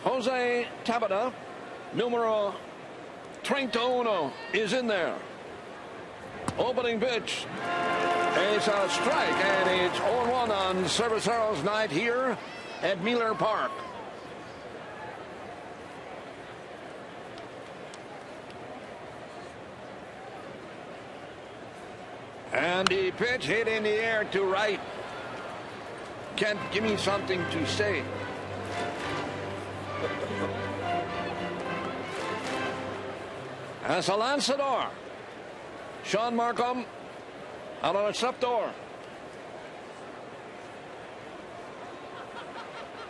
Jose Tabata, numero 31, is in there. Opening pitch is a strike, and it's 0-1 on Cerveceros night here at Miller Park. And the pitch hit in the air to right. Kent, give me something to say. As a lanzador, Sean Markham out on a receptor.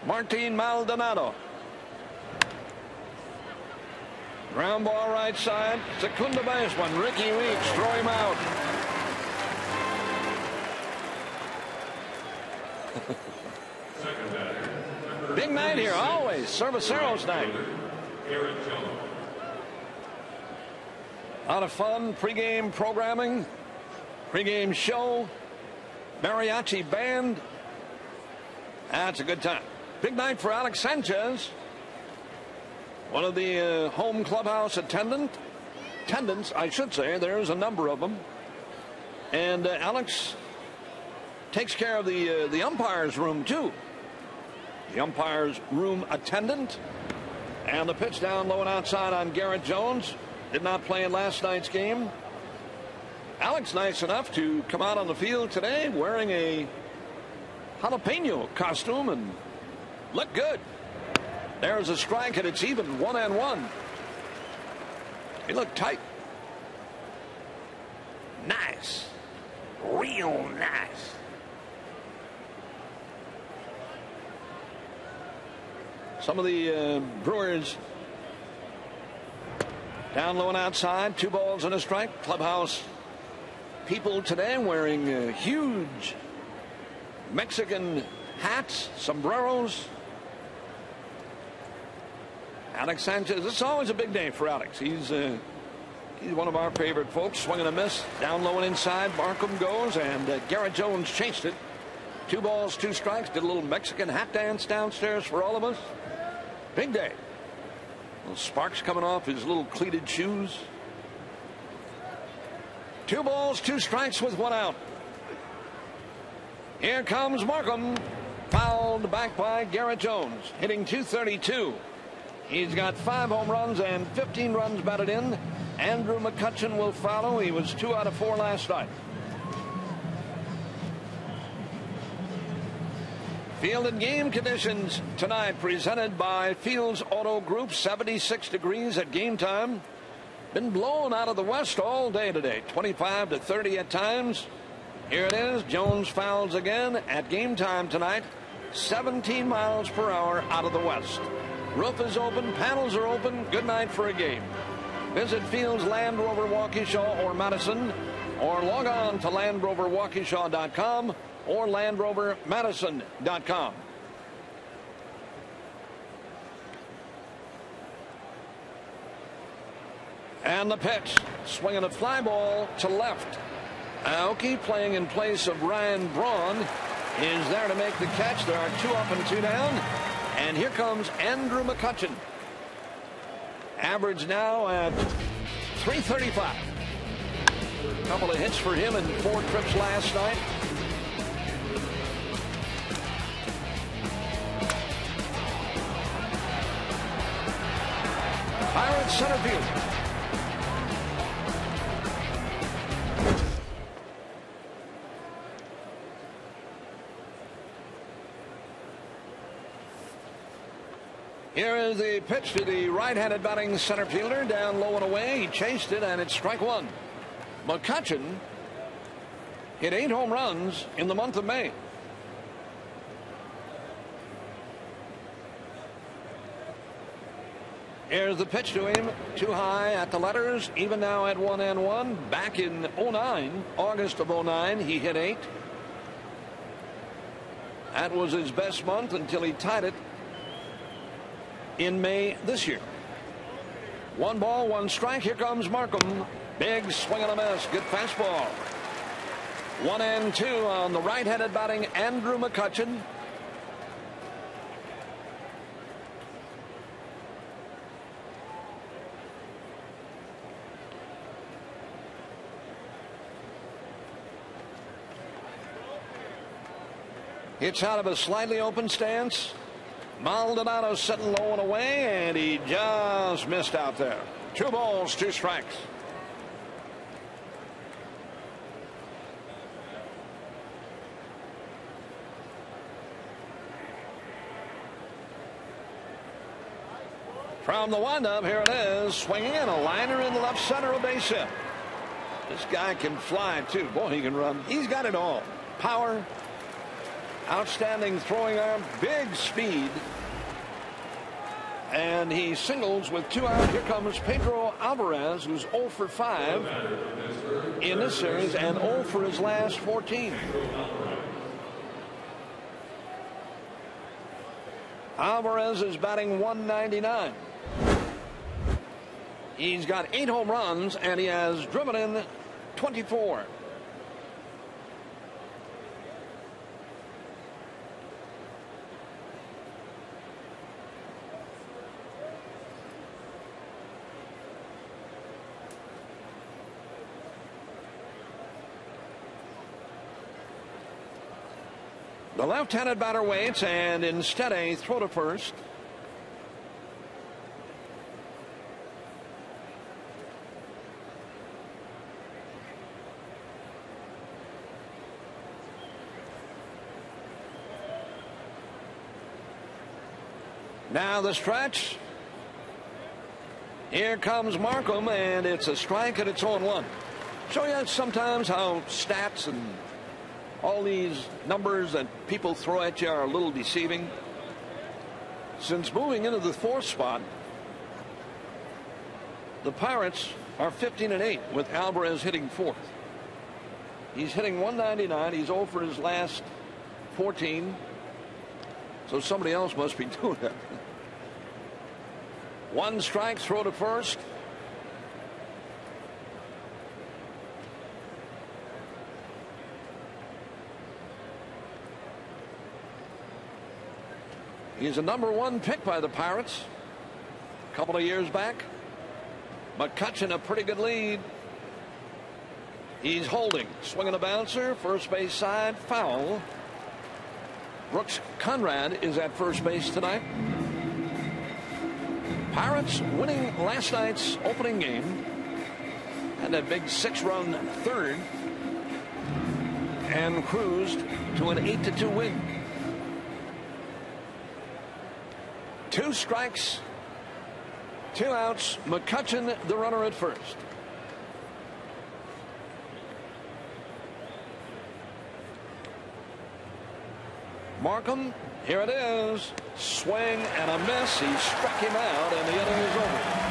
Martin Maldonado. Ground ball right side. Second baseman Ricky Weeks throw him out. Big night here, always. Cerveceros night. A lot of fun, pregame programming, pregame show, mariachi band. That's a good time. Big night for Alex Sanchez, one of the home clubhouse attendants, I should say. There's a number of them. And Alex takes care of the umpire's room, too. The umpire's room attendant. And the pitch down low and outside on Garrett Jones. Did not play in last night's game. Alex nice enough to come out on the field today wearing a jalapeno costume and look good. There's a strike, and it's even 1-1. He looked tight. Nice. Real nice. Some of the Brewers down low and outside, 2 balls and a strike. Clubhouse people today wearing huge Mexican hats, sombreros. Alex Sanchez. It's always a big day for Alex. He's one of our favorite folks. Swing and a miss. Down low and inside. Markham goes, and Garrett Jones chased it. 2 balls, 2 strikes. Did a little Mexican hat dance downstairs for all of us. Big day. Little sparks coming off his little cleated shoes. 2 balls, 2 strikes with 1 out. Here comes Markham. Fouled back by Garrett Jones. Hitting .232. He's got 5 home runs and 15 runs batted in. Andrew McCutchen will follow. He was 2 out of 4 last night. Field and game conditions tonight presented by Fields Auto Group. 76 degrees at game time. Been blown out of the west all day today. 25 to 30 at times. Here it is. Jones fouls again at game time tonight. 17 miles per hour out of the west. Roof is open. Panels are open. Good night for a game. Visit Fields, Land Rover, Waukesha, or Madison, or log on to LandRoverWaukesha.com or LandRoverMadison.com. And the pitch, swinging a fly ball to left. Aoki, playing in place of Ryan Braun, is there to make the catch. There are 2 up and 2 down. And here comes Andrew McCutchen. Average now at .335. A couple of hits for him in 4 trips last night. Pirates center field. Here is the pitch to the right-handed batting center fielder. Down low and away. He chased it, and it's strike 1. McCutchen hit 8 home runs in the month of May. Here's the pitch to him. Too high at the letters. Even now at 1-1. Back in '09, August of '09, he hit 8. That was his best month until he tied it in May this year. 1 ball, 1 strike. Here comes Markham. Big swing and a miss. Good fastball. 1-2 on the right-handed batting Andrew McCutchen. Hits out of a slightly open stance. Maldonado sitting low and away, and he just missed out there. 2 balls, 2 strikes. From the windup, here it is. Swinging in a liner in the left center, a base hit. This guy can fly, too. Boy, he can run. He's got it all. Power. Outstanding throwing arm, big speed, and he singles with 2 out. Here comes Pedro Alvarez, who's 0 for 5 in this series and 0 for his last 14. Alvarez is batting .199. He's got 8 home runs and he has driven in 24. The left-handed batter waits, and instead a throw to first. Now the stretch. Here comes Markham, and it's a strike, and it's 0-1. Show you sometimes how stats and all these numbers that people throw at you are a little deceiving. Since moving into the 4th spot, the Pirates are 15-8 with Alvarez hitting 4th. He's hitting .199. He's 0 for his last 14. So somebody else must be doing that. One strike, throw to first. He's a #1 pick by the Pirates a couple of years back. McCutchen a pretty good lead. He's holding, swinging a bouncer, first base side, foul. Brooks Conrad is at first base tonight. Pirates winning last night's opening game, had that big 6-run third, and cruised to an 8-2 win. 2 strikes, 2 outs. McCutchen the runner at first. Markham, here it is. Swing and a miss. He struck him out, and the inning is over.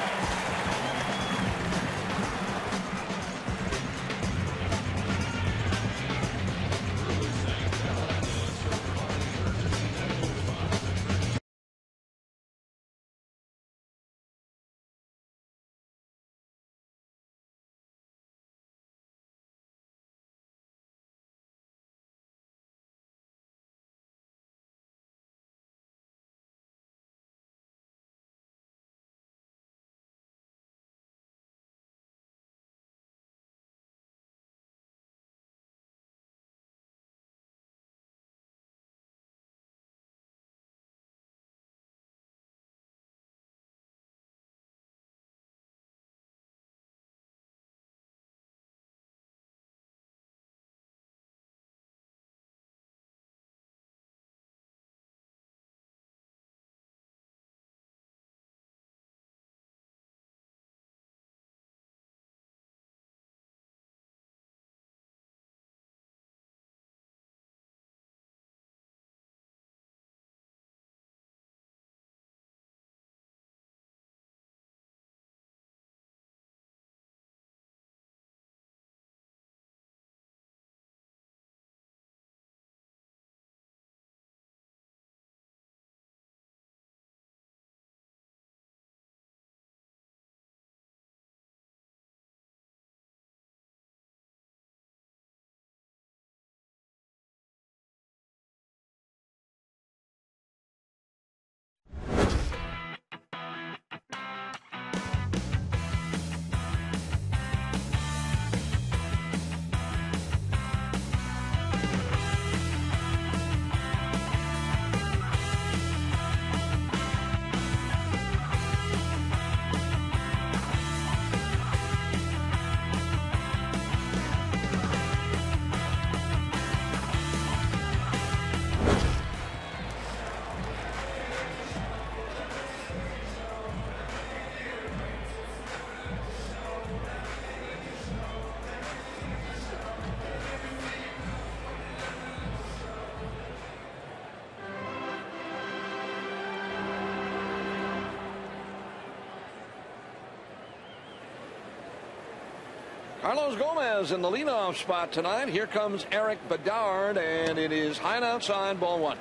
Carlos Gomez in the leadoff spot tonight. Here comes Eric Bedard, and it is high and outside, ball 1.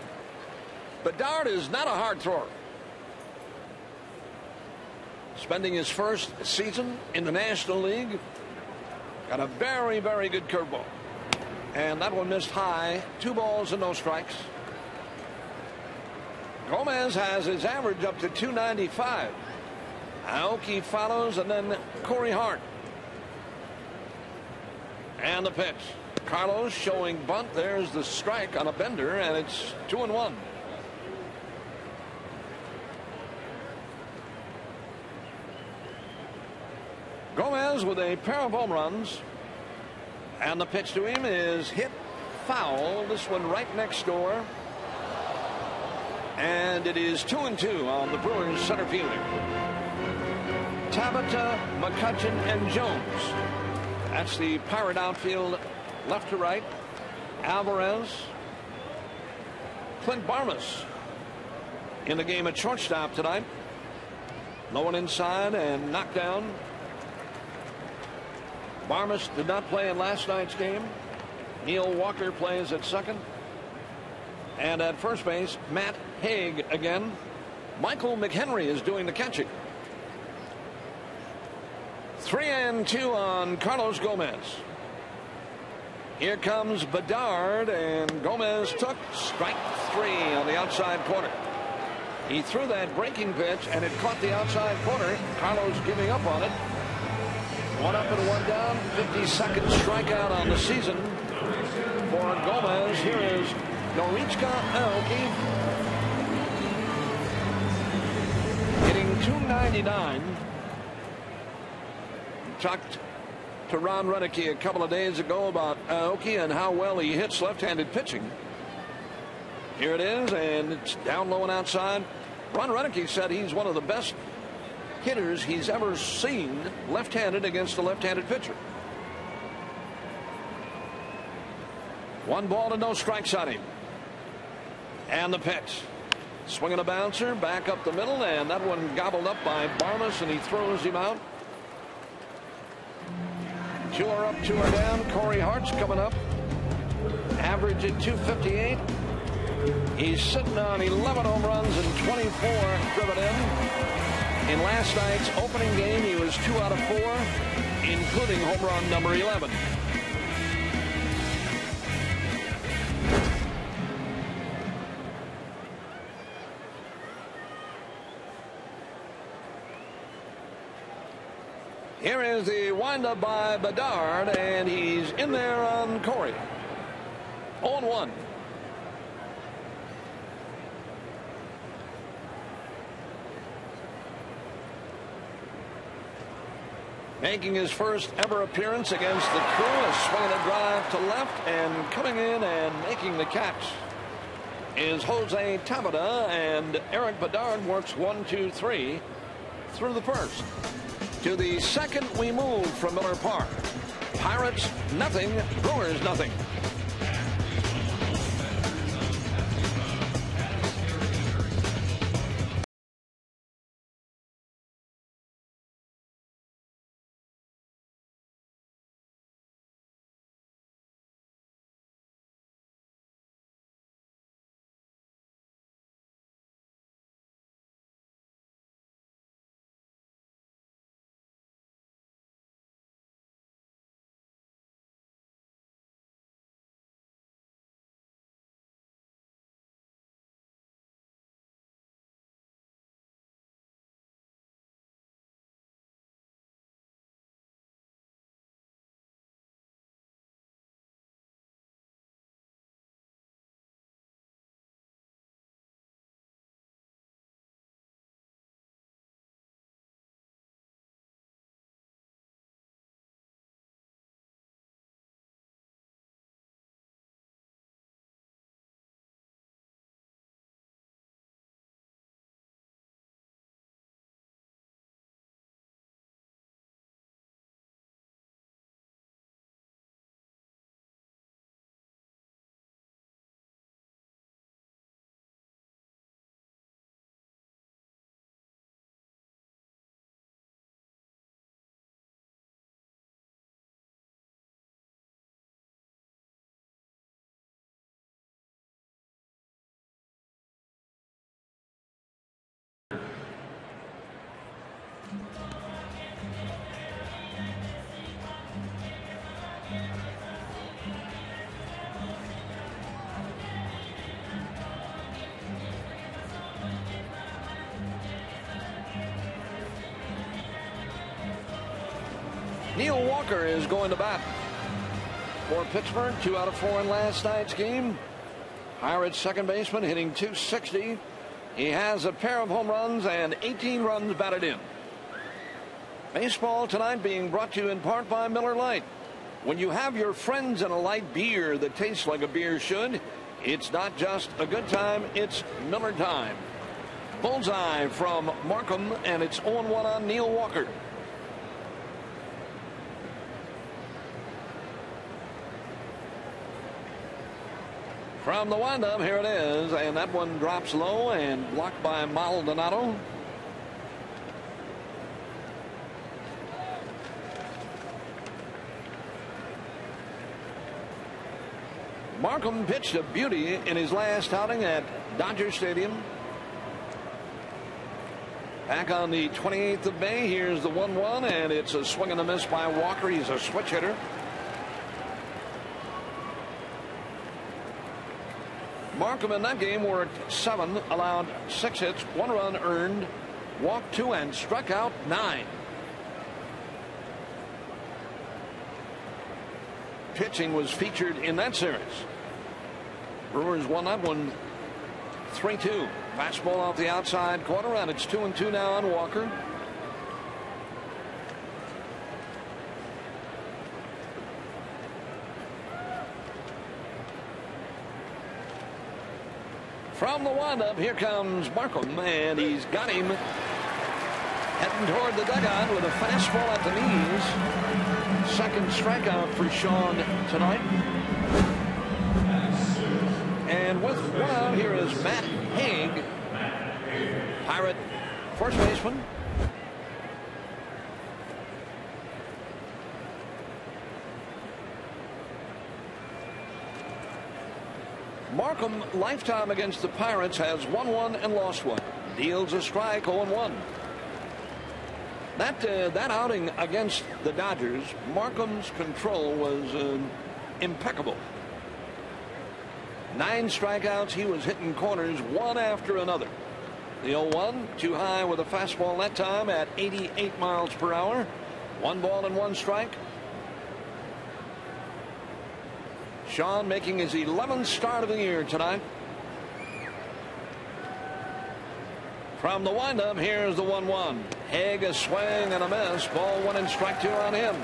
Bedard is not a hard thrower. Spending his first season in the National League. Got a very, very good curveball. And that one missed high. 2 balls and no strikes. Gomez has his average up to 295. Aoki follows, and then Corey Hart. And the pitch. Carlos showing bunt. There's the strike on a bender, and it's 2-1. Gomez with a pair of home runs. And the pitch to him is hit foul. This one right next door. And it is 2-2 on the Brewers center fielder. Tabata, McCutchen, and Jones. That's the Pirate outfield left to right. Alvarez. Clint Barmas in the game at shortstop tonight. No one inside and knocked down. Barmas did not play in last night's game. Neil Walker plays at second. And at first base, Matt Haig again. Michael McHenry is doing the catching. 3-2 on Carlos Gomez. Here comes Bedard, and Gomez took strike 3 on the outside corner. He threw that breaking pitch, and it caught the outside corner. Carlos giving up on it. 1 up and 1 down. 52nd strikeout on the season for Gomez. Here is Norichika Aoki, hitting .299. Talked to Ron Renicky a couple of days ago about Aoki and how well he hits left-handed pitching. Here it is, and it's down low and outside. Ron Renicky said he's one of the best hitters he's ever seen left-handed against a left-handed pitcher. 1 ball and no strikes on him. And the pitch. Swinging a bouncer back up the middle, and that one gobbled up by Barnes, and he throws him out. 2 are up, 2 are down. Corey Hart's coming up. Average at .258. He's sitting on 11 home runs and 24 driven in. In last night's opening game, he was 2 out of 4, including home run number 11. Here is the windup by Bedard, and he's in there on Corey. 0-1. Making his first ever appearance against the Crew, is swinging a drive to left, and coming in and making the catch is Jose Tabata, and Eric Bedard works 1, 2, 3 through the first. To the second we move from Miller Park. Pirates nothing, Brewers nothing. Neil Walker is going to bat for Pittsburgh. 2 out of 4 in last night's game. Pirates second baseman hitting .260. He has a pair of home runs and 18 runs batted in. Baseball tonight being brought to you in part by Miller Lite. When you have your friends in a light beer that tastes like a beer should, it's not just a good time, it's Miller time. Bullseye from Markham, and it's 0-1 on Neil Walker. From the windup, here it is, and that one drops low and blocked by Maldonado. Markham pitched a beauty in his last outing at Dodger Stadium. Back on the 28th of May. Here's the 1-1, and it's a swing and a miss by Walker. He's a switch hitter. Markham in that game worked 7, allowed 6 hits, 1 run earned, walked 2, and struck out 9. Pitching was featured in that series. Brewers won that one 3-2. Fastball off the outside corner, and it's 2-2 now on Walker. From the windup, here comes Markham, and he's got him heading toward the dugout with a fastball at the knees. Second strikeout for Sean tonight. And with one out, here is Matt Haig, Pirate first baseman. Markham, lifetime against the Pirates, has won 1 and lost 1. Deals a strike, 0-1. That outing against the Dodgers, Markham's control was impeccable. 9 strikeouts. He was hitting corners one after another. The 0-1, too high with a fastball that time at 88 miles per hour. 1 ball and 1 strike. Sean making his 11th start of the year tonight. From the windup, here's the 1-1. Haig, a swing and a miss. Ball 1 and strike 2 on him.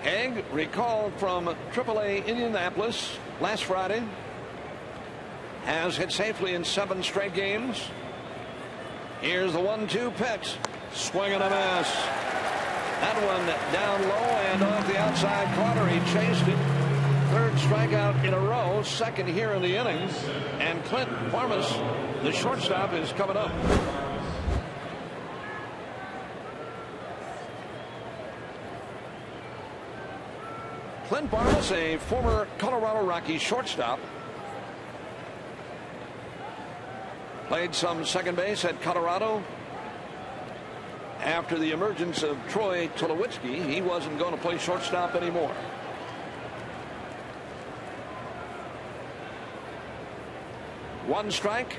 Haig, recalled from AAA Indianapolis last Friday, has hit safely in 7 straight games. Here's the 1-2 pitch. Swing and a miss. That one down low and off the outside corner. He chased it. 3rd strikeout in a row. 2nd here in the inning. And Clint Barmas, the shortstop, is coming up. Clint Barmas, a former Colorado Rockies shortstop, played some second base at Colorado. After the emergence of Troy Tulowitzki, he wasn't going to play shortstop anymore. One strike.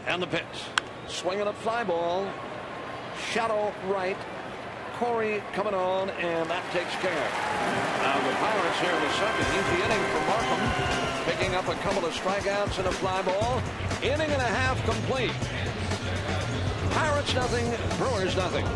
And the pitch. Swinging a fly ball. Shallow right. Corey coming on, and that takes care. Now the Pirates here in the 2nd. Easy inning for Markham. Picking up a couple of strikeouts and a fly ball. Inning and a half complete. Pirates nothing, Brewers nothing.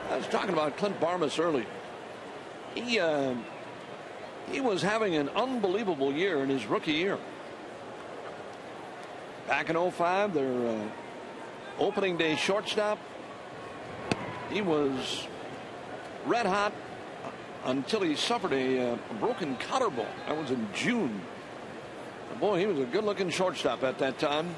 I was talking about Clint Barmas earlier. He He was having an unbelievable year in his rookie year. Back in 05, their opening day shortstop. He was red hot until he suffered a broken collarbone. That was in June. Boy, he was a good-looking shortstop at that time.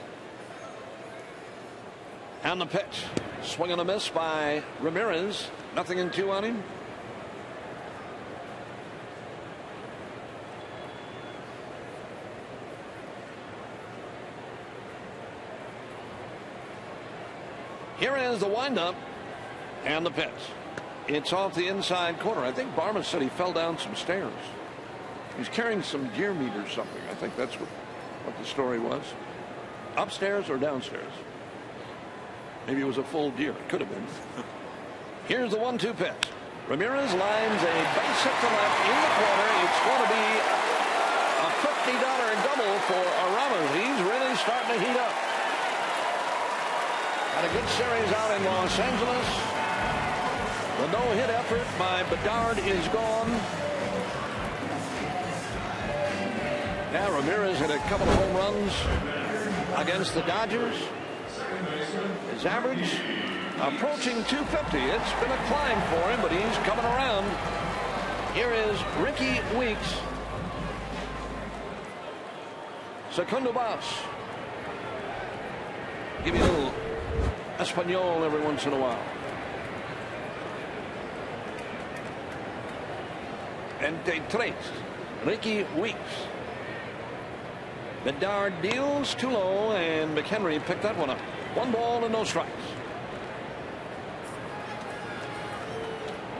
And the pitch. Swing and a miss by Ramirez. 0-2 on him. Here is the windup and the pitch. It's off the inside corner. I think Barma said he fell down some stairs. He's carrying some deer meat or something. I think that's what the story was. Upstairs or downstairs? Maybe it was a full deer. It could have been. Here's the 1-2 pitch. Ramirez lines a base hit to left in the corner. It's going to be a $50 double for Aramas. He's really starting to heat up. Had a good series out in Los Angeles. The no-hit effort by Bedard is gone. Yeah, Ramirez had a couple of home runs against the Dodgers. His average approaching 250. It's been a climb for him, but he's coming around. Here is Ricky Weeks. Segundo base. Give you a little Espanol every once in a while. Entre tres. Ricky Weeks. Bedard deals too low, and McHenry picked that one up. 1 ball and no strikes.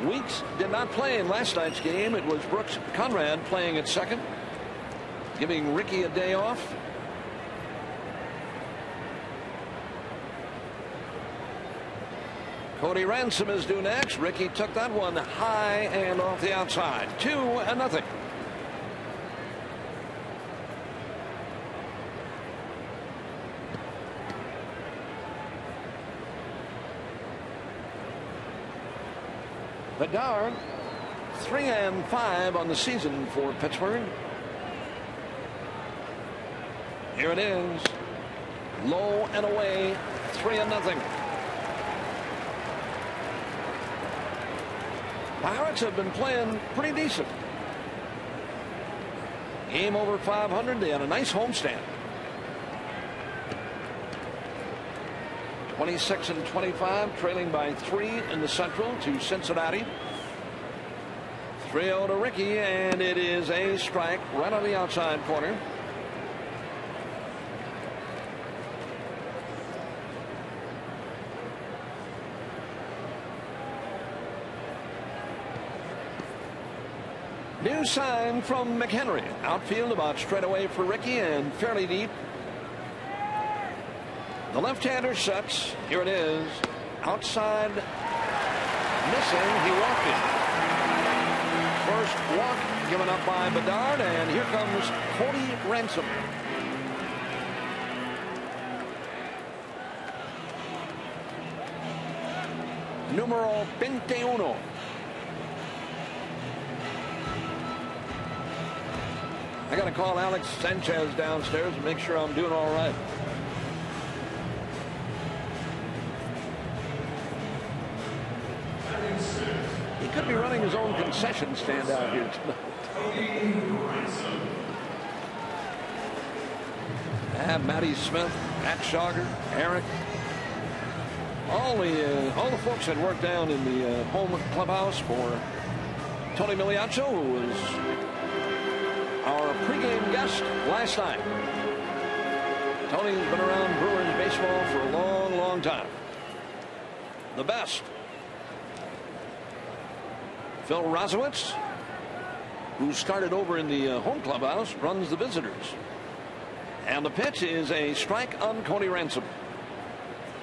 Weeks did not play in last night's game. It was Brooks Conrad playing at second, giving Ricky a day off. Cody Ransom is due next. Ricky took that one high and off the outside. 2-0. Bedard 3-5 on the season for Pittsburgh. Here it is. Low and away. 3-0. Pirates have been playing pretty decent. Game over 500. They had a nice homestand. 26-25, trailing by 3 in the Central to Cincinnati. 3-0 to Ricky, and it is a strike right on the outside corner. New sign from McHenry. Outfield about straight away for Ricky and fairly deep. The left-hander sets. Here it is. Outside. Missing. He walked it. First walk given up by Bedard, and here comes Cody Ransom. Numero 21. I got to call Alex Sanchez downstairs and make sure I'm doing all right. He could be running his own concession stand out here tonight. Matty Smith, Matt Schauger, Eric. All the folks that worked down in the home clubhouse for Tony Miliaccio, who was our pregame guest last night. Tony's been around Brewers baseball for a long, long time. The best. Phil Rosowitz, who started over in the home clubhouse, runs the visitors. And the pitch is a strike on Cody Ransom.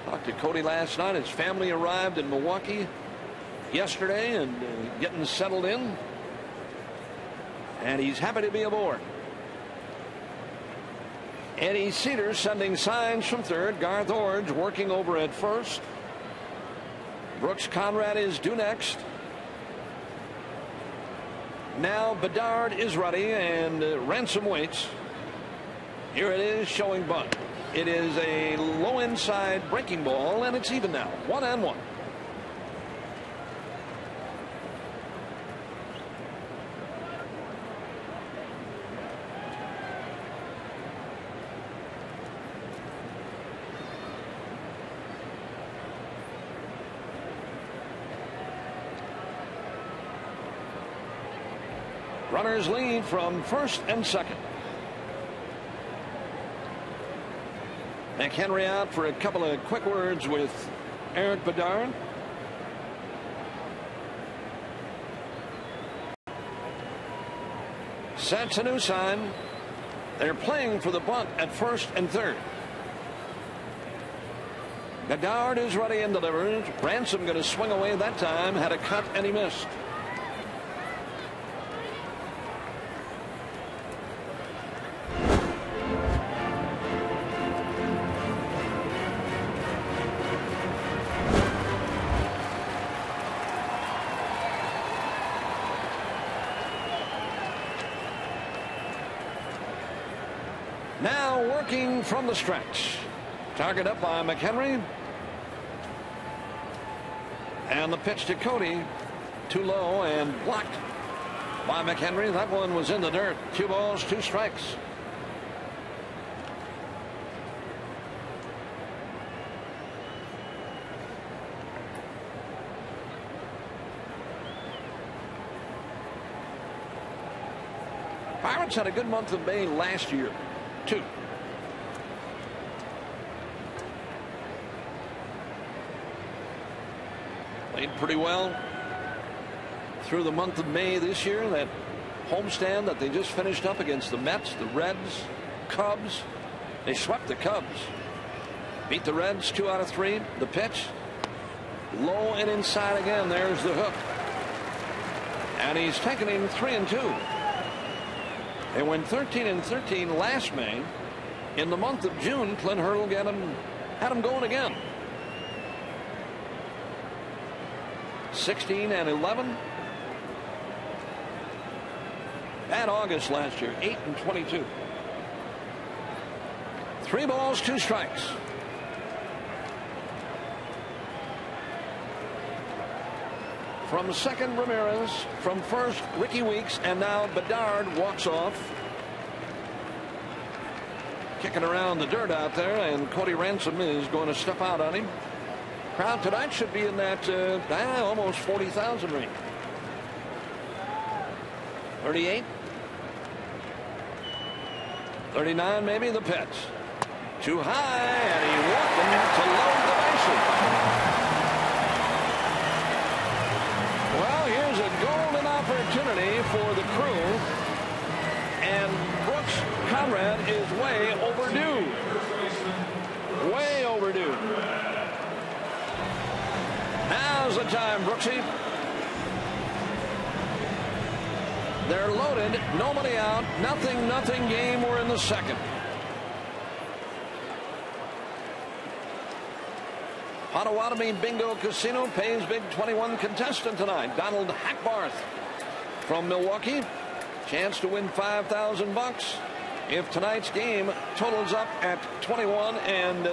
Talked to Cody last night. His family arrived in Milwaukee yesterday and getting settled in. And he's happy to be aboard. Eddie Cedar sending signs from third. Garth Orge working over at first. Brooks Conrad is due next. Now Bedard is ready, and Ransom waits. Here it is, showing bunt. It is a low inside breaking ball, and it's even now, 1-1. Runners lead from first and second. McHenry out for a couple of quick words with Eric Bedard. Sets a new sign. They're playing for the bunt at first and third. Bedard is ready and delivers. Ransom going to swing away that time. Had a cut and he missed. Now working from the stretch. Target up by McHenry. And the pitch to Cody. Too low and blocked by McHenry. That one was in the dirt. 2 balls, 2 strikes. Pirates had a good month of May last year. 2. Played pretty well through the month of May this year. That homestand that they just finished up against the Mets, the Reds, Cubs. They swept the Cubs. Beat the Reds 2 out of 3. The pitch low and inside again. There's the hook. And he's taken him 3-2. They went 13-13 last May. In the month of June, Clint Hurdle had him going again. 16-11. Bad August last year, 8-22. 3 balls, 2 strikes. From second, Ramirez. From first, Ricky Weeks. And now Bedard walks off. Kicking around the dirt out there. And Cody Ransom is going to step out on him. Crowd tonight should be in that almost 40,000 range. 38. 39 maybe. The pitch. Too high. And he walked him to load the bases. Golden opportunity for the Crew, and Brooks Conrad is way overdue. Way overdue. Now's the time, Brooksy. They're loaded, nobody out, nothing game. We're in the second. Potawatomi Bingo Casino pays big 21 contestant tonight. Donald Hackbarth from Milwaukee. Chance to win $5,000 if tonight's game totals up at 21. And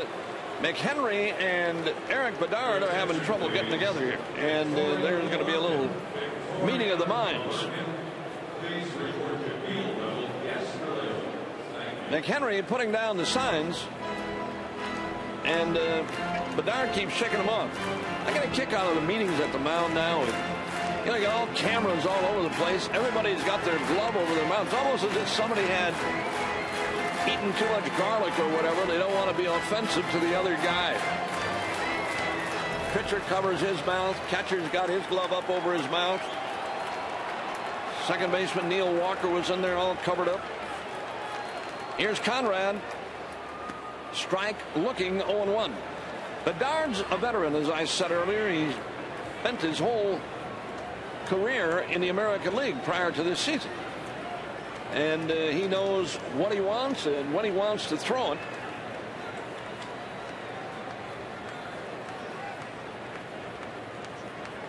McHenry and Eric Bedard are having trouble getting together here. And there's going to be a little meeting of the minds. McHenry putting down the signs. And Bedard keeps shaking them off. I get a kick out of the meetings at the mound now. You know, you got all cameras all over the place. Everybody's got their glove over their mouth. It's almost as if somebody had eaten too much garlic or whatever. They don't want to be offensive to the other guy. Pitcher covers his mouth. Catcher's got his glove up over his mouth. Second baseman Neil Walker was in there all covered up. Here's Conrad. Strike looking 0-1. Bedard's a veteran, as I said earlier. He's spent his whole career in the American League prior to this season. And he knows what he wants and when he wants to throw it.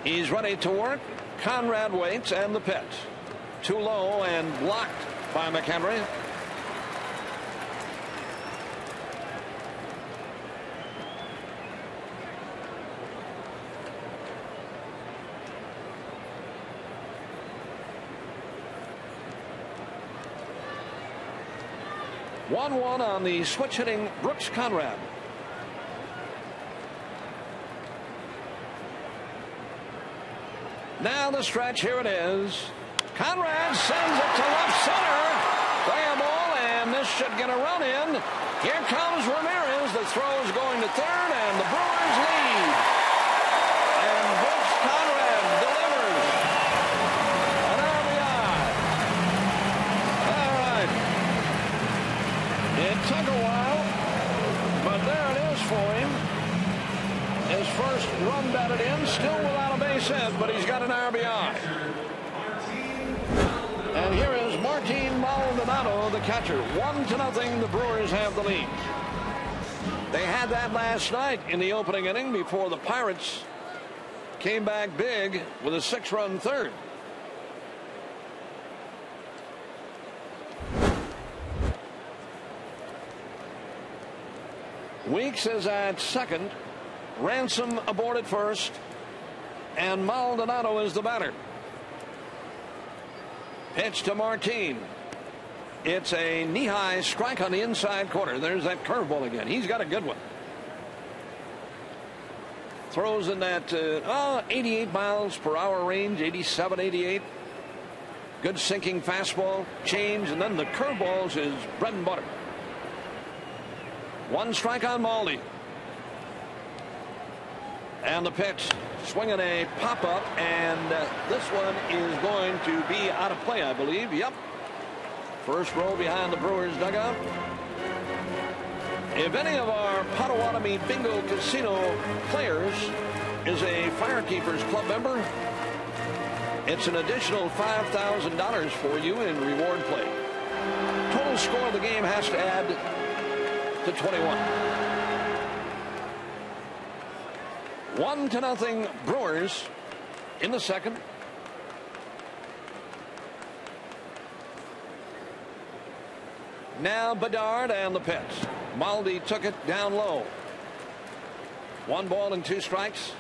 He's ready to work. Conrad waits, and the pitch. too low and blocked by McHenry. One on the switch hitting Brooks Conrad. Now the stretch, here it is. Conrad sends it to left center. Play ball, and this should get a run in. Here comes Ramirez. The throw's going to third, and the Brewers lead. And Brooks Conrad delivers an RBI. All right. It took a while, but there it is for him. His first run batted in, still without a base hit, but he's got an RBI. And here is Martin Maldonado, the catcher. 1-0, the Brewers have the lead. They had that last night in the opening inning before the Pirates came back big with a 6-run third. Weeks is at second. Ransom aboard at first, and Maldonado is the batter. Pitch to Martin. It's a knee-high strike on the inside corner. There's that curveball again. He's got a good one. Throws in that 88 miles per hour range, 87, 88. Good sinking fastball, change, and then the curveball's his bread and butter. One strike on Maldi. And the pitch, swinging a pop-up, and this one is going to be out of play, I believe. Yep. First row behind the Brewers dugout. If any of our Potawatomi Bingo Casino players is a Firekeepers Club member, it's an additional $5,000 for you in reward play. Total score of the game has to add to 21. 1-0 Brewers in the second. Now Bedard and the pitch. Maldi took it down low. 1 ball and 2 strikes.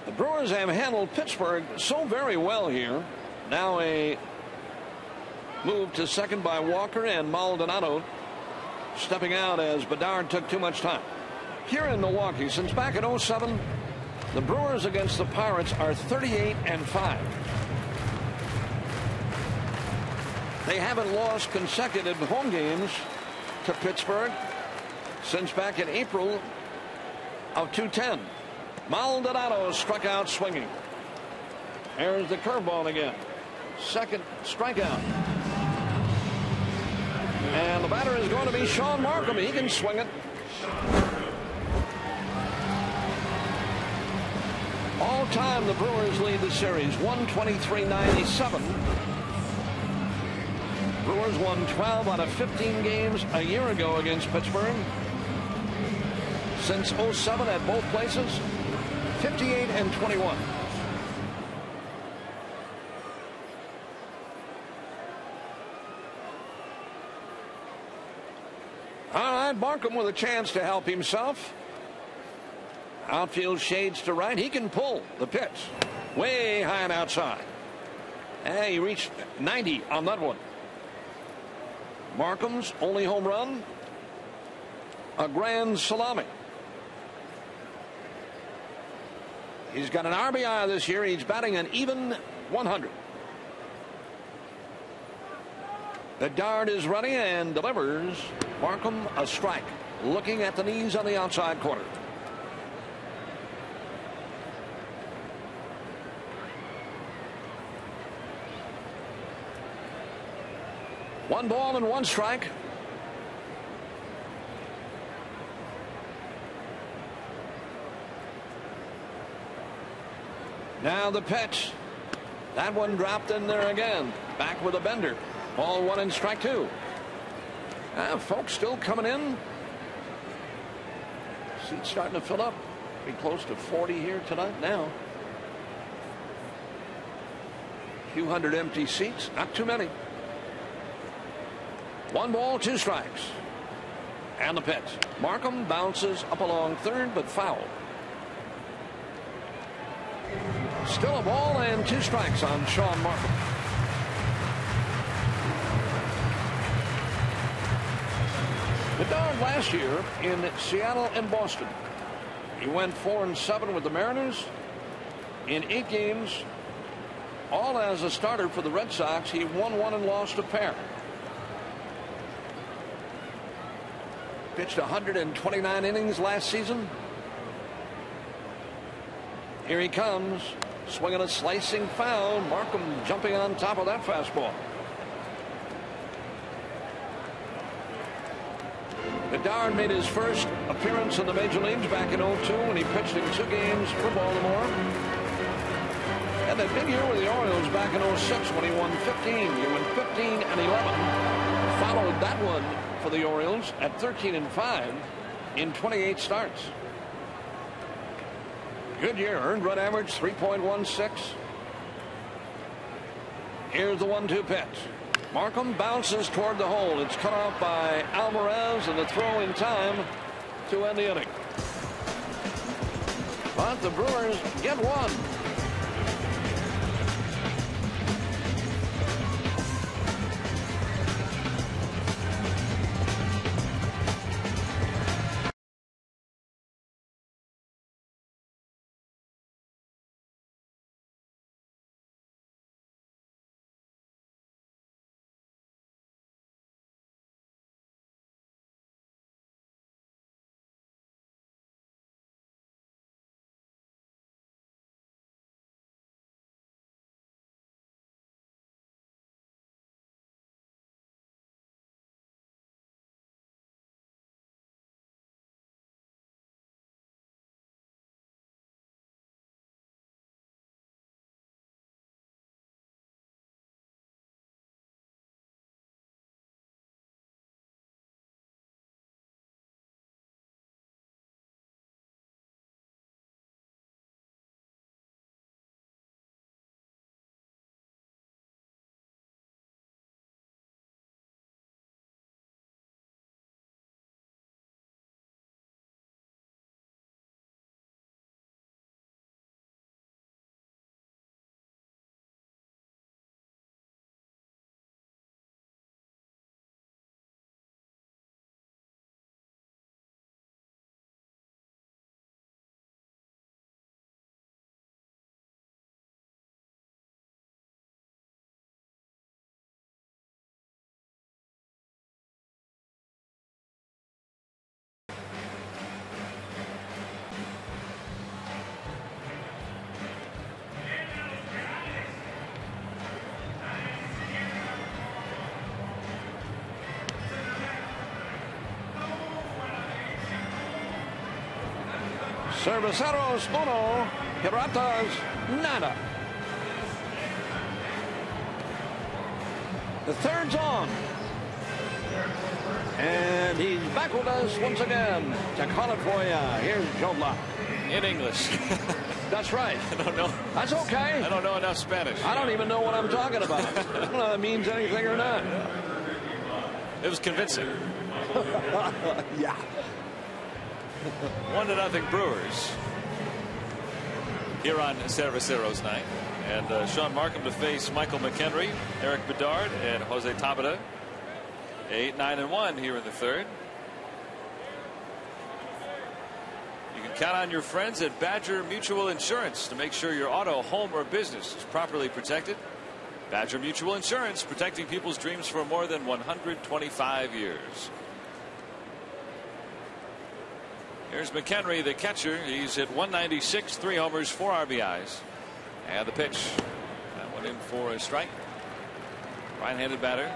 The Brewers have handled Pittsburgh so very well here. Now a move to second by Walker, and Maldonado stepping out as Bedard took too much time. Here in Milwaukee, since back in 07, the Brewers against the Pirates are 38-5. They haven't lost consecutive home games to Pittsburgh since back in April of 2010. Maldonado struck out swinging. There's the curveball again. Second strikeout. And the batter is going to be Sean Markham. He can swing it. All time, the Brewers lead the series 123-97. Brewers won 12 out of 15 games a year ago against Pittsburgh. Since 07 at both places, 58-21. All right, Markham with a chance to help himself. Outfield shades to right. He can pull the pitch way high and outside. And he reached 90 on that one. Markham's only home run, a grand salami. He's got an RBI this year. He's batting an even 100. Bedard is ready and delivers. Markham a strike. Looking at the knees on the outside corner. One ball and 1 strike. Now the pitch. That one dropped in there again. Back with a bender. Ball 1 and strike 2. Folks still coming in. Seats starting to fill up. Be close to 40 here tonight now. Few hundred empty seats. Not too many. 1 ball, 2 strikes. And the pitch. Markham bounces up along third, but foul. Still a ball and 2 strikes on Sean Markham. Bedard last year in Seattle and Boston. He went 4-7 with the Mariners. In 8 games, all as a starter for the Red Sox, he won 1 and lost a pair. Pitched 129 innings last season. Here he comes, swinging a slicing foul. Markham jumping on top of that fastball. Bedard made his first appearance in the major leagues back in 2002 when he pitched in 2 games for Baltimore. And that big year with the Orioles back in 2006 when he won 15. He went 15 and 11. Followed that one for the Orioles at 13 and 5 in 28 starts. Good year. Earned run average 3.16. Here's the 1-2 pitch. Markham bounces toward the hole. It's cut off by Alvarez, and the throw in time to end the inning. But the Brewers get 1. Cerveceros 1, Piratas nada. The third's on. And he's back with us once again to call it for you. Here's Joe Block. In English. That's right. I don't know. That's okay. I don't know enough Spanish. I don't even know what I'm talking about. I don't know if that means anything or not. It was convincing. Yeah. 1-0 Brewers here on Cerveceros night. And Sean Markham to face Michael McHenry, Eric Bedard, and Jose Tabata. 8-9-1 here in the third. You can count on your friends at Badger Mutual Insurance to make sure your auto, home, or business is properly protected. Badger Mutual Insurance, protecting people's dreams for more than 125 years. Here's McHenry, the catcher. He's hit 196, 3 homers, 4 RBIs. And the pitch. That went in for a strike. Right-handed batter.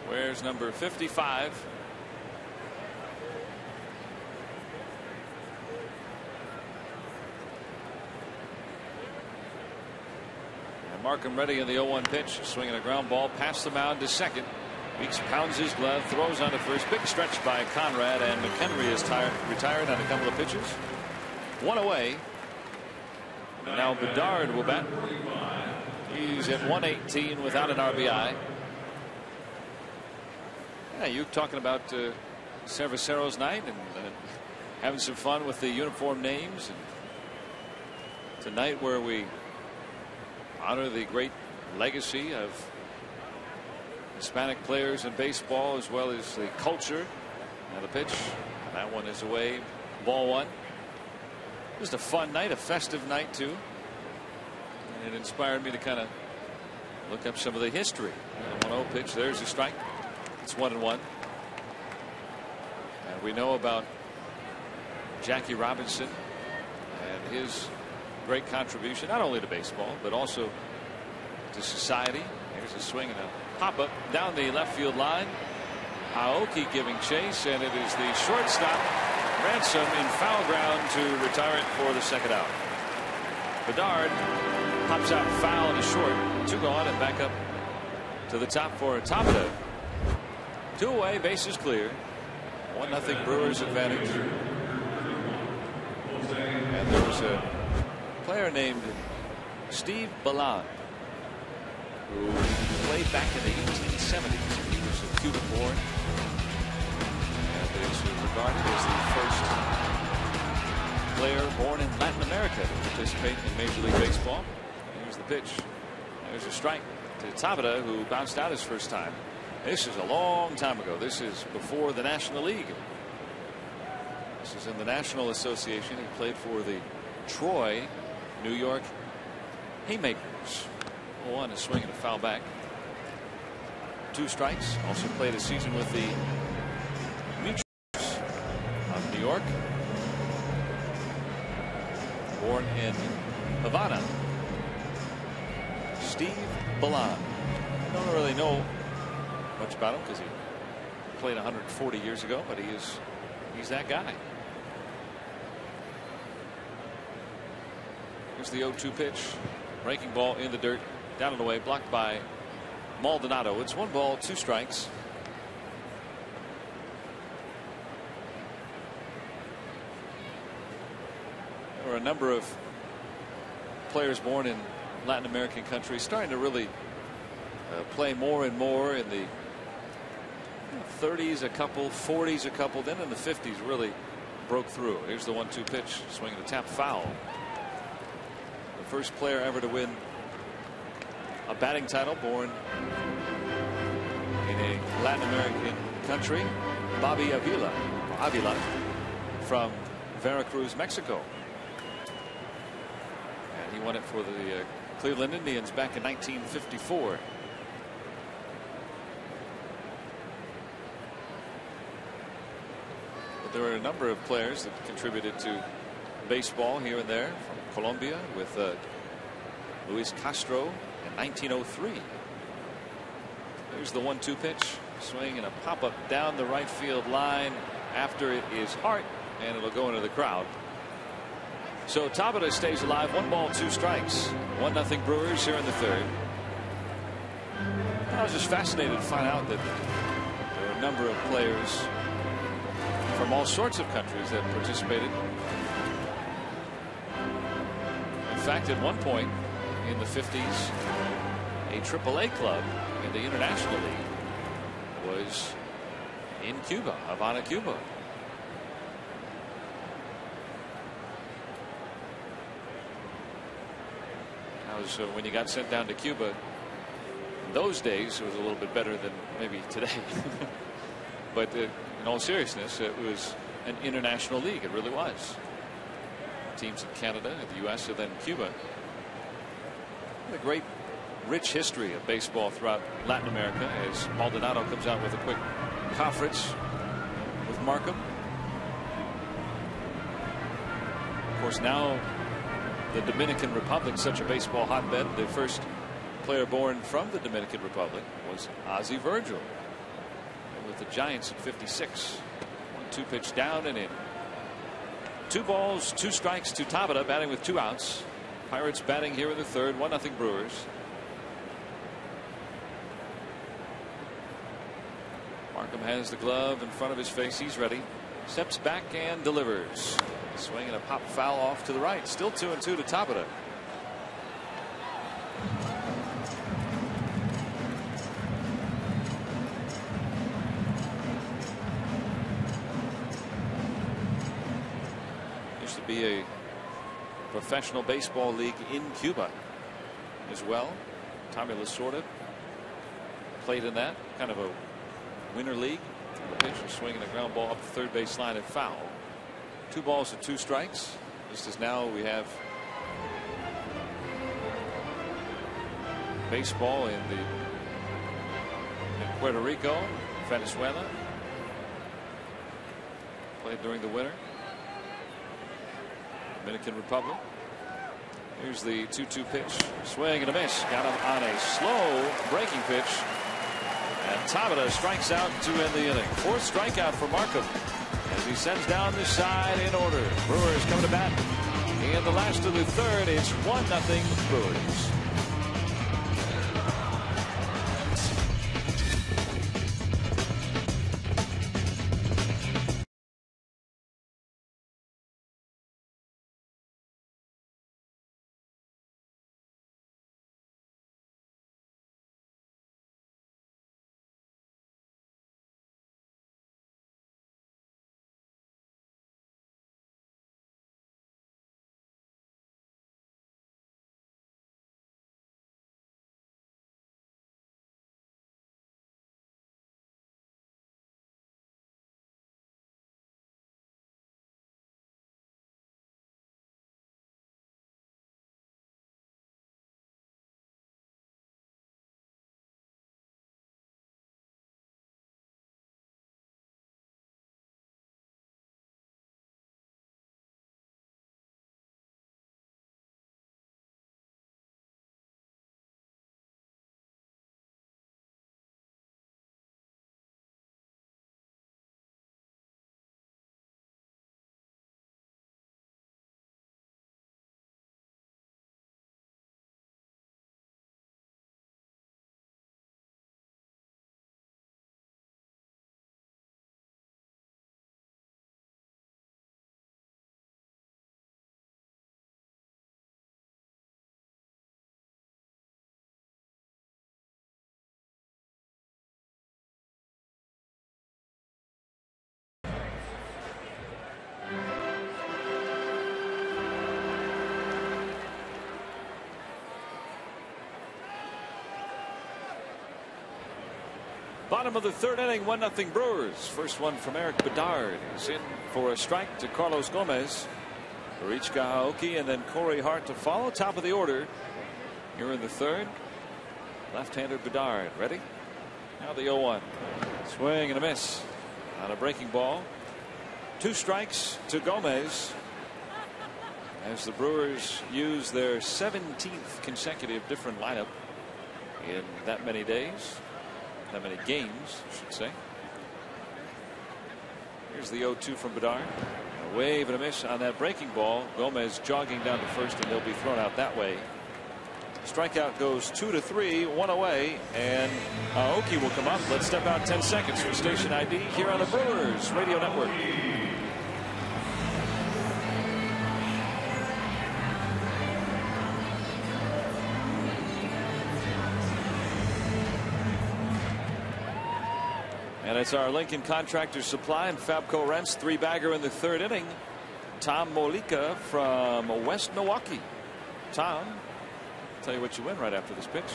Where's number 55? And Markham ready in the 0-1 pitch. Swinging a ground ball past the mound to second. Weeks pounds his glove, throws on to first. Big stretch by Conrad, and McHenry is retired on a couple of pitches. One away. Now Bedard will bat. He's at 118 without an RBI. Yeah, you talking about Cervecero's night and having some fun with the uniform names. And tonight where we honor the great legacy of Hispanic players in baseball, as well as the culture. Now the pitch. That one is away. Ball one. Just a fun night, a festive night too. And it inspired me to kind of look up some of the history. The 1-0 pitch. There's a strike. It's 1-1. And we know about Jackie Robinson and his great contribution, not only to baseball, but also to society. Here's a swing and a pop up down the left field line. Aoki giving chase, and it is the shortstop Ransom in foul ground to retire it for the second out. Bedard pops out foul and a short. 2 gone and back up to the top for Tabata. 2 away, bases clear. 1-0 Brewers advantage. And there was a player named Steve Ballon who played back in the 1870s. He was a Cuban born and is regarded as the first player born in Latin America to participate in Major League Baseball. Here's the pitch. There's a strike to Tabata, who bounced out his first time. This is a long time ago. This is before the National League. This is in the National Association. He played for the Troy, New York Haymakers. 1 is swinging a foul back. 2 strikes. Also played a season with the Mutuals of New York. Born in Havana. Steve Ballon. I don't really know much about him because he played 140 years ago, but he's that guy. Here's the 0-2 pitch. Breaking ball in the dirt, down and away, blocked by Maldonado. It's 1 ball, 2 strikes. There were a number of players born in Latin American countries starting to really play more and more in the 30s, a couple, 40s, a couple, then in the 50s really broke through. Here's the 1-2 pitch, swinging a tap foul. The first player ever to win a batting title born in a Latin American country, Bobby Avila from Veracruz, Mexico. And he won it for the Cleveland Indians back in 1954. But there were a number of players that contributed to baseball here and there, from Colombia with Luis Castro in 1903. There's the 1-2 pitch, swing and a pop up down the right field line. After it is Hart, and it'll go into the crowd. So Tabata stays alive. 1 ball, 2 strikes. 1-0 Brewers here in the third. I was just fascinated to find out that there are a number of players from all sorts of countries that participated. In fact, at one point in the 50s, a AAA club in the International League was in Cuba, Havana, Cuba. That was when you got sent down to Cuba. In those days, it was a little bit better than maybe today. But in all seriousness, it was an international league. It really was. Teams in Canada, the U.S., and then Cuba. A great, rich history of baseball throughout Latin America as Maldonado comes out with a quick conference with Markham. Of course, now the Dominican Republic, such a baseball hotbed. The first player born from the Dominican Republic was Ozzie Virgil with the Giants at 56. 1-2 pitch down and in. 2 balls, 2 strikes to Tabata, batting with 2 outs. Pirates batting here in the third. 1-0 Brewers. Markham has the glove in front of his face. He's ready. Steps back and delivers. Swing and a pop foul off to the right. Still 2-2 to Tabata. Used to be a professional baseball league in Cuba as well. Tommy Lasorda played in that kind of a winter league. The pitcher swinging a ground ball up the third base line and foul. 2 balls and 2 strikes. Just as now we have baseball in Puerto Rico, Venezuela. Played during the winter. Dominican Republic. Here's the 2-2 pitch. Swing and a miss. Got him on a slow breaking pitch. And Tabata strikes out to end the inning. 4th strikeout for Markham as he sends down the side in order. Brewers coming to bat in the last of the third. It's 1-0 Brewers. Bottom of the third inning, 1-0 Brewers. First one from Eric Bedard. He's in for a strike to Carlos Gomez. Marichka Aoki and then Corey Hart to follow. Top of the order here in the third. Left-hander Bedard ready. Now the 0-1. Swing and a miss on a breaking ball. 2 strikes to Gomez as the Brewers use their 17th consecutive different lineup in that many days. That many games, I should say. Here's the 0-2 from Bedard. A wave and a miss on that breaking ball. Gomez jogging down to first, and he'll be thrown out that way. Strikeout goes 2-3, 1 away, and Aoki will come up. Let's step out 10 seconds for station ID here on the Brewers Radio Network. And it's our Lincoln Contractor Supply and Fabco Rents 3-bagger in the third inning. Tom Molika from West Milwaukee. Tom, I'll tell you what you win right after this pitch.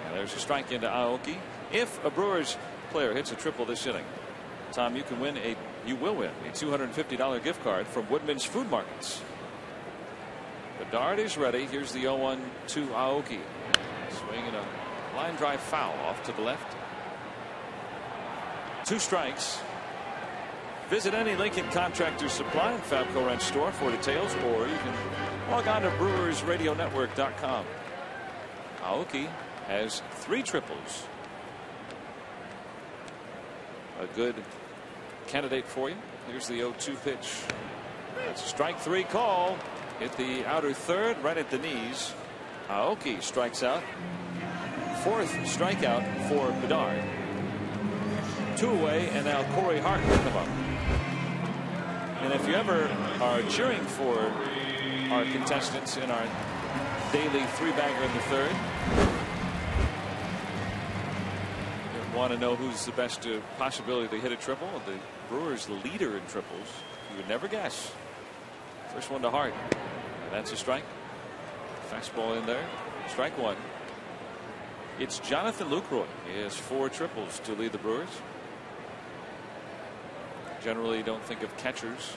And there's a strike into Aoki. If a Brewers player hits a triple this inning, Tom, you will win a $250 gift card from Woodman's Food Markets. Bedard is ready. Here's the 0-1 to Aoki. Swinging a line drive foul off to the left. 2 strikes. Visit any Lincoln Contractor Supply and Fabco Rent store for details, or you can log on to BrewersRadioNetwork.com. Aoki has 3 triples. A good candidate for you. Here's the 0-2 pitch. That's a strike 3 call. Hit the outer third, right at the knees. Aoki strikes out. 4th strikeout for Bedard. 2 away, and now Corey Hart will come up. And if you ever are cheering for our contestants in our daily 3-bagger in the 3rd, you want to know who's the best possibility to hit a triple. The Brewers leader in triples. You would never guess. First one to Hart. That's a strike. Fastball in there. Strike 1. It's Jonathan Lucroy. He has 4 triples to lead the Brewers. Generally don't think of catchers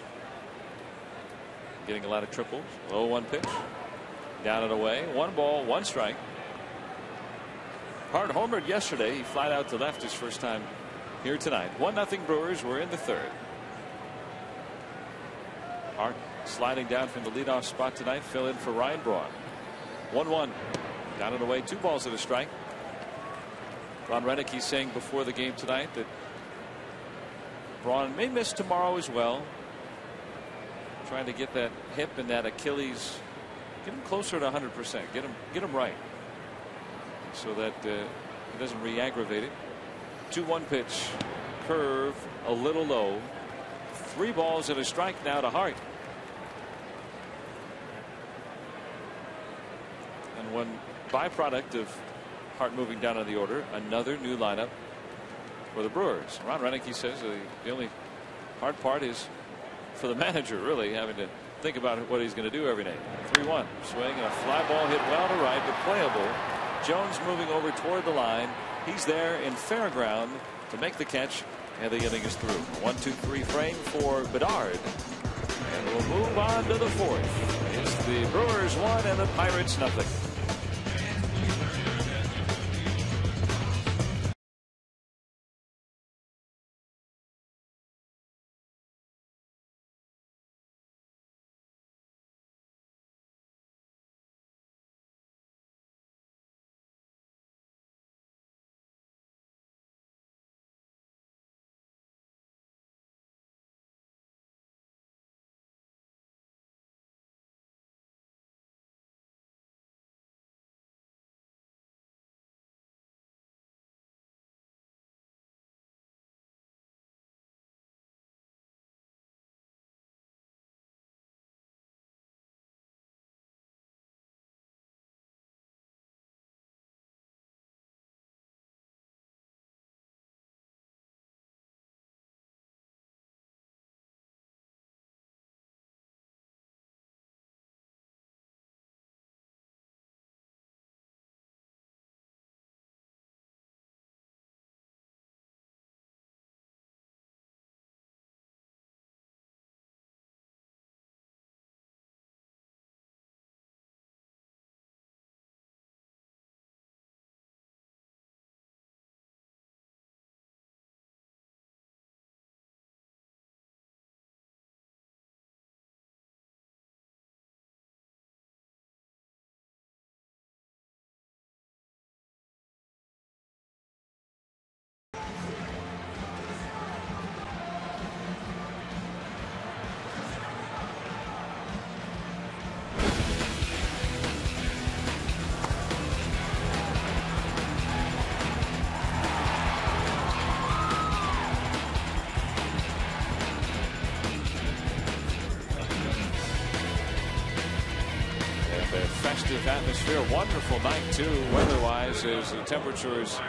getting a lot of triples. 0-1 pitch. Down and away. 1 ball, 1 strike. Hart homered yesterday. He flied out to left his first time here tonight. 1-0 Brewers. We're in the 3rd. Hart sliding down from the leadoff spot tonight. Fill in for Ryan Braun. 1-1. Down and away. 2 balls and a strike. Ron Renicky saying before the game tonight that Braun may miss tomorrow as well. Trying to get that hip and that Achilles, get him closer to 100%. Get him right, so that he doesn't re-aggravate it. 2-1 pitch, curve a little low. 3 balls and a strike now to Hart. And one byproduct of Hart moving down on the order, another new lineup for the Brewers. Ron Renicky says the only hard part is for the manager, really having to think about what he's going to do every night. 3-1 swing and a fly ball hit well to right, but playable. Jones moving over toward the line. He's there in fair ground to make the catch, and the inning is through. 1-2-3 frame for Bedard, and we'll move on to the 4th. It's the Brewers 1 and the Pirates nothing. Festive atmosphere. Wonderful night too, weather-wise, as the temperatures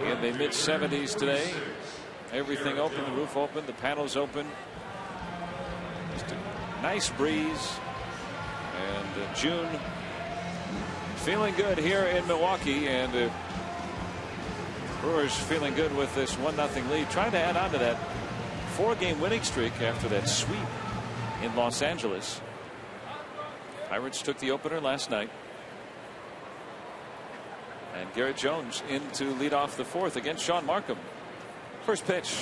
in the mid-70s today. Everything open, the roof open, the panels open. Just a nice breeze, and June feeling good here in Milwaukee, and Brewers feeling good with this 1-0 lead, trying to add on to that 4-game winning streak after that sweep in Los Angeles. Pirates took the opener last night, and Garrett Jones in to lead off the 4th against Sean Markham. First pitch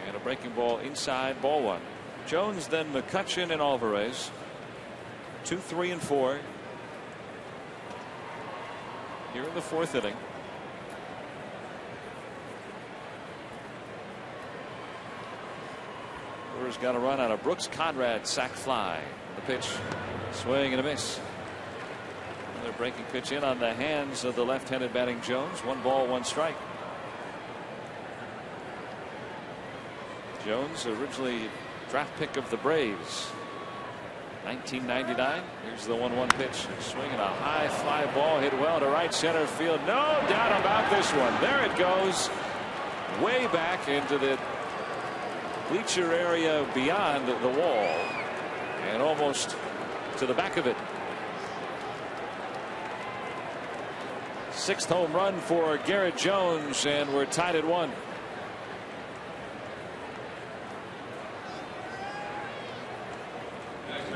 and a breaking ball inside, ball 1. Jones, then McCutchen and Alvarez. 2, 3, and 4 here in the 4th inning. Brewers got a run on a Brooks Conrad sac fly. The pitch, swing and a miss. Another breaking pitch in on the hands of the left-handed batting Jones. 1 ball, 1 strike. Jones, originally draft pick of the Braves, 1999. Here's the 1-1 pitch. Swinging a high fly ball hit well to right center field. No doubt about this one. There it goes. Way back into the bleacher area beyond the wall and almost to the back of it. 6th home run for Garrett Jones, and we're tied at 1.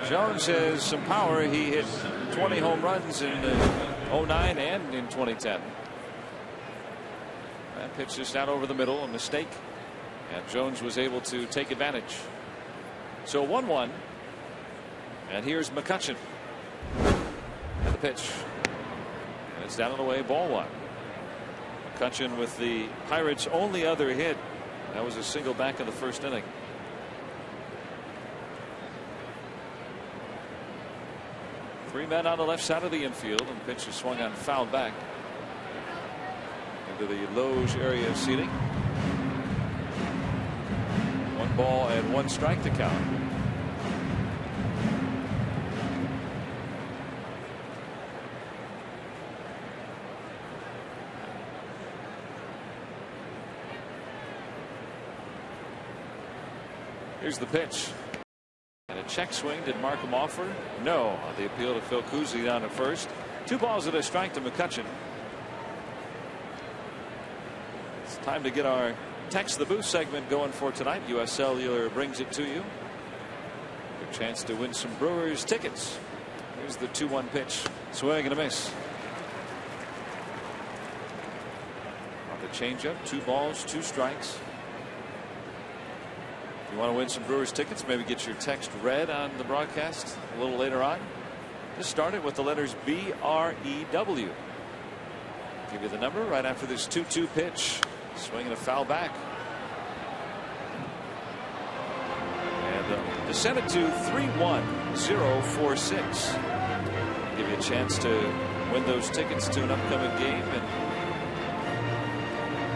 Jones has some power. He hit 20 home runs in 09 and in 2010. That pitch just out over the middle, a mistake, and Jones was able to take advantage. So 1-1, and here's McCutchen. And the pitch, and it's down and away, ball 1. McCutchen with the Pirates' only other hit. That was a single back in the 1st inning. Three men on the left side of the infield, and the pitch is swung on, fouled back into the Loge area seating. 1 ball and 1 strike to count. Here's the pitch. And a check swing. Did Markham offer? No. On the appeal to Phil Cousy down at first. 2 balls and a strike to McCutchen. It's time to get our Text the Booth segment going for tonight. U.S. Cellular brings it to you. Good chance to win some Brewers tickets. Here's the 2-1 pitch. Swing and a miss. On the changeup, 2 balls, 2 strikes. If you want to win some Brewers tickets, maybe get your text read on the broadcast a little later on. Just start it with the letters BREW. Give you the number right after this 2-2 pitch. Swinging a foul back. And to send it to 31046. Give you a chance to win those tickets to an upcoming game. And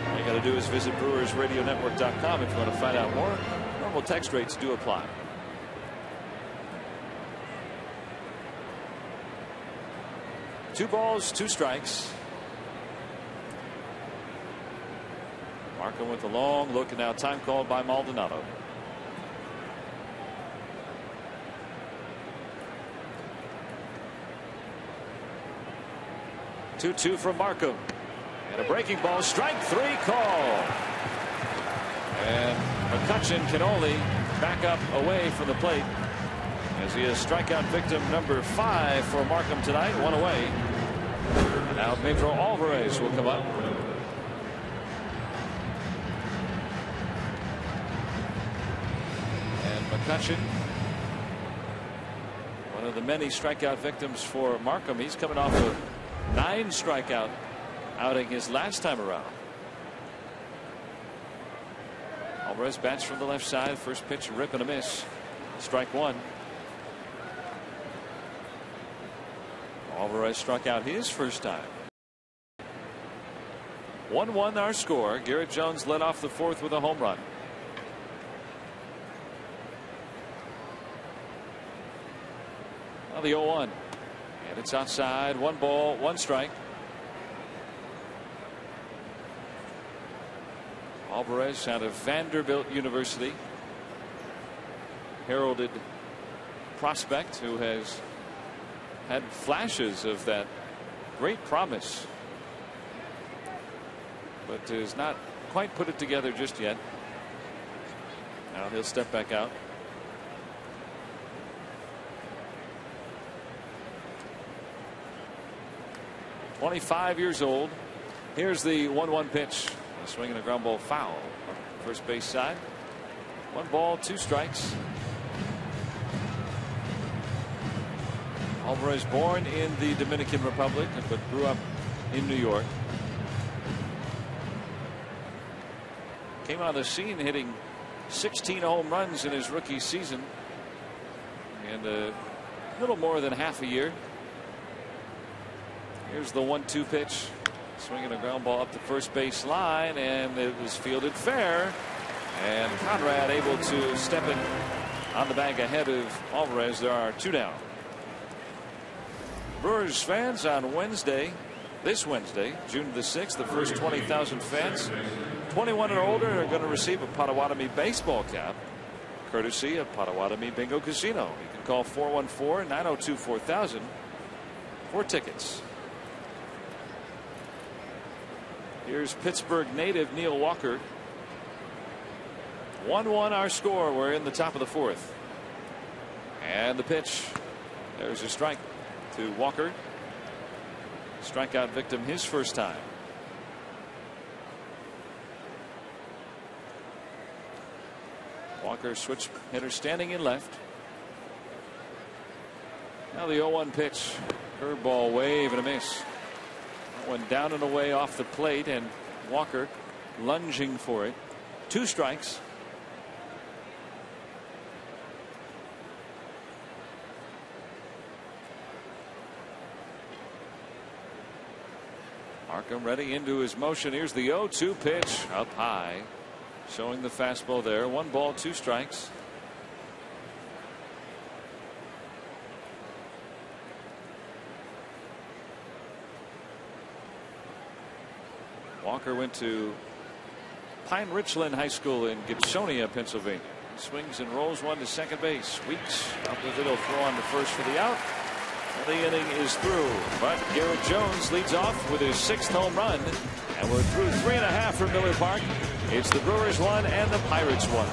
all you got to do is visit BrewersRadioNetwork.com if you want to find out more. Normal text rates do apply. Two balls, 2 strikes. Markham with a long look, and now time called by Maldonado. Two from Markham, and a breaking ball, strike 3 call. And McCutchen can only back up away from the plate as he is strikeout victim number 5 for Markham tonight. 1 away. And now Pedro Alvarez will come up. And McCutchen, one of the many strikeout victims for Markham. He's coming off a 9 strikeout outing his last time around. Alvarez bats from the left side. First pitch, a rip and a miss. Strike 1. Alvarez struck out his first time. 1-1 our score. Garrett Jones led off the 4th with a home run. Now the 0-1. And it's outside. 1 ball, 1 strike. Alvarez out of Vanderbilt University. Heralded prospect who has had flashes of that great promise, but has not quite put it together just yet. Now he'll step back out. .25 years old. Here's the 1-1 pitch. A swing and a ground ball foul. First base side. 1 ball, 2 strikes. Alvarez born in the Dominican Republic but grew up in New York. Came on the scene hitting 16 home runs in his rookie season, and a little more than half a year. Here's the 1-2 pitch. Swinging a ground ball up the first base line, and it was fielded fair. And Conrad able to step in on the bag ahead of Alvarez. There are 2 down. Brewers fans on Wednesday, this Wednesday, June the 6th, the first 20,000 fans 21 and older are going to receive a Potawatomi baseball cap courtesy of Potawatomi Bingo Casino. You can call 414-902-4000 for tickets. Here's Pittsburgh native Neil Walker. 1-1 our score. We're in the top of the 4th. And the pitch. There's a strike to Walker. Strikeout victim his first time. Walker switch hitter standing in left. Now the 0-1 pitch. Curveball, wave and a miss. That one down and away off the plate, and Walker lunging for it. 2 strikes. Markham ready into his motion. Here's the 0-2 pitch up high, showing the fastball there. 1 ball, 2 strikes. Walker went to Pine Richland High School in Gibsonia, Pennsylvania. He swings and rolls one to second base. Weeks up with it. He'll throw on to first for the out. The inning is through, but Garrett Jones leads off with his 6th home run, and we're through 3.5 from Miller Park. It's the Brewers 1 and the Pirates 1.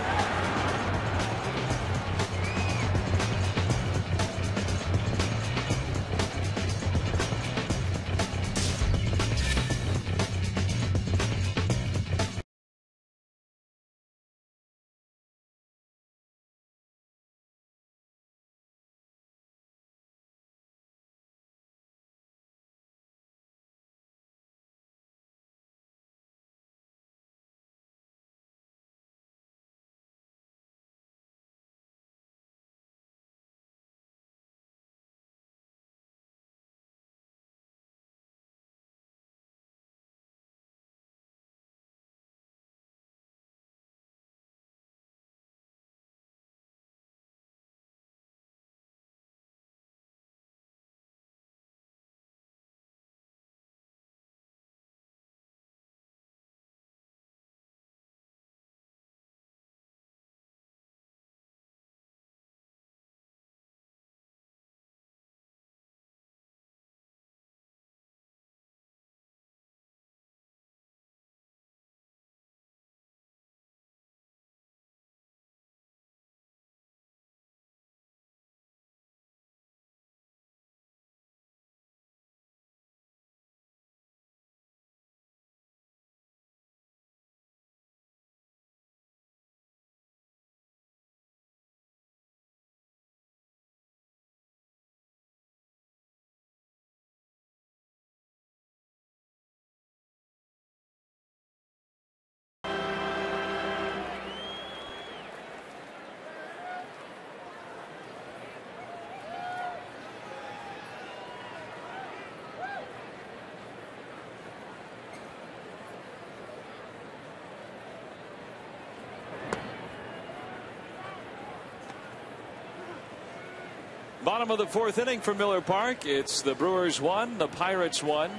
Bottom of the 4th inning for Miller Park. It's the Brewers 1, the Pirates 1.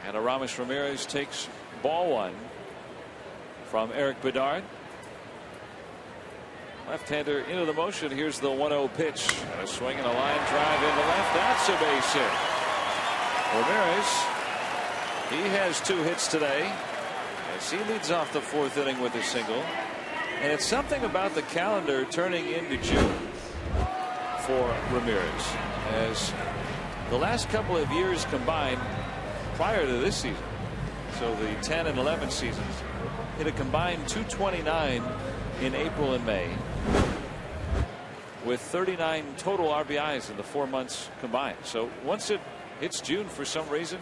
And Aramis Ramirez takes ball 1 from Eric Bedard. Left-hander into the motion. Here's the 1-0 pitch. And a swing and a line drive into left. That's a base hit. Ramirez, he has 2 hits today as he leads off the 4th inning with a single. And it's something about the calendar turning into June for Ramirez, as the last couple of years combined prior to this season, so the 10 and 11 seasons, hit a combined 229 in April and May, with 39 total RBIs in the 4 months combined. So once it hits June for some reason,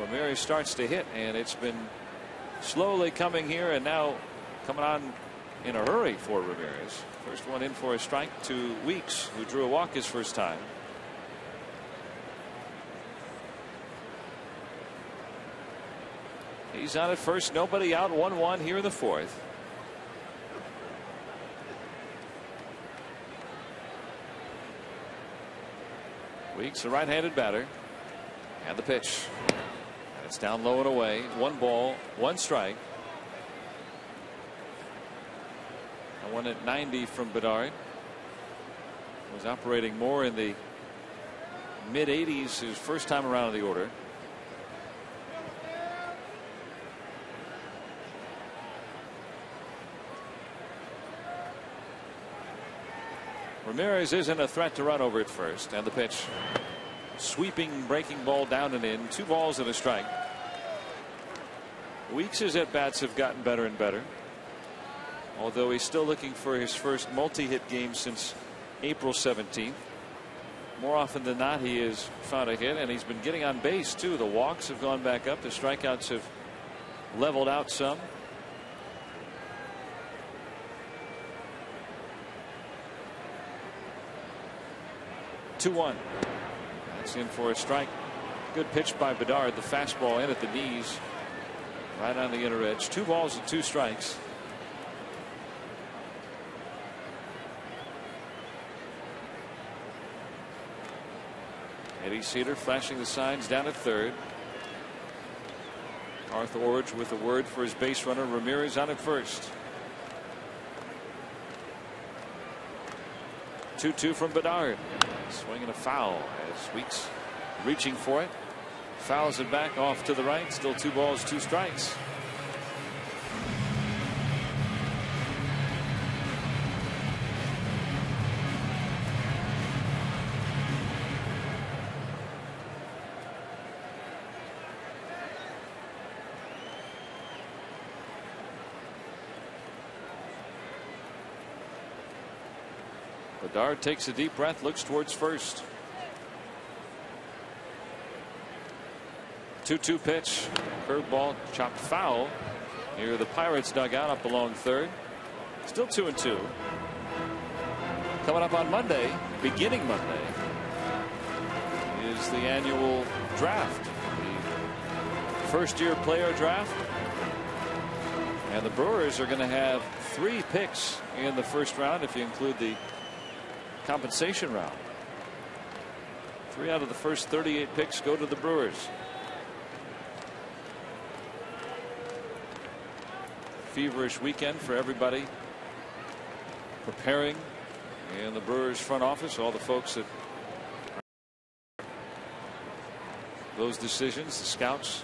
Ramirez starts to hit, and it's been slowly coming here and now coming on in a hurry for Ramirez. First one in for a strike to Weeks, who drew a walk his first time. He's on at first, nobody out, 1-1 here in the fourth. Weeks, a right-handed batter. And the pitch. And it's down low and away. 1 ball, 1 strike. And one at 90 from Bedard. Was operating more in the mid-80s his first time around in the order. Ramirez isn't a threat to run over at first. And the pitch. Sweeping breaking ball down and in. 2 balls and a strike. Weeks' at-bats have gotten better and better. Although he's still looking for his first multi-hit game since April 17th. More often than not he has found a hit, and he's been getting on base too. The walks have gone back up. The strikeouts have leveled out some. That's in for a strike. Good pitch by Bedard. The fastball in at the knees. Right on the inner edge. 2 balls and 2 strikes. Eddie Cedar flashing the signs down at third. Arthur Orge with a word for his base runner. Ramirez on at first. 2-2 from Bedard. Swinging a foul as Weeks reaching for it. Fouls it back off to the right. Still 2 balls, 2 strikes. Bedard takes a deep breath, looks towards first. 2-2 pitch. Curveball chopped foul near the Pirates dugout up along third. Still 2-2. Coming up on Monday, beginning Monday, is the annual draft. The first-year player draft. And the Brewers are going to have 3 picks in the first round if you include the compensation round. 3 out of the first 38 picks go to the Brewers. Feverish weekend for everybody preparing in the Brewers front office. All the folks that those decisions, the scouts.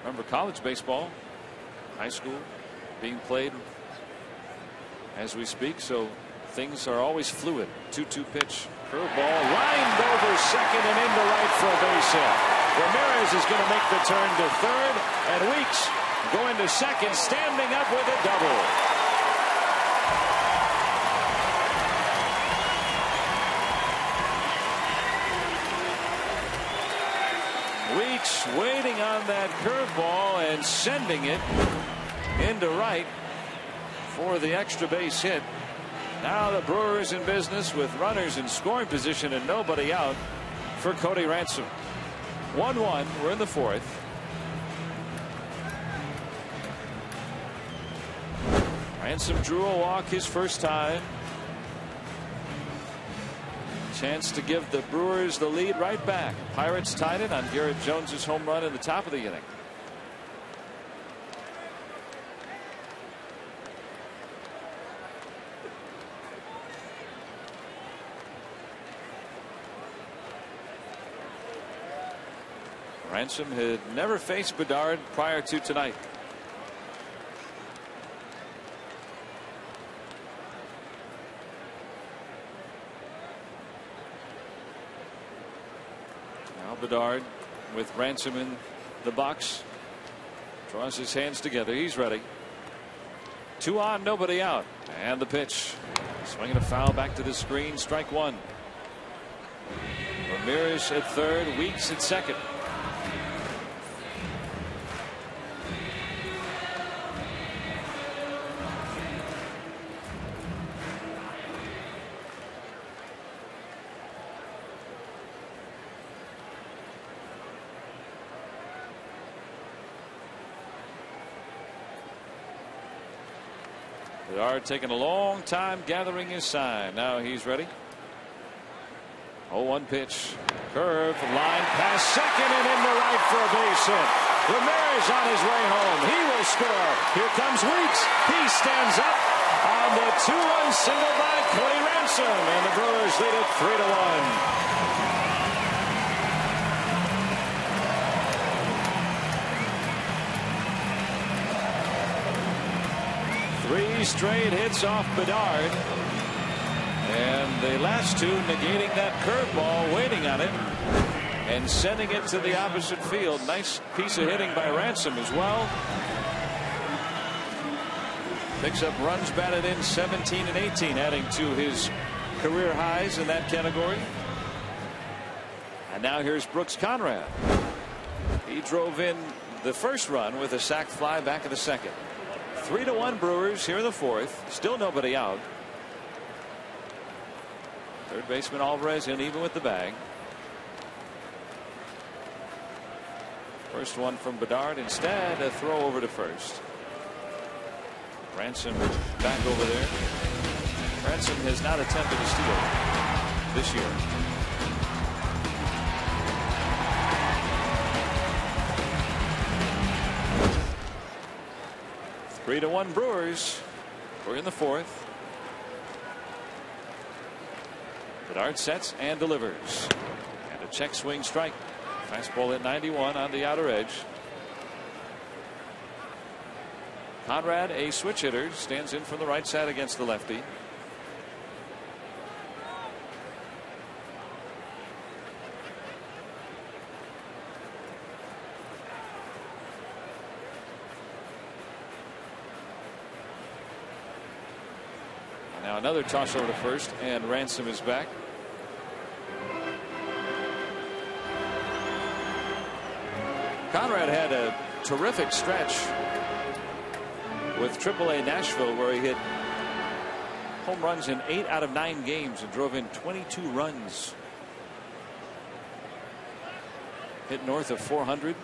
Remember college baseball, high school being played as we speak, so things are always fluid. 2-2 pitch. Curveball lined over second and into right for a base hit. Ramirez is going to make the turn to third, and Weeks going to second, standing up with a double. Weeks waiting on that curveball and sending it into right for the extra base hit. Now the Brewers in business with runners in scoring position and nobody out for Cody Ransom. 1-1. We're in the fourth. Ransom drew a walk his first time. Chance to give the Brewers the lead right back. Pirates tied it on Garrett Jones's home run in the top of the inning. Ransom had never faced Bedard prior to tonight. Now Bedard with Ransom in the box. Draws his hands together. He's ready. 2 on, nobody out. And the pitch. Swinging a foul back to the screen. Strike 1. Ramirez at third. Weeks at second. Bedard taking a long time gathering his sign. Now he's ready. 0-1 pitch. Curve, line past second and into right for a base hit. Ramirez on his way home. He will score. Here comes Weeks. He stands up on the 2-1 single by Cody Ransom, and the Brewers lead it 3-1. Three straight hits off Bedard, and the last two negating that curveball, waiting on it and sending it to the opposite field. Nice piece of hitting by Ransom as well. Picks up runs batted in 17 and 18, adding to his career highs in that category. And now here's Brooks Conrad. He drove in the first run with a sac fly back in the second. 3-1 Brewers here in the fourth. Still nobody out. Third baseman Alvarez in even with the bag. First one from Bedard. Instead, a throw over to first. Ransom back over there. Ransom has not attempted a steal this year. Three to 1 Brewers. We're in the fourth. Bedard sets and delivers. And a check swing strike. Fastball at 91 on the outer edge. Conrad, a switch hitter, stands in from the right side against the lefty. Now another toss over to first, and Ransom is back. Conrad had a terrific stretch with AAA Nashville, where he hit home runs in 8 out of 9 games and drove in 22 runs. Hit north of 400.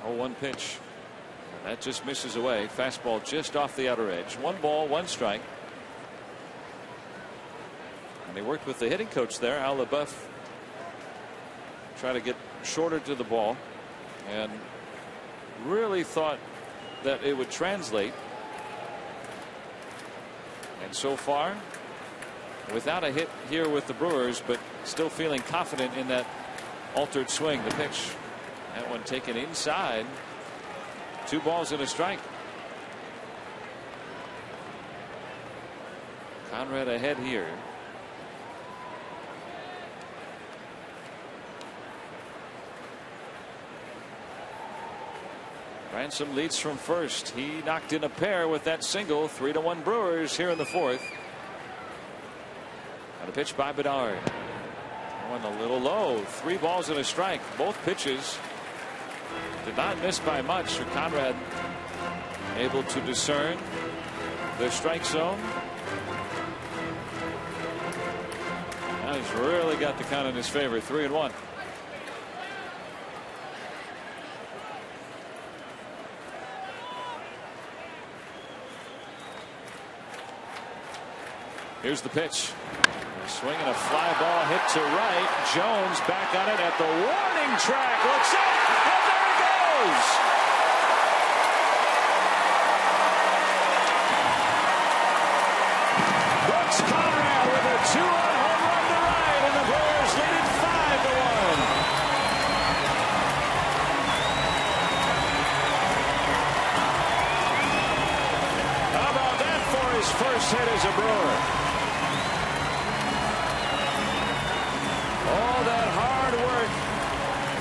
0-1 pitch. That just misses away. Fastball just off the outer edge. 1 ball, 1 strike. And he worked with the hitting coach there, Al LaBeouf. Try to get shorter to the ball, and really thought that it would translate. And so far, without a hit here with the Brewers, but still feeling confident in that altered swing. The pitch, that one taken inside. 2 balls and a strike. Conrad ahead here. Ransom leads from first. He knocked in a pair with that single. 3-1 Brewers here in the fourth. And a pitch by Bedard. One a little low. 3 balls and a strike. Both pitches did not miss by much. So Conrad able to discern the strike zone. Now he's really got the count in his favor. 3-1. Here's the pitch. Swing and a fly ball hit to right. Jones back on it at the warning track. Looks up, and there he goes. Brooks Conrad with a 2-run home run to right, and the Brewers lead it 5-1. How about that for his first hit as a Brewer? All that hard work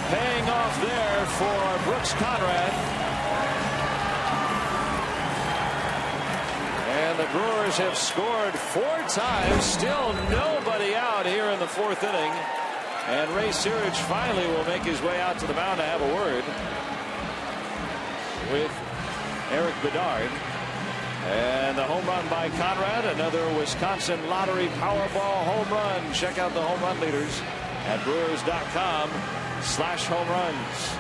paying off there for Brooks Conrad. And the Brewers have scored 4 times. Still nobody out here in the 4th inning. And Ray Searage finally will make his way out to the mound to have a word with Eric Bedard. And the home run by Conrad, another Wisconsin Lottery Powerball home run. Check out the home run leaders at Brewers.com/home runs.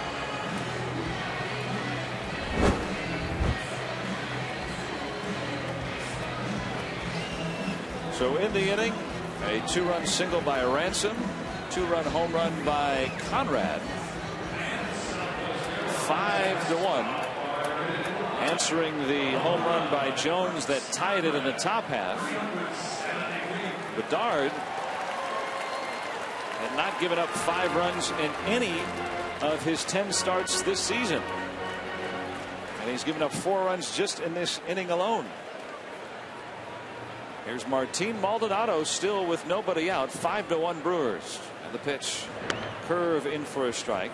So in the inning, a 2-run single by Ransom, 2-run home run by Conrad. 5-1. Answering the home run by Jones that tied it in the top half. Bedard had not given up 5 runs in any of his 10 starts this season. And he's given up 4 runs just in this inning alone. Here's Martin Maldonado still with nobody out. 5-1 Brewers. And the pitch, curve in for a strike.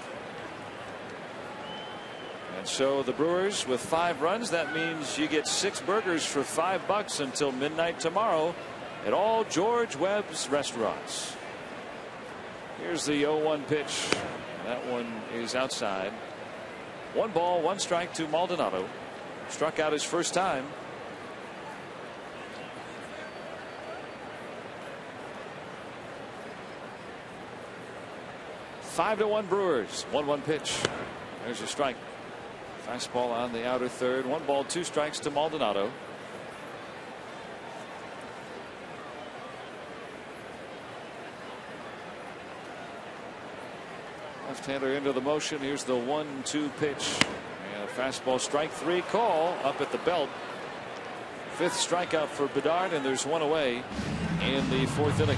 And so the Brewers with 5 runs, that means you get 6 burgers for $5 until midnight tomorrow at all George Webb's restaurants. Here's the 0-1 pitch. That one is outside. 1 ball, 1 strike to Maldonado. Struck out his first time. Five to 1 Brewers. 1-1 pitch. There's a strike. Fastball on the outer third. 1 ball, 2 strikes to Maldonado. Left-hander into the motion. Here's the 1-2 pitch. And a fastball, strike 3 call up at the belt. 5th strikeout for Bedard, and there's 1 away in the 4th inning.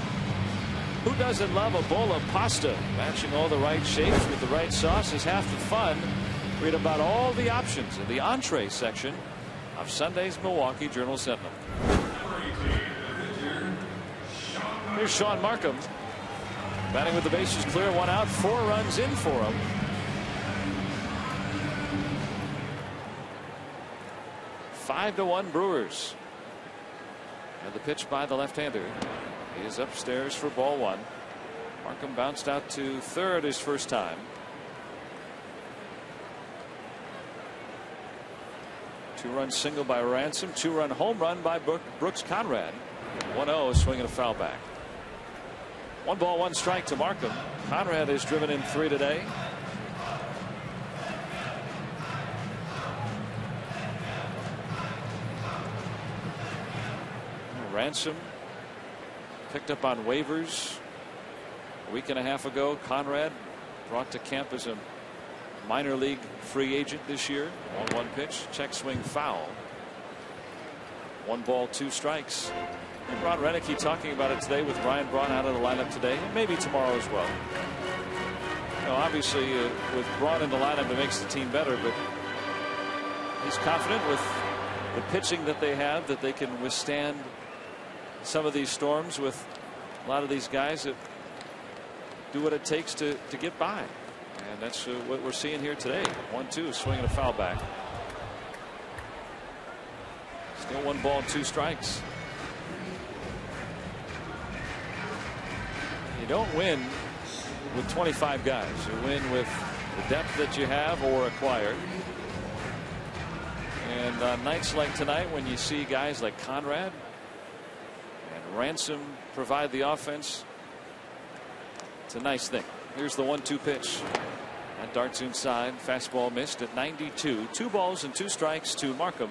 Who doesn't love a bowl of pasta? Matching all the right shapes with the right sauce is half the fun. Read about all the options in the entree section of Sunday's Milwaukee Journal-Sentinel. Here's Sean Markham. Batting with the bases clear, 1 out, 4 runs in for him. Five to 1 Brewers. And the pitch by the left-hander. He is upstairs for ball 1. Markham bounced out to third his first time. 2-run single by Ransom. 2-run home run by Brooks Conrad. 1-0, swinging a foul back. 1 ball, 1 strike to Markham. Conrad has driven in 3 today. Ransom picked up on waivers a week and a half ago. Conrad brought to camp as a minor league free agent this year. 1-1 pitch, check swing, foul. 1 ball, 2 strikes. And Ron Renicky talking about it today with Ryan Braun out of the lineup today, and maybe tomorrow as well. You know, obviously with Braun in the lineup, it makes the team better, but he's confident with the pitching that they have that they can withstand some of these storms with a lot of these guys that do what it takes to get by. And that's what we're seeing here today. 1-2, swinging a foul back. Still 1 ball, 2 strikes. You don't win with 25 guys. You win with the depth that you have or acquired. And on nights like tonight, when you see guys like Conrad and Ransom provide the offense, it's a nice thing. Here's the 1-2 pitch. That darts inside. Fastball missed at 92. 2 balls and 2 strikes to Markham.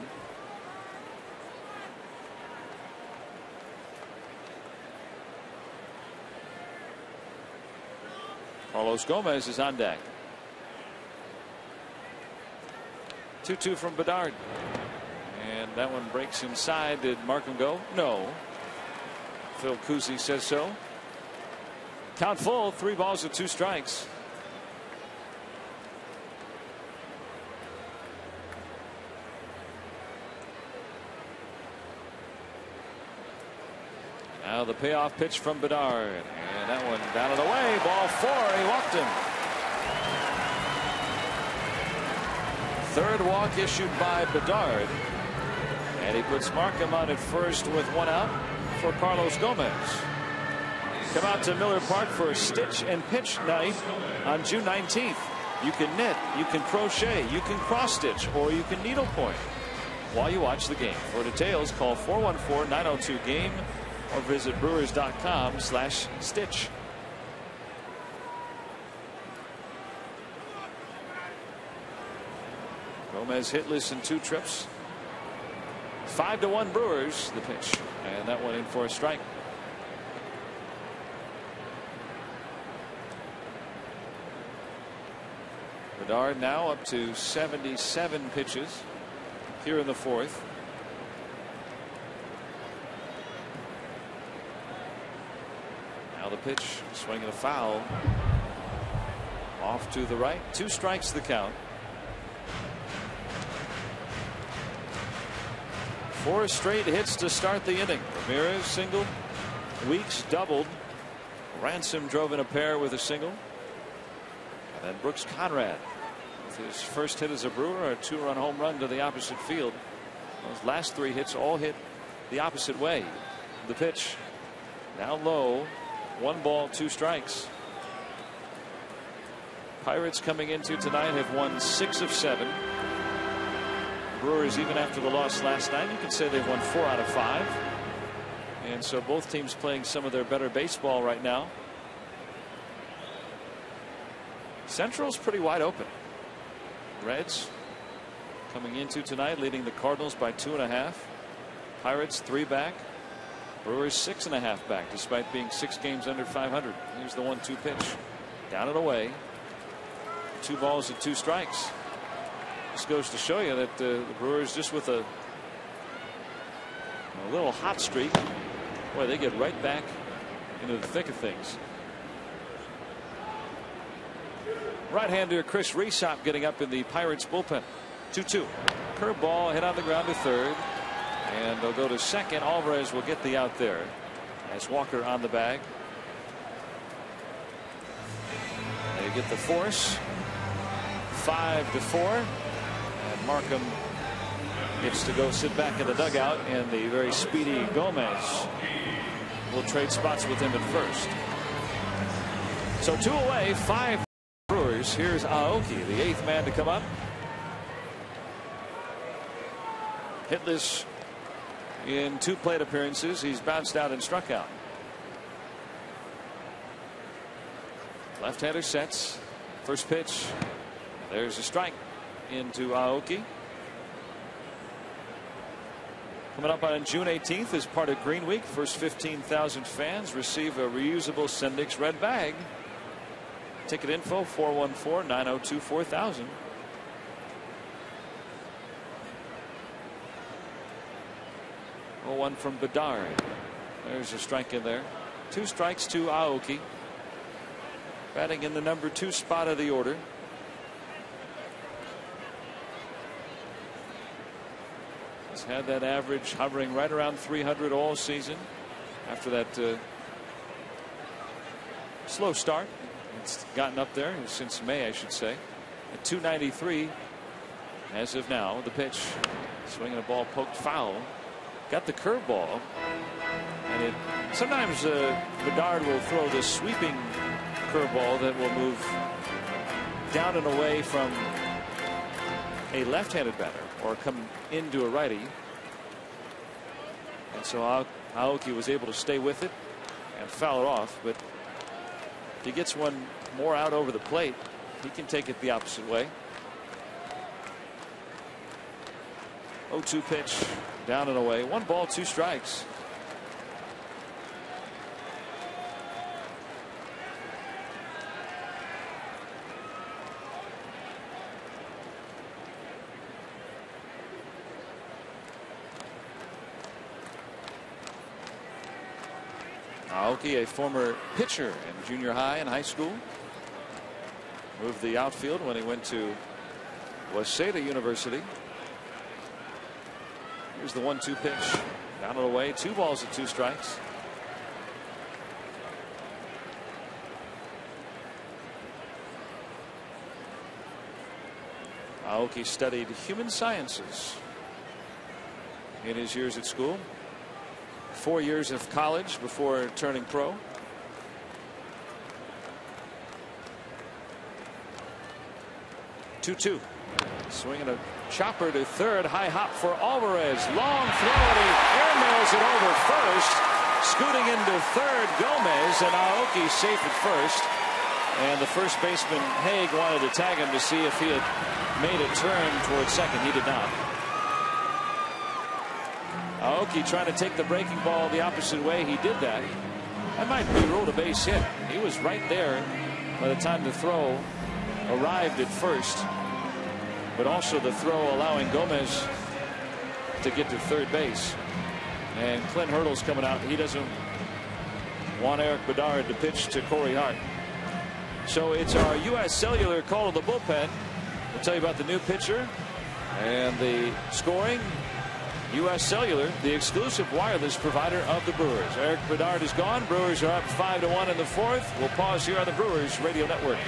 Carlos Gomez is on deck. 2-2 from Bedard. And that one breaks inside. Did Markham go? No. Phil Cousy says so. Count full. 3 balls and 2 strikes. Now the payoff pitch from Bedard. And that one down and away. Ball 4. He walked him. 3rd walk issued by Bedard. And he puts Markham on at first with 1 out for Carlos Gomez. Come out to Miller Park for a stitch and pitch night on June 19th. You can knit, you can crochet, you can cross stitch, or you can needlepoint while you watch the game. For details, call 414-902-GAME or visit brewers.com/stitch. Gomez hitless in 2 trips. 5-1 Brewers. The pitch, and that one in for a strike. Bedard now up to 77 pitches here in the fourth. Now the pitch, swinging a foul off to the right. 2 strikes the count. 4 straight hits to start the inning. Ramirez single, Weeks doubled, Ransom drove in a pair with a single, and then Brooks Conrad with his first hit as a Brewer, a 2-run home run to the opposite field. Those last 3 hits all hit the opposite way. The pitch now low, 1 ball 2 strikes. Pirates coming into tonight have won 6 of 7. Brewers, even after the loss last night, you could say they've won 4 out of 5. And so both teams playing some of their better baseball right now. Central's pretty wide open. Reds coming into tonight leading the Cardinals by 2.5. Pirates 3 back. Brewers 6.5 back despite being 6 games under 500. Here's the 1-2 pitch. Down and away. 2 balls and 2 strikes. This goes to show you that the Brewers, just with a little hot streak, boy, they get right back into the thick of things. Right-hander Chris Resop getting up in the Pirates bullpen. 2-2. Curveball hit on the ground to third, and they'll go to second. Alvarez will get the out there as Walker on the bag. They get the force. 5-4. Markham gets to go sit back in the dugout, and the very speedy Gomez will trade spots with him at first. So 2 away, 5 Brewers. Here's Aoki, the 8th man to come up. Hitless in 2 plate appearances. He's bounced out and struck out. Left-hander sets. First pitch. There's a strike into Aoki. Coming up on June 18th as part of Green Week, first 15,000 fans receive a reusable Sendix red bag. Ticket info 414-902-4000. One from Bedard. There's a strike in there. 2 strikes to Aoki. Batting in the number 2 spot of the order. He's had that average hovering right around 300 all season after that slow start. It's gotten up there since May, I should say, at 293 as of now. The pitch, swinging a ball poked foul. Got the curveball, and sometimes Bedard will throw this sweeping curveball that will move down and away from a left-handed batter or come into a righty. And so Aoki was able to stay with it and foul it off. But if he gets one more out over the plate, he can take it the opposite way. 0-2 pitch, down and away. 1 ball 2 strikes. Aoki, a former pitcher in junior high and high school, moved the outfield when he went to Waseda University. Here's the 1-2 pitch, down and away. 2 balls and 2 strikes. Aoki studied human sciences in his years at school. 4 years of college before turning pro. Two. Swinging a chopper to third. High hop for Alvarez. Long throw, and he airmails it over first. Scooting into third, Gomez, and Aoki safe at first. And the first baseman, Haig, wanted to tag him to see if he had made a turn towards second. He did not. Aoki trying to take the breaking ball the opposite way. He did that. That might be ruled a base hit. He was right there by the time the throw arrived at first. But also the throw allowing Gomez to get to third base. And Clint Hurdle's coming out. He doesn't want Eric Bedard to pitch to Corey Hart. So it's our U.S. Cellular call to the bullpen. We'll tell you about the new pitcher and the scoring. U.S. Cellular, the exclusive wireless provider of the Brewers. Eric Bedard is gone. Brewers are up 5-1 in the fourth. We'll pause here on the Brewers Radio Network.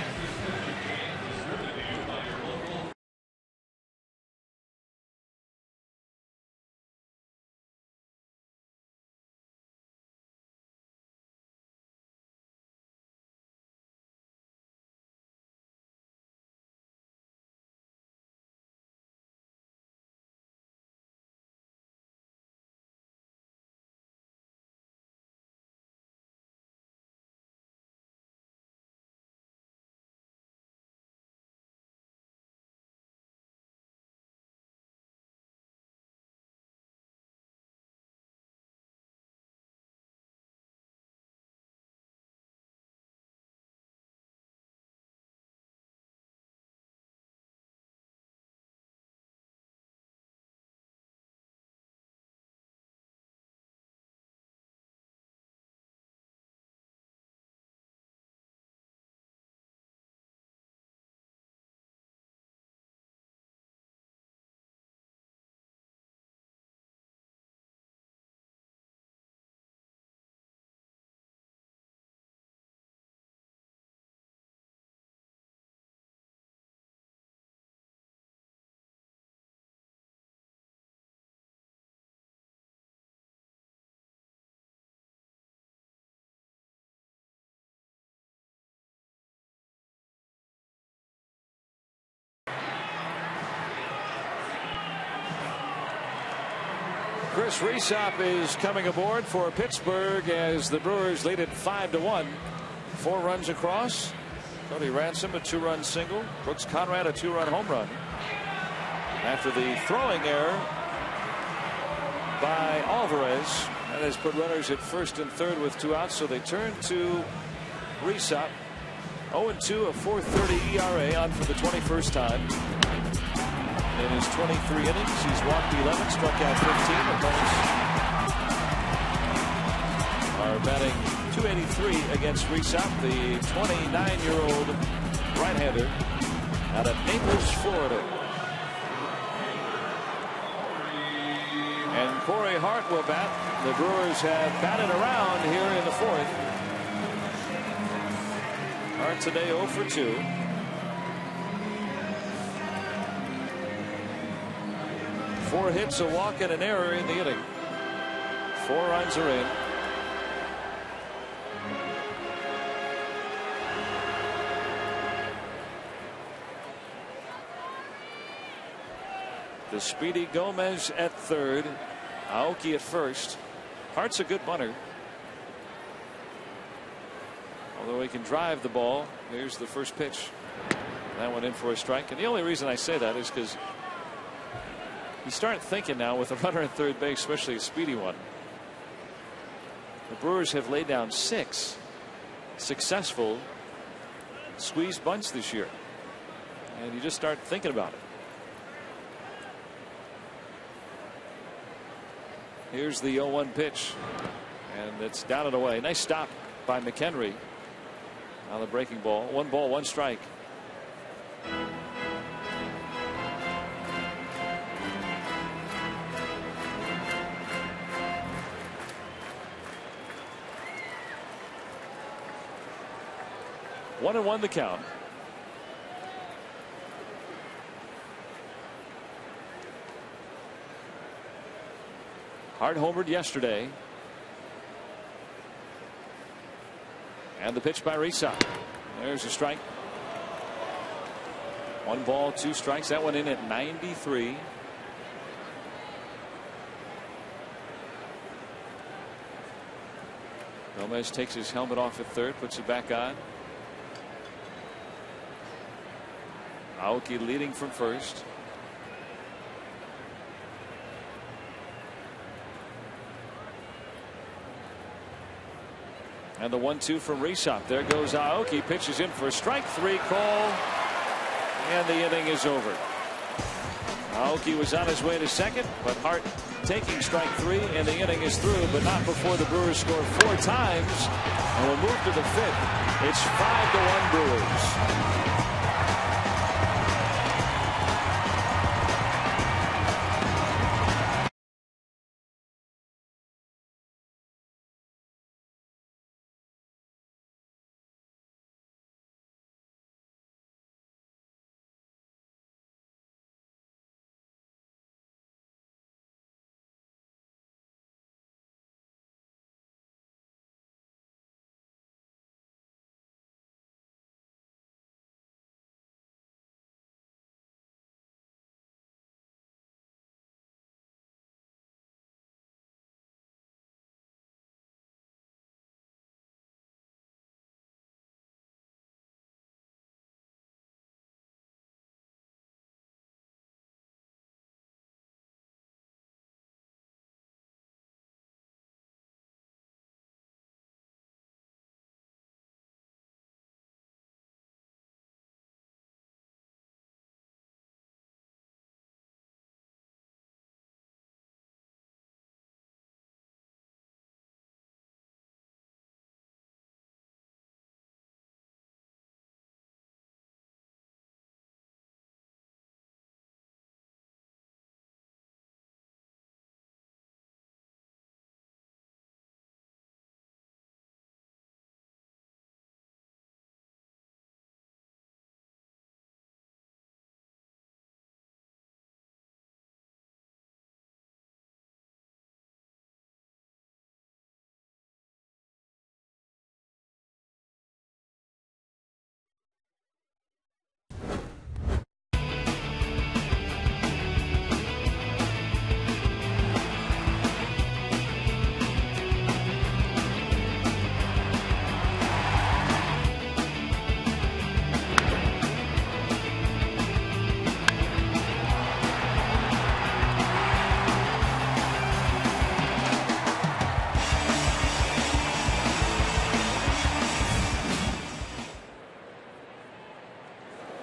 Chris Rhysop is coming aboard for Pittsburgh as the Brewers lead it 5-1. 4 runs across. Cody Ransom a 2-run single. Brooks Conrad a 2-run home run. After the throwing error by Alvarez, that has put runners at first and third with 2 outs. So they turn to Rhysop. 0-2, a 4.30 ERA on for the 21st time. In his 23 innings, he's walked 11, struck out 15. Opponents are batting .283 against Rhysop, the 29-year-old right-hander out of Naples, Florida. And Corey Hart will bat. The Brewers have batted around here in the fourth. Hart today 0 for 2. Four hits, a walk, and an error in the inning. 4 runs are in. The speedy Gomez at third. Aoki at first. Hart's a good bunter. Although he can drive the ball. Here's the first pitch. That went in for a strike. And the only reason I say that is because you start thinking now with a runner at third base, especially a speedy one. The Brewers have laid down 6 successful squeeze bunts this year. And you just start thinking about it. Here's the 0-1 pitch. And it's down and away. Nice stop by McHenry on the breaking ball. 1 ball, 1 strike. One and 1 the count. Hart homered yesterday. And the pitch by Rhysop. There's a strike. 1 ball, 2 strikes. That one in at 93. Gomez takes his helmet off at third, puts it back on. Aoki leading from first. And the 1-2 from Reshop. There goes Aoki. Pitches in for strike 3 call. And the inning is over. Aoki was on his way to second, but Hart taking strike 3, and the inning is through, but not before the Brewers score 4 times. And we'll move to the 5th. It's 5-1 Brewers.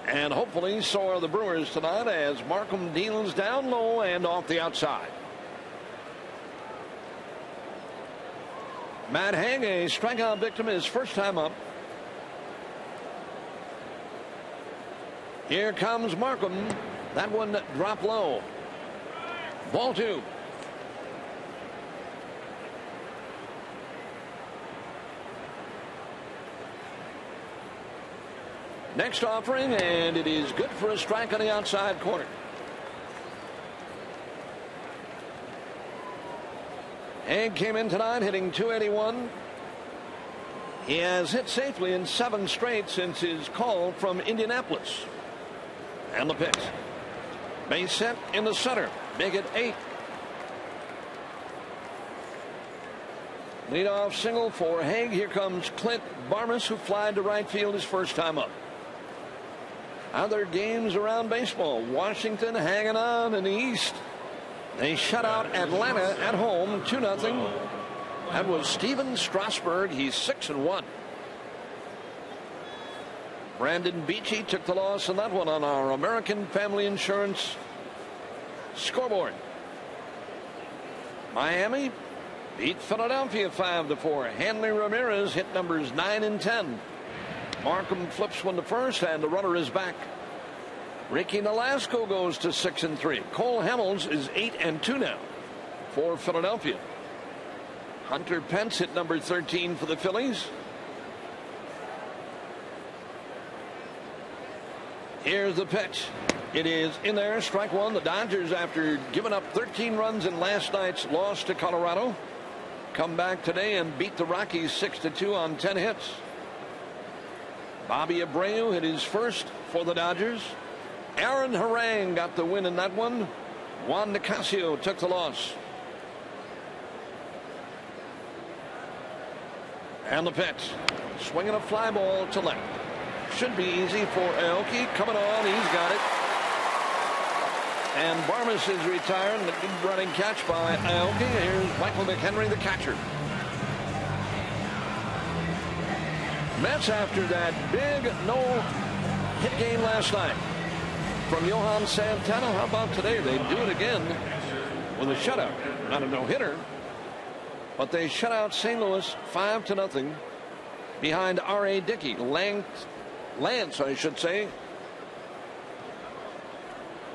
And hopefully so are the Brewers tonight as Markham deals down low and off the outside. Matt Haig, a strikeout victim, his first time up. Here comes Markham. That one dropped low. Ball 2. Next offering, and it is good for a strike on the outside corner. Haig came in tonight hitting .281. He has hit safely in 7 straight since his call from Indianapolis. And the pitch. Base set in the center. Make it 8. Leadoff single for Haig. Here comes Clint Barmas, who flied to right field his first time up. Other games around baseball. Washington hanging on in the East. They shut out Atlanta at home 2-0. That was Steven Strasburg. He's 6-1. Brandon Beachy took the loss in that one on our American Family Insurance scoreboard. Miami beat Philadelphia 5-4. Hanley Ramirez hit numbers 9 and 10. Markham flips one to first, and the runner is back. Ricky Nolasco goes to 6-3. Cole Hamels is 8-2 now for Philadelphia. Hunter Pence hit number 13 for the Phillies. Here's the pitch. It is in there. Strike 1. The Dodgers, after giving up 13 runs in last night's loss to Colorado, come back today and beat the Rockies 6-2 on 10 hits. Bobby Abreu hit his first for the Dodgers. Aaron Harang got the win in that one. Juan Nicasio took the loss. And the pitch. Swinging a fly ball to left. Should be easy for Aoki. Coming on. He's got it. And Barmas is retired. A good running catch by Aoki. Here's Michael McHenry, the catcher. Mets, after that big no-hit game last night from Johan Santana, how about today? They do it again with a shutout. Not a no-hitter, but they shut out St. Louis 5-0 behind R.A. Dickey. Lance, I should say.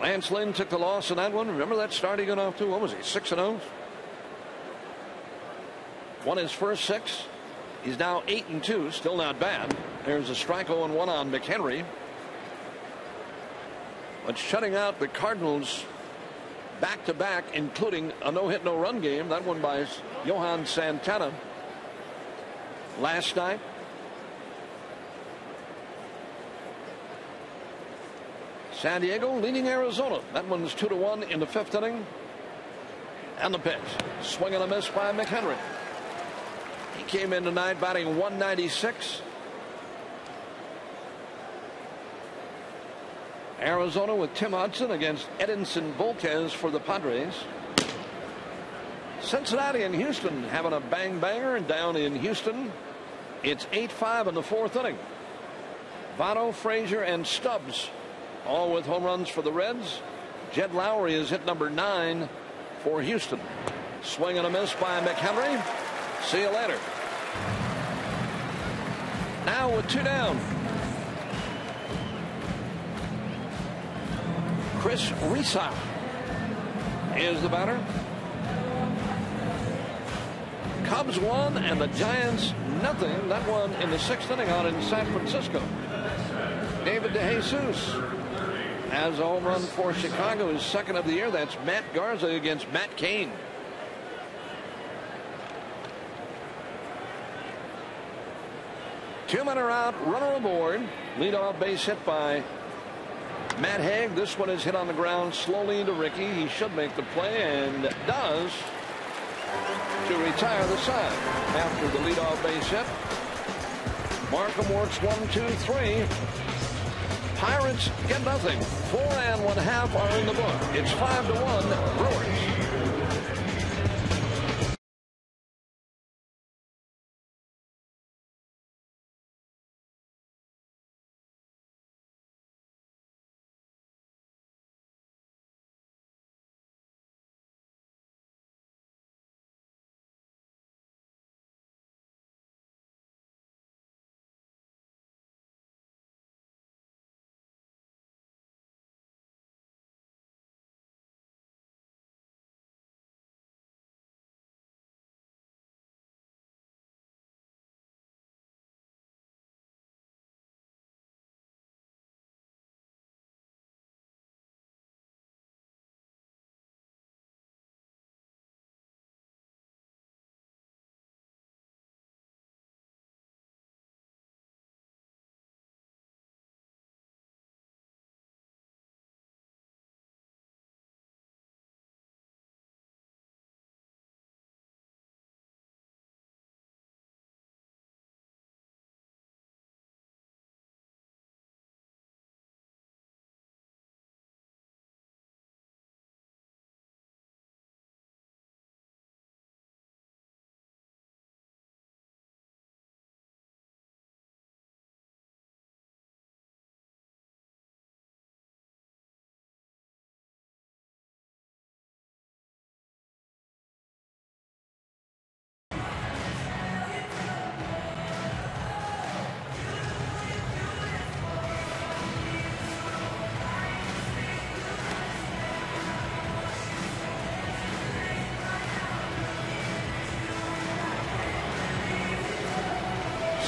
Lance Lynn took the loss in that one. Remember that start he got off to? What was he, 6-0? Won his first 6. He's now 8-2, still not bad. There's a strike 0-1 on McHenry. But shutting out the Cardinals back-to-back, including a no-hit, no-run game. That one by Johan Santana last night. San Diego leading Arizona. That one's 2-1 in the 5th inning. And the pitch. Swing and a miss by McHenry. He came in tonight batting 196. Arizona with Tim Hudson against Edinson Volquez for the Padres. Cincinnati and Houston having a bang-banger, and down in Houston, it's 8-5 in the 4th inning. Votto, Frazier, and Stubbs all with home runs for the Reds. Jed Lowry is hit number 9 for Houston. Swing and a miss by McHenry. See you later. Now with 2 down, Chris Risa is the batter. Cubs won and the Giants nothing. That one in the 6th inning out in San Francisco. David DeJesus has a home run for Chicago, his 2nd of the year. That's Matt Garza against Matt Cain. Two men are out, runner aboard. Leadoff base hit by Matt Haig. This one is hit on the ground slowly into Ricky. He should make the play and does to retire the side after the leadoff base hit. Markham works 1, 2, 3. Pirates get nothing. 4 1/2 are in the book. It's 5-1 Brewers.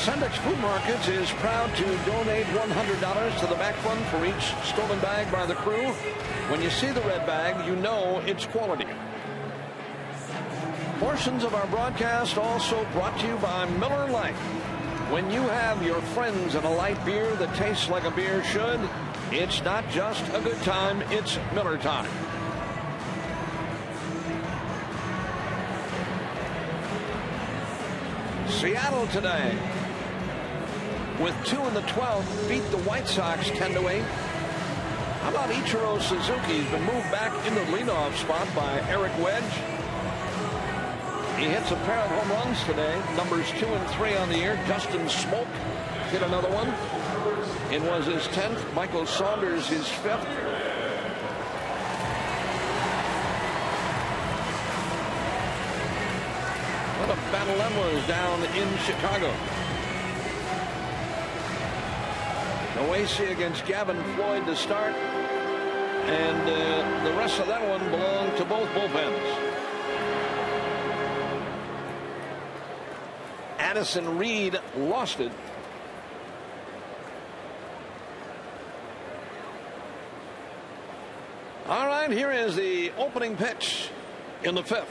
Sendix Food Markets is proud to donate $100 to the back fund for each stolen bag by the crew. When you see the red bag, you know it's quality. Portions of our broadcast also brought to you by Miller Lite. When you have your friends in a light beer that tastes like a beer should, it's not just a good time, it's Miller time. Seattle today, with 2 in the 12th, beat the White Sox 10-8. How about Ichiro Suzuki? He's been moved back into the leadoff spot by Eric Wedge. He hits a pair of home runs today, numbers 2 and 3 on the year. Justin Smoke hit another one. It was his 10th. Michael Saunders his 5th. What a battle that was down in Chicago. Noesi against Gavin Floyd to start, and the rest of that one belonged to both bullpens. Addison Reed lost it. All right, here is the opening pitch in the 5th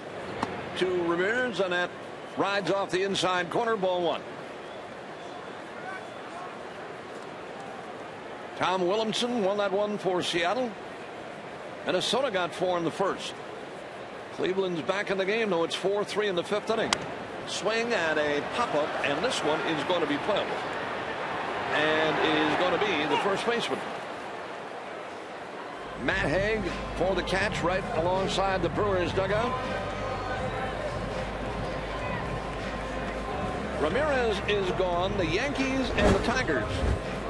to Ramirez, and that rides off the inside corner, ball 1. Tom Williamson won that one for Seattle. Minnesota got 4 in the 1st. Cleveland's back in the game, though. It's 4-3 in the 5th inning. Swing at a pop-up, and this one is going to be playable. And is going to be the first baseman. Matt Haig for the catch right alongside the Brewers dugout. Ramirez is gone. The Yankees and the Tigers.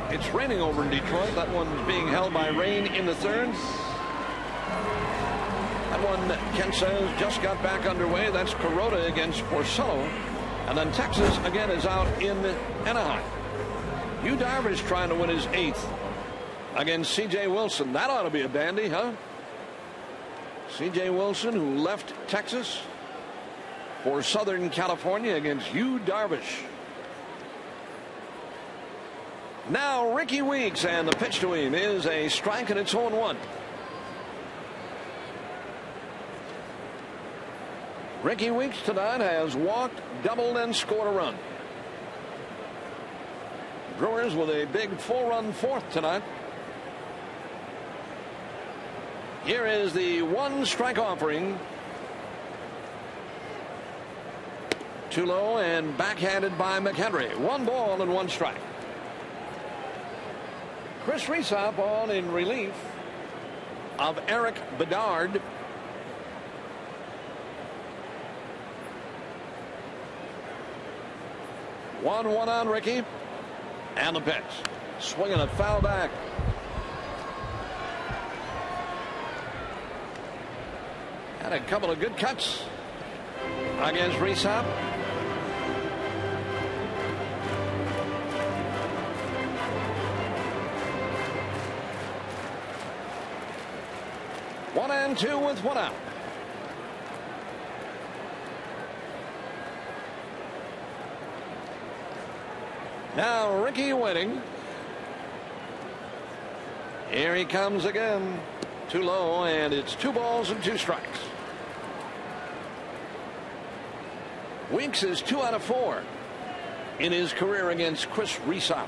It's raining over in Detroit. That one's being held by rain in the 3rd. That one, Kent says, just got back underway. That's Kuroda against Porcello. And then Texas again is out in Anaheim. Yu Darvish trying to win his 8th against C.J. Wilson. That ought to be a dandy, huh? C.J. Wilson, who left Texas for Southern California, against Yu Darvish. Now Ricky Weeks, and the pitch to him is a strike, and it's 0-1. Ricky Weeks tonight has walked, doubled, and scored a run. Brewers with a big 4-run 4th tonight. Here is the 1-strike offering. Too low and backhanded by McHenry. 1 ball and 1 strike. Chris Rhysop on in relief of Eric Bedard. One on Ricky, and the pitch. Swinging a foul back. Had a couple of good cuts against Rhysop. One and 2 with 1 out. Now Ricky waiting. Here he comes again. Too low, and it's 2 balls and 2 strikes. Weeks is 2 out of 4 in his career against Chris Rhysop.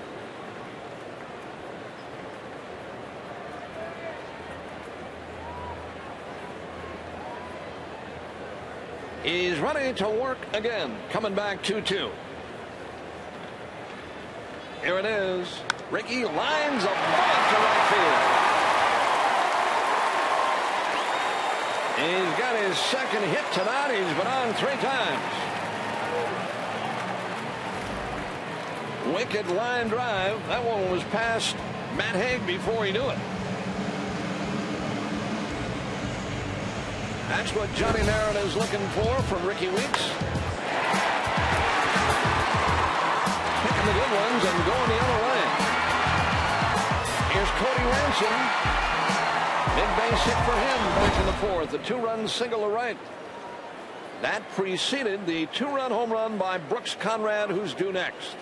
He's ready to work again. Coming back 2-2. Here it is. Ricky lines a ball to right field. He's got his 2nd hit tonight. He's been on 3 times. Wicked line drive. That one was past Matt Haig before he knew it. That's what Johnny Narron is looking for from Ricky Weeks. Picking the good ones and going the other way. Here's Cody Ransom. Big base hit for him back in the 4th. A 2-run single to right. That preceded the 2-run home run by Brooks Conrad, who's due next.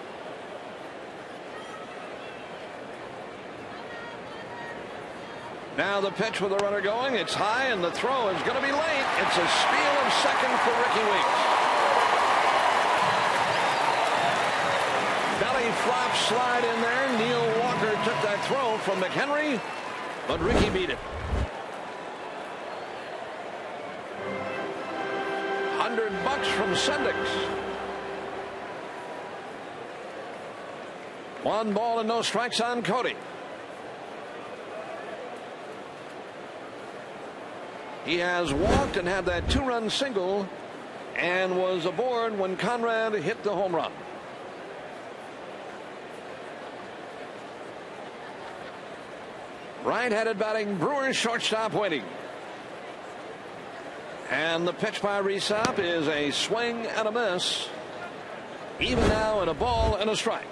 Now the pitch with the runner going. It's high, and the throw is going to be late. It's a steal of 2nd for Ricky Weeks. Belly flop slide in there. Neil Walker took that throw from McHenry, but Ricky beat it. $100 from Sendix. 1 ball and no strikes on Cody. He has walked and had that 2-run single and was aboard when Conrad hit the home run. Right-handed batting, Brewers shortstop waiting. And the pitch by Resop is a swing and a miss. Even now at a ball and a strike.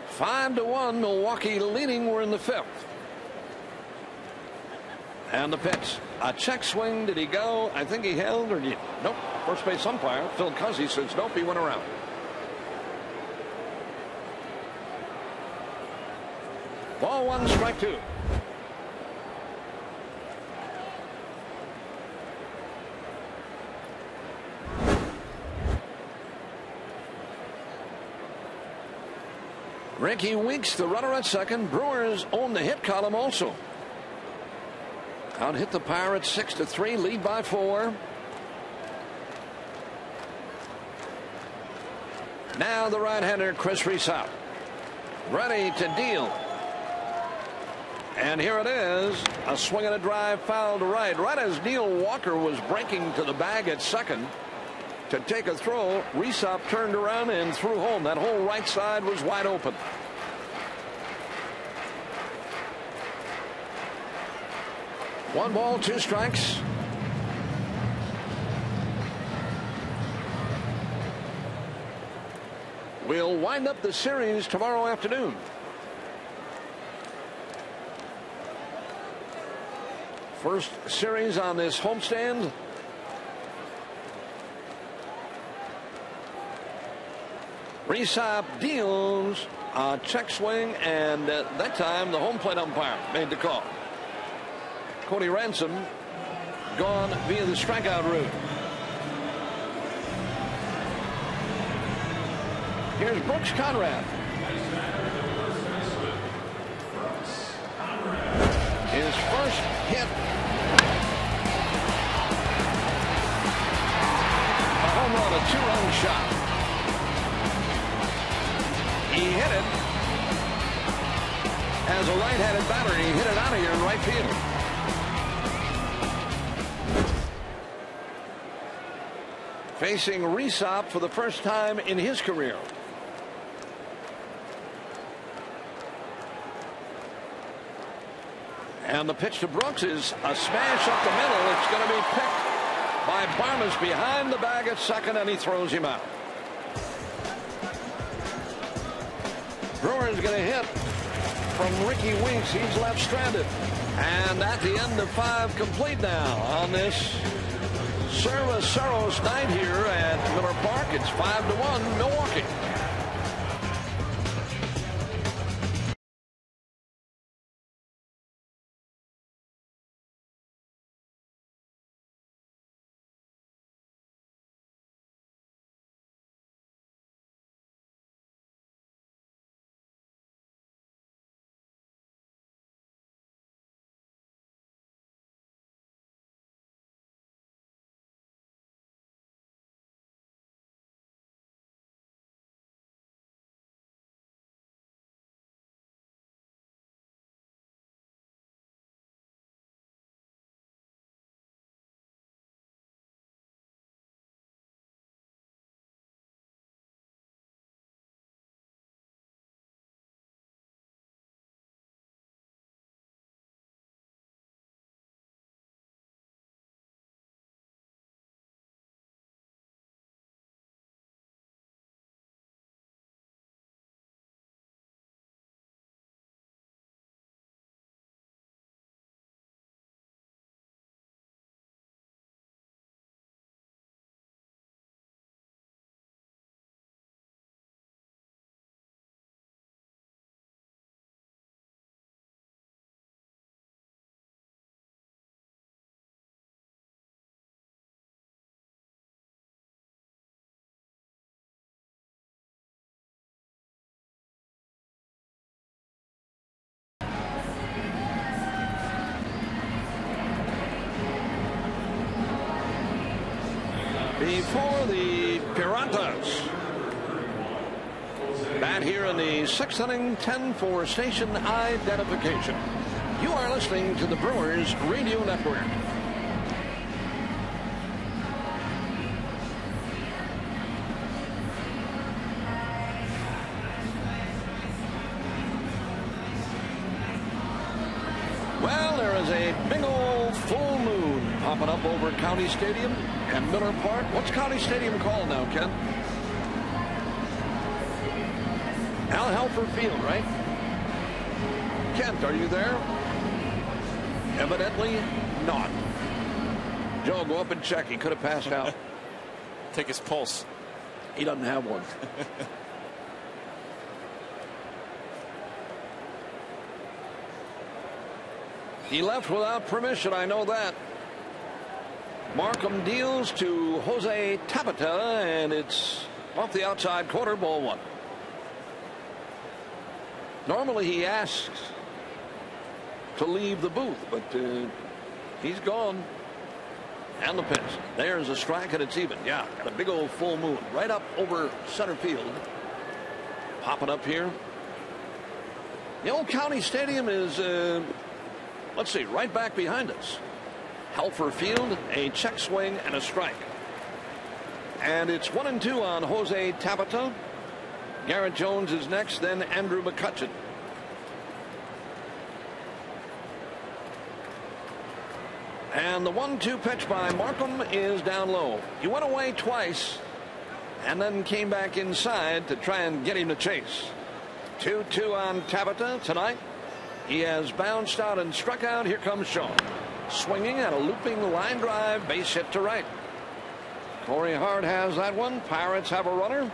Five to 1, Milwaukee leading. We're in the fifth. And the pitch. A check swing. Did he go? I think he held, or did he? Nope. First base umpire, Phil Cuzzy, says nope, he went around. Ball one, strike two. Ricky Weeks, the runner at second. Brewers own the hit column also. Out hit the Pirates 6-3, lead by 4. Now the right-hander Chris Resop ready to deal. And here it is, a swing and a drive, foul to right. Right as Neil Walker was breaking to the bag at second to take a throw, Resop turned around and threw home. That whole right side was wide open. One ball, two strikes. We'll wind up the series tomorrow afternoon. First series on this homestand. Resop deals a check swing, and at that time the home plate umpire made the call. Cody Ransom gone via the strikeout route. Here's Brooks Conrad. His first hit. A home run, a two-run shot. He hit it as a right-handed batter. He hit it out of here in right field. Facing Resop for the first time in his career. And the pitch to Brooks is a smash up the middle. It's going to be picked by Barmes behind the bag at second, and he throws him out. Brewers going to hit from Ricky Weeks. He's left stranded. And at the end of 5 complete now on this Cerveceros night here at Miller Park. It's 5-1 Milwaukee. before the Piratas. Bat here in the 6th inning, 10 for station identification. You are listening to the Brewers Radio Network. Well, there is a big old full moon popping up over County Stadium and Miller Park. What's County Stadium called now, Ken? Al Helfer Field, right? Kent, are you there? Evidently not. Joe, go up and check. He could have passed out. Take his pulse. He doesn't have one. He left without permission, I know that. Markham deals to Jose Tapita, and it's off the outside corner, ball one. Normally he asks to leave the booth, but he's gone. And the pitch. There's a strike, and it's even. Yeah, got a big old full moon right up over center field. Popping up here. The old County Stadium is, let's see, right back behind us. Helfer Field, a check swing and a strike. And it's 1-2 on Jose Tapita. Garrett Jones is next, then Andrew McCutchen. And the 1-2 pitch by Markham is down low. He went away twice and then came back inside to try and get him to chase. 2-2 on Tapita tonight. He has bounced out and struck out. Here comes Shaw. Swinging at a looping line drive, base hit to right. Corey Hart has that one. Pirates have a runner.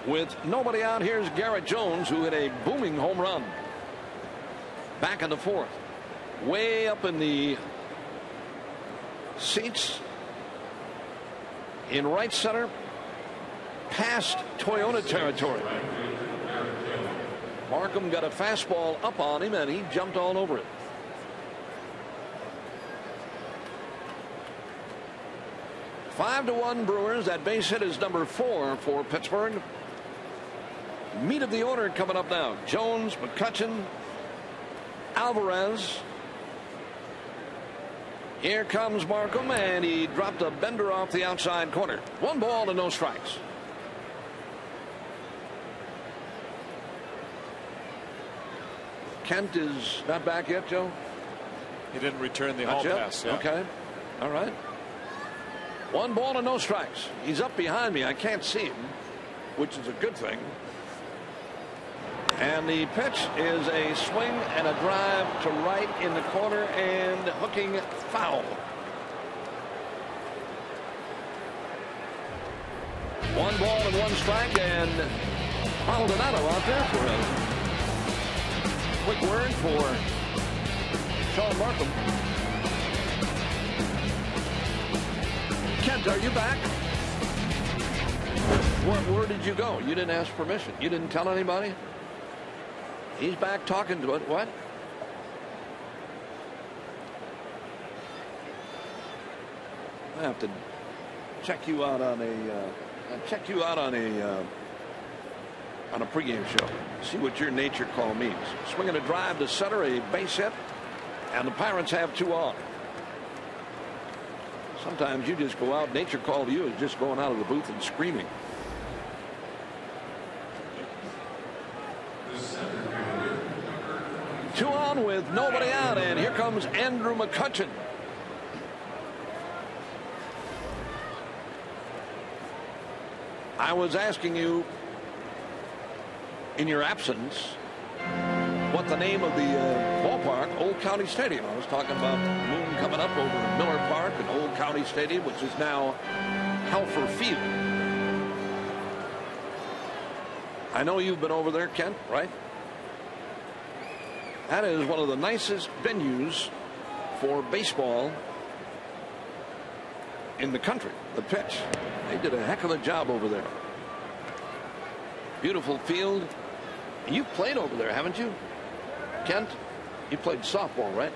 With nobody out, here's Garrett Jones, who hit a booming home run. Back in the 4th. Way up in the seats in right center, past Toyota territory. Markham got a fastball up on him, and he jumped all over it. 5-1 Brewers. That base hit is number 4 for Pittsburgh. Meat of the order coming up now. Jones, McCutchen, Alvarez. Here comes Markham, and he dropped a bender off the outside corner. 1 ball and no strikes. Kent is not back yet, Joe? He didn't return the hall pass. Yeah. Okay. All right. 1 ball and no strikes. He's up behind me. I can't see him, which is a good thing. And the pitch is a swing and a drive to right in the corner and hooking foul. 1 ball and 1 strike, and Maldonado out there for a quick word for Sean Markham. Kent, are you back? Where did you go? You didn't ask permission. You didn't tell anybody? He's back talking to it. What? I have to check you out on a pregame show. See what your nature call means. Swinging a drive to center, a base hit, and the Pirates have 2 on. Sometimes you just go out. Nature call to you is just going out of the booth and screaming. Two on with nobody out, and here comes Andrew McCutchen. I was asking you in your absence what the name of the ballpark, Old County Stadium. I was talking about moon coming up over Miller Park and Old County Stadium, which is now Helfer Field. I know you've been over there, Kent, right? That is one of the nicest venues for baseball in the country. The pitch. They did a heck of a job over there. Beautiful field. You played over there, haven't you, Kent? You played softball, right?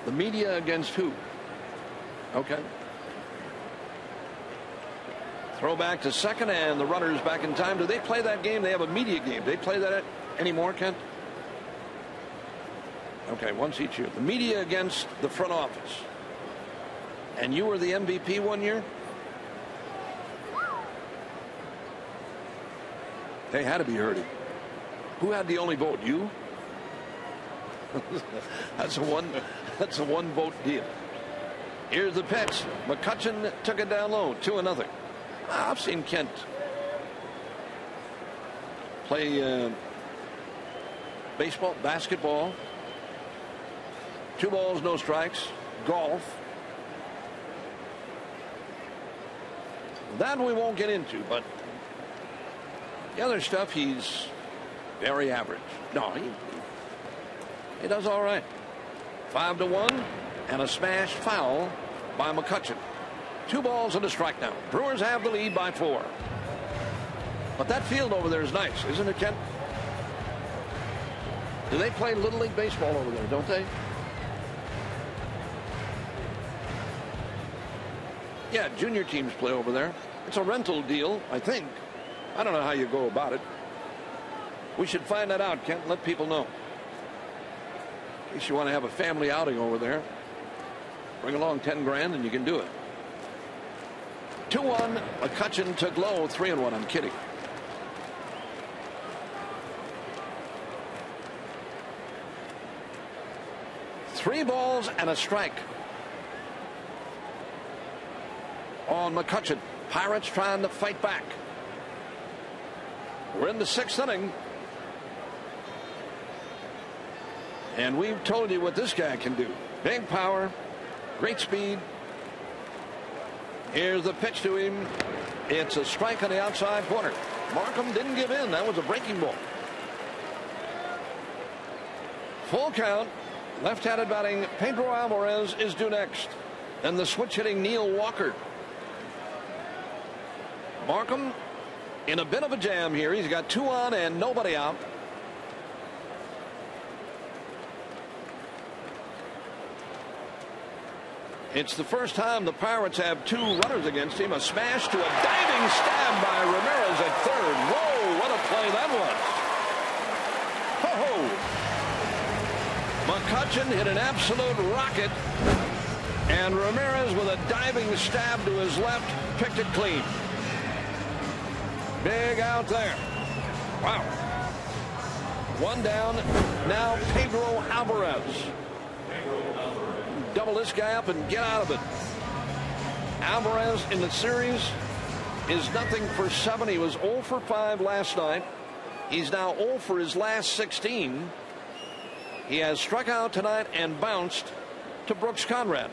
The media against who? Okay. Throw back to second, and the runner's back in time. Do they play that game? They have a media game. Do they play that anymore, Kent? Okay, once each year. The media against the front office. And you were the MVP one year? They had to be hurting. Who had the only vote? You? That's a one vote deal. Here's the pitch. McCutchen took it down low, 2-0. I've seen Kent play baseball, basketball, 2 balls, no strikes, golf. That we won't get into, but the other stuff, he's very average. No, he does all right. 5-1 and a smash foul by McCutchen. 2 balls and a strike now. Brewers have the lead by 4. But that field over there is nice, isn't it, Ken? Do they play Little League baseball over there, don't they? Yeah, junior teams play over there. It's a rental deal, I think. I don't know how you go about it. We should find that out, Kent, and let people know. In case you want to have a family outing over there, bring along 10 grand and you can do it. 2-1. McCutchen took low. 3-1. I'm kidding. Three balls and a strike on McCutchen. Pirates trying to fight back. We're in the 6th inning. And we've told you what this guy can do. Big power, great speed. Here's the pitch to him. It's a strike on the outside corner. Markham didn't give in. That was a breaking ball. Full count. Left-handed batting Pedro Alvarez is due next. And the switch hitting Neil Walker. Markham in a bit of a jam here. He's got 2 on and nobody out. It's the first time the Pirates have 2 runners against him. A smash to a diving stab by Ramirez at third. Whoa, what a play that was. Ho-ho. McCutchen hit an absolute rocket. And Ramirez with a diving stab to his left picked it clean. Big out there. Wow. 1 down. Now Pedro Alvarez. Double this guy up and get out of it. Alvarez in the series is nothing for 7. He was 0 for 5 last night. He's now 0 for his last 16. He has struck out tonight and bounced to Brooks Conrad.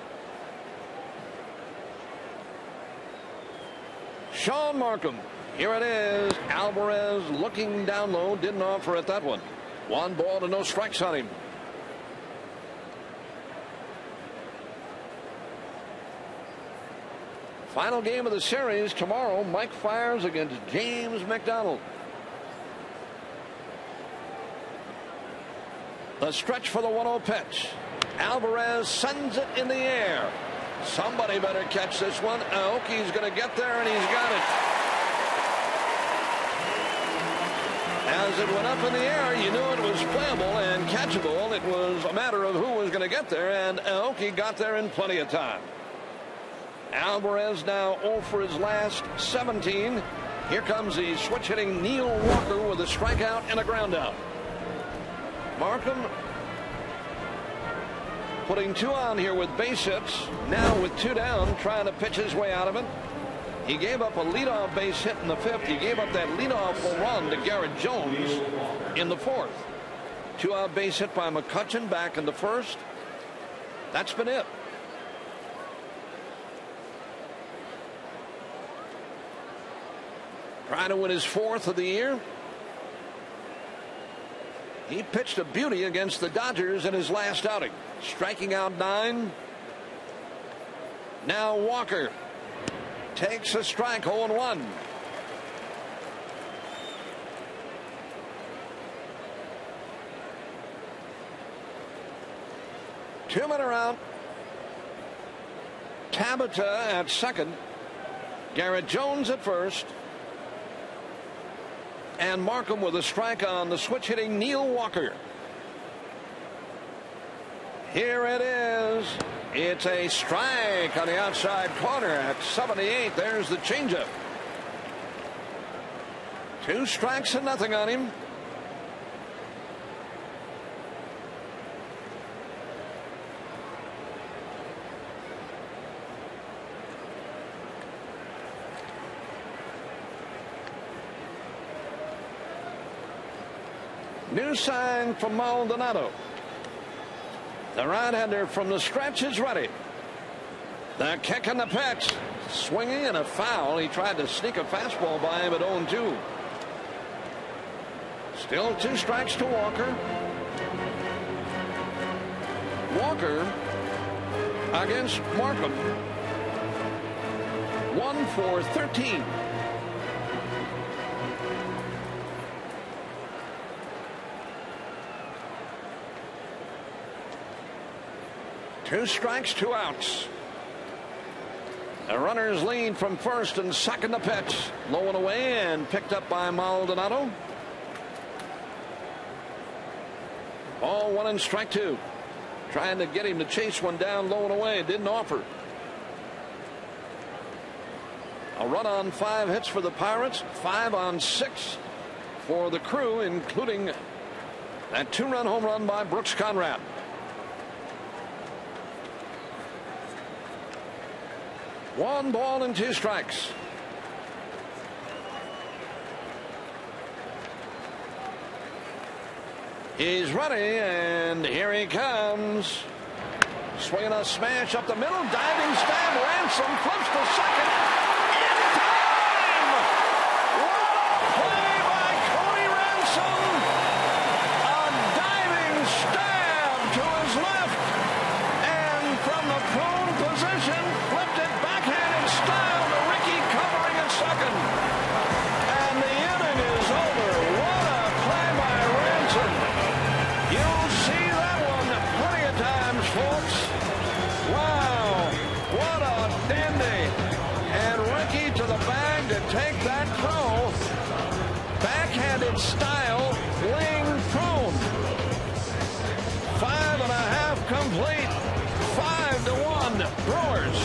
Sean Markham. Here it is. Alvarez looking down low. Didn't offer at that one. 1 ball and no strikes on him. Final game of the series tomorrow. Mike Fiers against James McDonald. The stretch for the 1-0 pitch. Alvarez sends it in the air. Somebody better catch this one. Aoki's going to get there, and he's got it. As it went up in the air, you knew it was playable and catchable. It was a matter of who was going to get there, and Aoki got there in plenty of time. Alvarez now 0 for his last 17. Here comes the switch hitting Neil Walker with a strikeout and a ground out. Markham putting 2 on here with base hits. Now with 2 down, trying to pitch his way out of it. He gave up a leadoff base hit in the 5th. He gave up that leadoff home run to Garrett Jones in the 4th. 2-out base hit by McCutchen back in the 1st. That's been it. Trying to win his 4th of the year. He pitched a beauty against the Dodgers in his last outing, striking out 9. Now Walker takes a strike, 0-1. Two-men are out. Tabata at second, Garrett Jones at first, and Markham with a strike on the switch hitting Neil Walker. Here it is. It's a strike on the outside corner at 78. There's the changeup. 2 strikes and nothing on him. New sign from Maldonado. The right-hander from the stretch is ready. The kick and the pitch. Swinging and a foul. He tried to sneak a fastball by him at 0-2. Still 2 strikes to Walker. Walker against Markham. 1 for 13. Two strikes, 2 outs. The runners lead from first and second to pitch. Low and away and picked up by Maldonado. Ball 1 and strike 2. Trying to get him to chase one down low and away. Didn't offer. A run on 5 hits for the Pirates. 5 on 6 for the Crew, including that 2-run home run by Brooks Conrad. 1 ball and 2 strikes. He's ready, and here he comes. Swinging a smash up the middle. Diving stab. Ransom flips to second. In time! What a play by Cody Ransom! A diving stab to his left. And from the prone position, flipped it backhanded style to Ricky covering at second. And the inning is over. What a play by Ransom. You'll see that one plenty of times, folks. Wow, what a dandy. And Ricky to the bag to take that throw. Backhanded style, laying prone. 5.5 complete. 5-1 Brewers.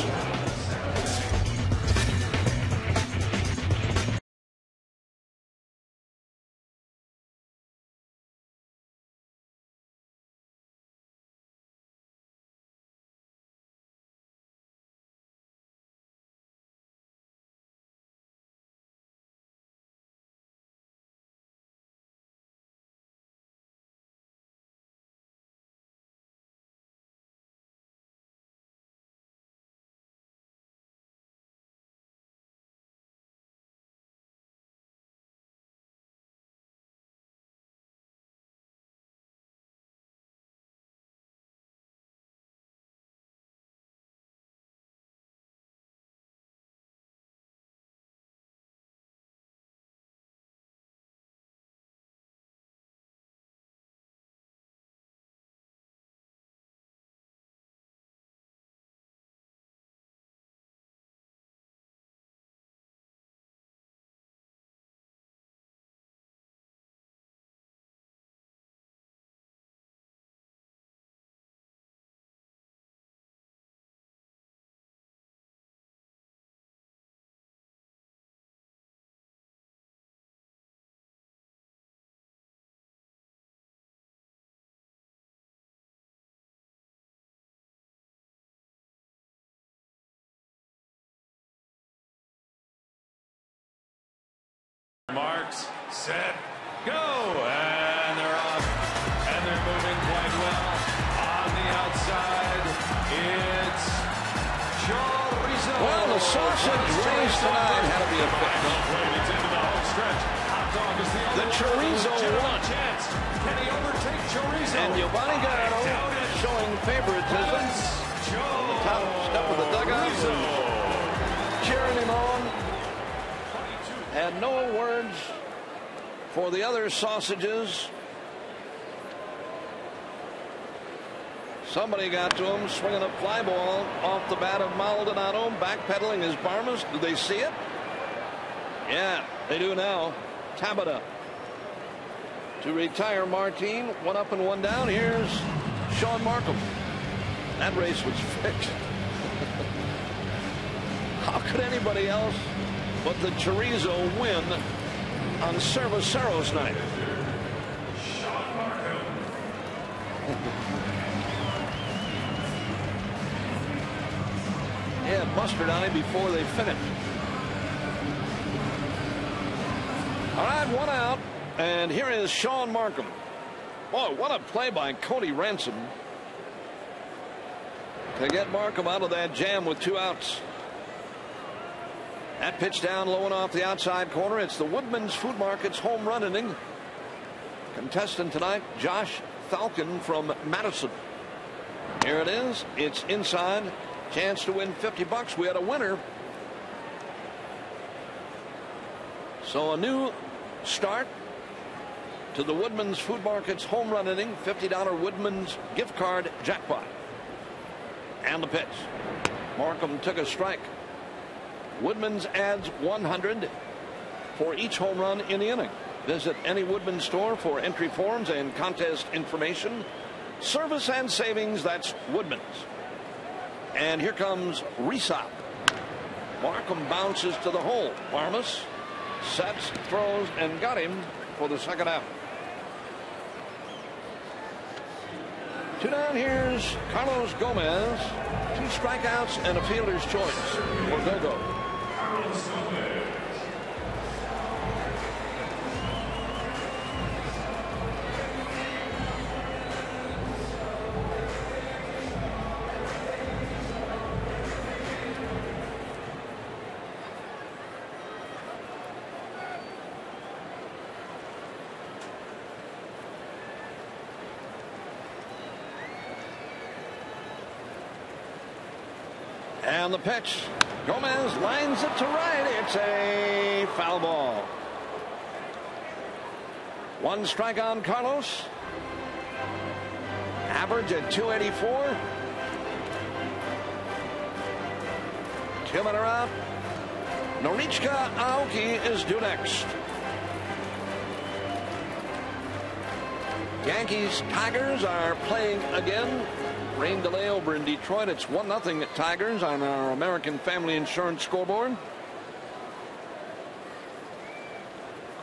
Marks, set, go, and they're off, and they're moving quite well. On the outside, it's Chorizo. Well, the sausage race tonight had to be a It's into the home stretch. Hot dog is The chorizo won. chance. Can he overtake Chorizo? And Giovanni Garano showing favoritism. On the top step of the dugout, cheering him on. And no words for the other sausages. Somebody got to him, swinging a fly ball off the bat of Maldonado. Backpedaling is Barmes. Do they see it? Yeah, they do now. Tabata to retire Martin. 1 up and 1 down. Here's Sean Markham. That race was fixed. How could anybody else but the Chorizo win on Cervecero's night? Yeah, mustard on him before they finished. All right, 1 out, and here is Sean Markham. Boy, what a play by Cody Ransom to get Markham out of that jam with 2 outs. That pitch down low and off the outside corner. It's the Woodman's Food Market's home run inning. Contestant tonight, Josh Falcon from Madison. Here it is. It's inside. Chance to win $50. We had a winner. So a new start to the Woodman's Food Market's home run inning. $50 Woodman's gift card jackpot. And the pitch. Markham took a strike. Woodman's adds 100 for each home run in the inning. Visit any Woodman store for entry forms and contest information. Service and savings, that's Woodman's. And here comes Resop. Markham bounces to the hole. Barmes sets, throws, and got him for the second out. 2 down. Here's Carlos Gomez. 2 strikeouts and a fielder's choice for Gogo. And the pitch. Gomez lines it to right. It's a foul ball. 1 strike on Carlos. Average at .284. 2-men are out. Norichika Aoki is due next. Yankees Tigers are playing again. Rain delay over in Detroit. It's 1-0 Tigers on our American Family Insurance scoreboard.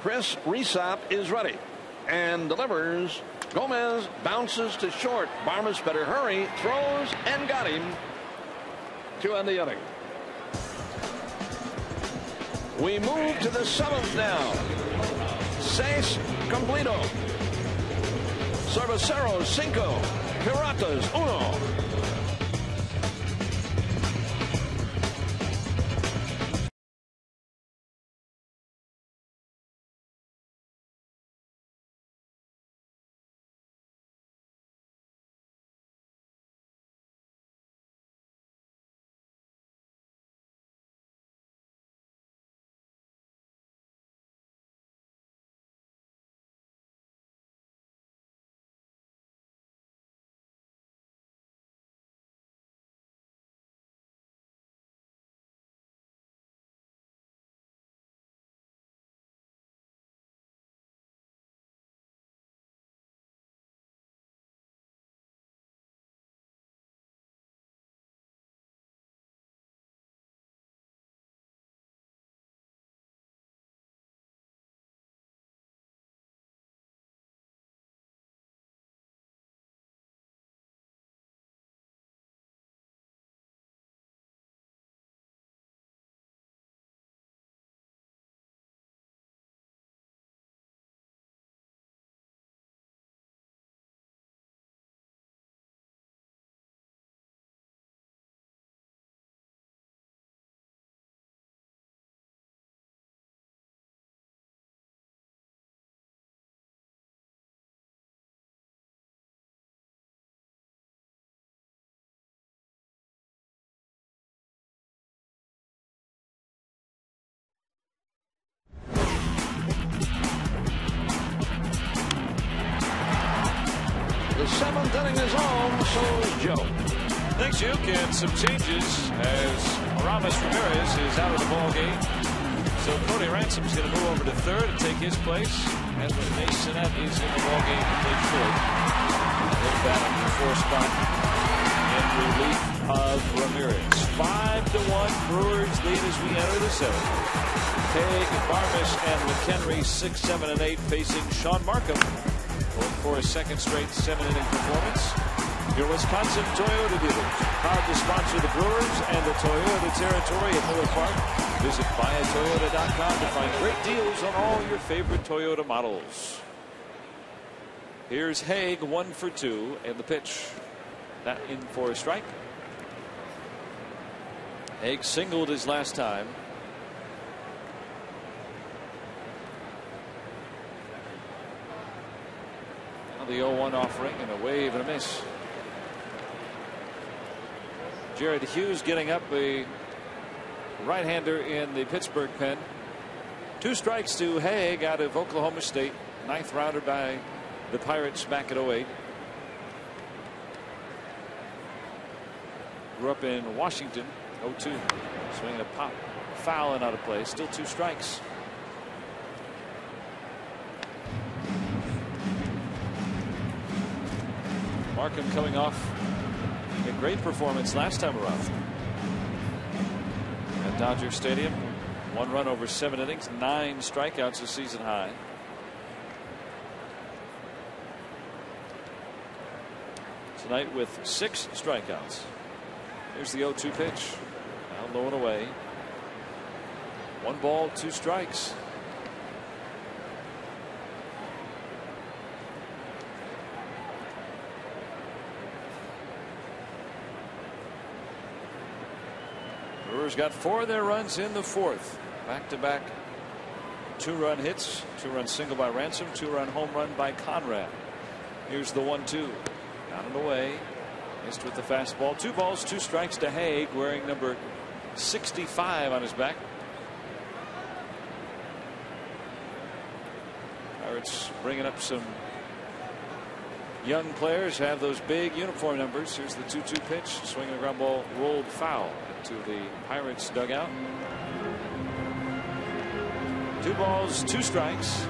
Chris Resop is ready and delivers. Gomez bounces to short. Barmes better hurry. Throws and got him to end the inning. We move to the 7th now. 6 completo. Cerveceros 5. Piratas 1. inning is on. So is Joe. Thanks, Duke, and some changes as Ramos Ramirez is out of the ball game. So Cody Ransom's going to move over to third and take his place. Edwin Masonette is in the ball game to play short. He'll bat up the fourth spot in relief of Ramirez. 5-1 Brewers lead as we enter the seventh. Haig, Barmes, and McHenry 6, 7, and 8 facing Sean Markham, going for a second straight 7-inning performance. Your Wisconsin Toyota dealers, proud to sponsor the Brewers and the Toyota territory at Miller Park. Visit buyatoyota.com to find great deals on all your favorite Toyota models. Here's Haig, 1 for 2, and the pitch. That in for a strike. Haig singled his last time. Now the 0-1 offering and a wave and a miss. Jared Hughes getting up, a right-hander in the Pittsburgh pen. 2 strikes to Haig out of Oklahoma State. 9th rounder by the Pirates back at 08. Grew up in Washington. 0-2. Swinging a pop foul and out of play. Still 2 strikes. Markham coming off a great performance last time around at Dodger Stadium. 1 run over 7 innings, 9 strikeouts, a season high. Tonight with 6 strikeouts. Here's the 0-2 pitch. Now low and away. 1 ball, 2 strikes. Brewers got 4 of their runs in the 4th. Back-to-back 2-run hits. 2-run single by Ransom. 2-run home run by Conrad. Here's the 1-2. Down and away. Missed with the fastball. 2 balls, 2 strikes to Haig, wearing number 65 on his back. Pirates bringing up some young players, have those big uniform numbers. Here's the 2-2 pitch. Swinging a ground ball rolled foul to the Pirates dugout. 2 balls, 2 strikes.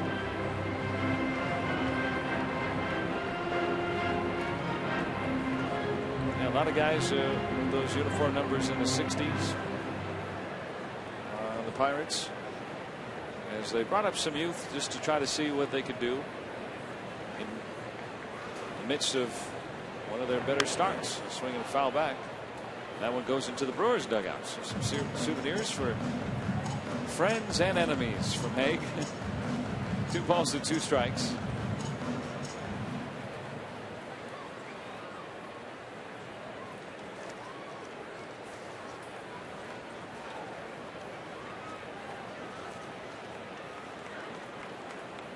And a lot of guys with those uniform numbers in the 60s. The Pirates, as they brought up some youth just to try to see what they could do in the midst of one of their better starts. Swinging a foul back. That one goes into the Brewers dugout. So some souvenirs for friends and enemies from Haig. 2 balls to 2 strikes.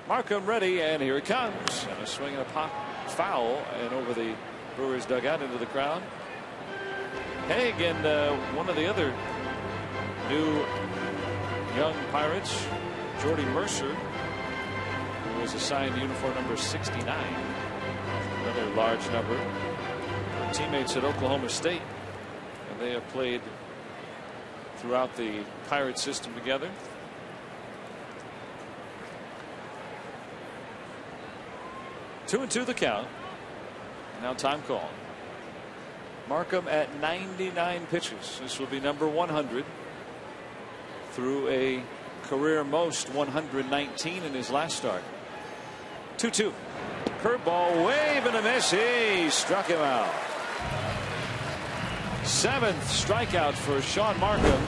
Markham ready, and here it comes. And a swing and a pop foul and over the Brewers dugout into the crowd. Haig and one of the other new young Pirates, Jordy Mercer, who was assigned uniform number 69. Another large number. Teammates at Oklahoma State, and they have played throughout the Pirate system together. Two and 2 the count. Now time call. Markham at 99 pitches. This will be number 100 through a career most 119 in his last start. 2-2. Curveball, wave and a miss. He struck him out. 7th strikeout for Sean Markham.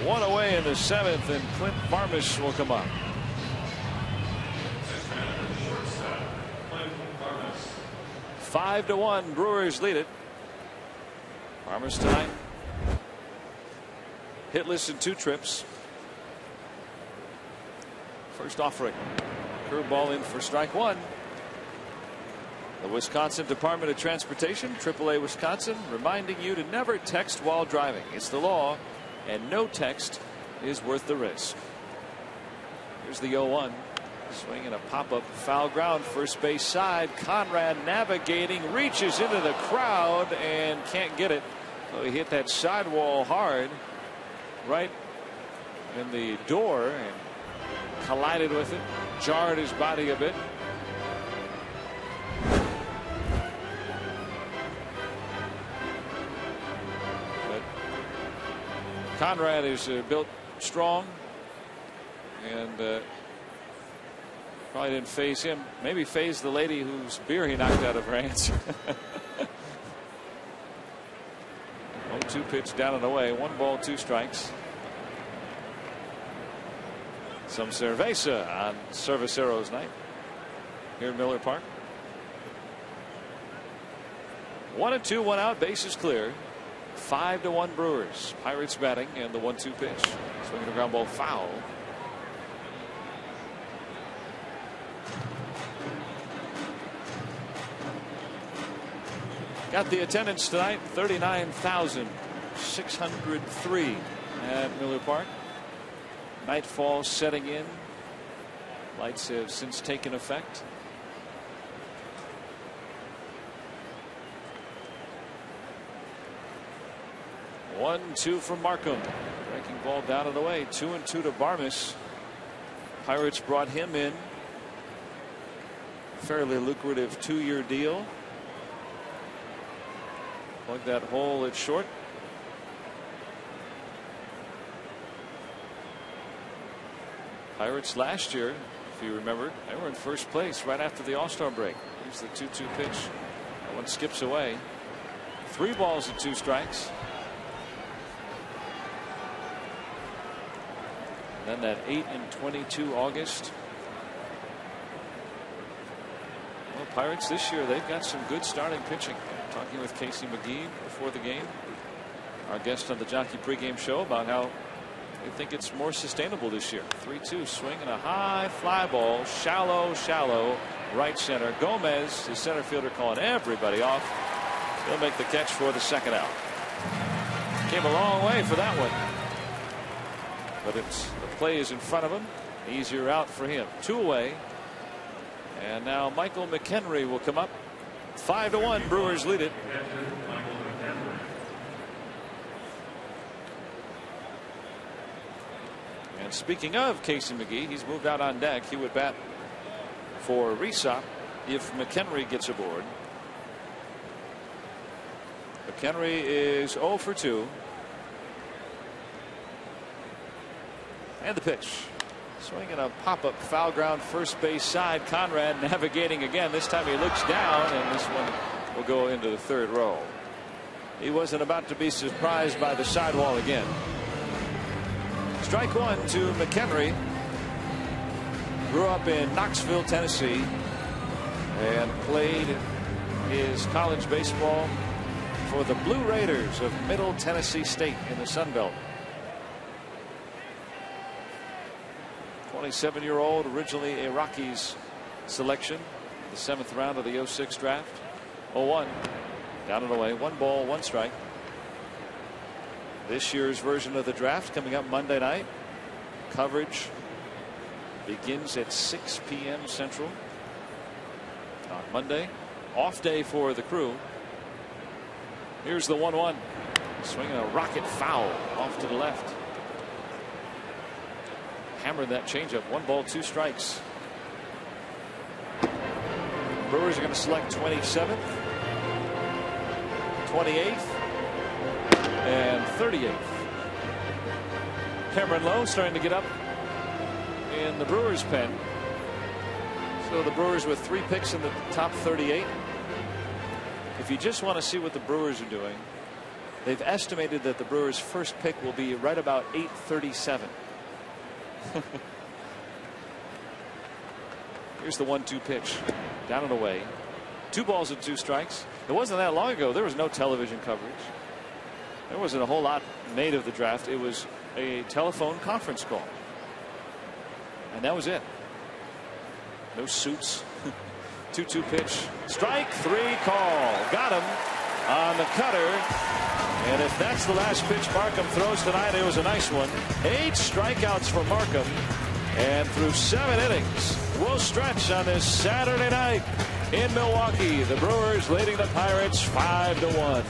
1 away in the 7th, and Clint Barmes will come up. Five to 1, Brewers lead it. Barmes tonight hitless in 2 trips. First offering, curveball in for strike 1. The Wisconsin Department of Transportation, AAA Wisconsin, reminding you to never text while driving. It's the law, and no text is worth the risk. Here's the 0-1. Swinging a pop-up foul ground, first base side. Conrad navigating, reaches into the crowd and can't get it. So he hit that sidewall hard, right in the door, and collided with it, jarred his body a bit. But Conrad is built strong, and probably didn't phase him. Maybe phased the lady whose beer he knocked out of her hands. 0-2 pitch down and away. 1 ball, 2 strikes. Some cerveza on Cerveceros night here in Miller Park. 1-2, 1 out, bases clear. 5-1 Brewers. Pirates batting, and the 1-2 pitch. Swinging a ground ball foul. Got the attendance tonight, 39,603 at Miller Park. Nightfall setting in. Lights have since taken effect. One, 2 from Markham. Breaking ball down and away. 2-2 to Barmes. Pirates brought him in. Fairly lucrative 2-year deal. Plug that hole at short. Pirates last year, if you remember, they were in first place right after the All-Star break. Here's the 2-2 pitch. That one skips away. 3 balls and 2 strikes. Then that 8-22 August. Well, Pirates this year, they've got some good starting pitching. Talking with Casey McGee before the game, our guest on the Jockey Pregame show, about how they think it's more sustainable this year. 3-2 swing and a high fly ball, shallow right center. Gomez, his center fielder, calling everybody off. He'll make the catch for the second out. Came a long way for that one, but the play is in front of him. Easier out for him. 2 away, and now Michael McHenry will come up. 5-1 Brewers lead it. And speaking of Casey McGee, he's moved out on deck. He would bat for Resop if McHenry gets aboard. McHenry is 0 for 2. And the pitch. Swinging a pop-up foul ground, first base side. Conrad navigating again. This time he looks down, and this one will go into the 3rd row. He wasn't about to be surprised by the sidewall again. Strike 1 to McHenry. Grew up in Knoxville, Tennessee, and played his college baseball for the Blue Raiders of Middle Tennessee State in the Sun Belt. 27-year-old, originally a Rockies selection, the 7th round of the 06 draft. 0-1, down and away. 1 ball, 1 strike. This year's version of the draft coming up Monday night. Coverage begins at 6 p.m. Central on Monday. Off day for the crew. Here's the 1-1. Swinging a rocket foul off to the left. Hammered that changeup. 1 ball, 2 strikes. Brewers are going to select 27th, 28th, and 38th. Cameron Lowe starting to get up in the Brewers pen. So the Brewers with 3 picks in the top 38. If you just want to see what the Brewers are doing, they've estimated that the Brewers' first pick will be right about 837. Here's the 1-2 pitch, down and away. 2 balls and 2 strikes. It wasn't that long ago there was no television coverage. There wasn't a whole lot made of the draft. It was a telephone conference call, and that was it. No suits. 2-2 pitch, strike 3 call. Got him on the cutter. And if that's the last pitch Markham throws tonight, it was a nice one. 8 strikeouts for Markham. And through 7 innings, we'll stretch on this Saturday night in Milwaukee. The Brewers leading the Pirates 5-1.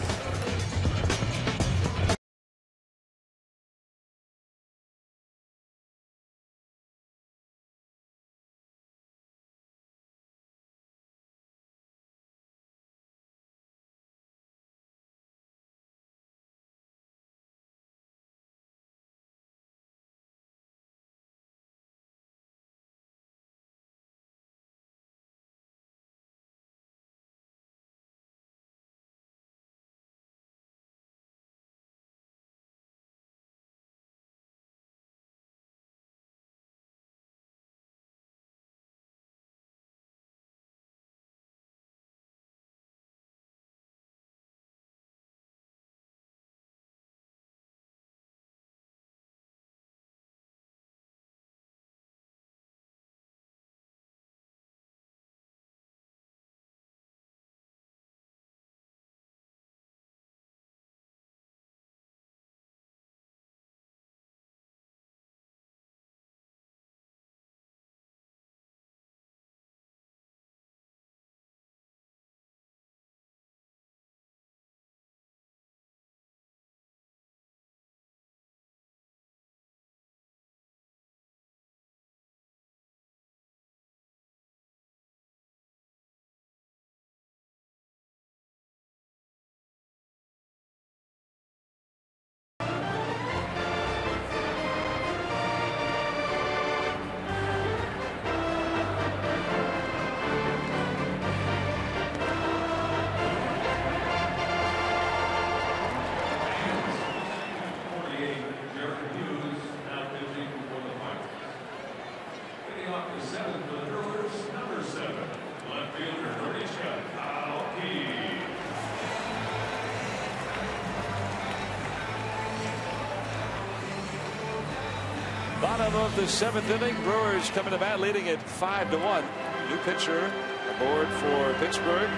Bottom of the 7th inning. Brewers coming to bat leading it 5-1. New pitcher aboard for Pittsburgh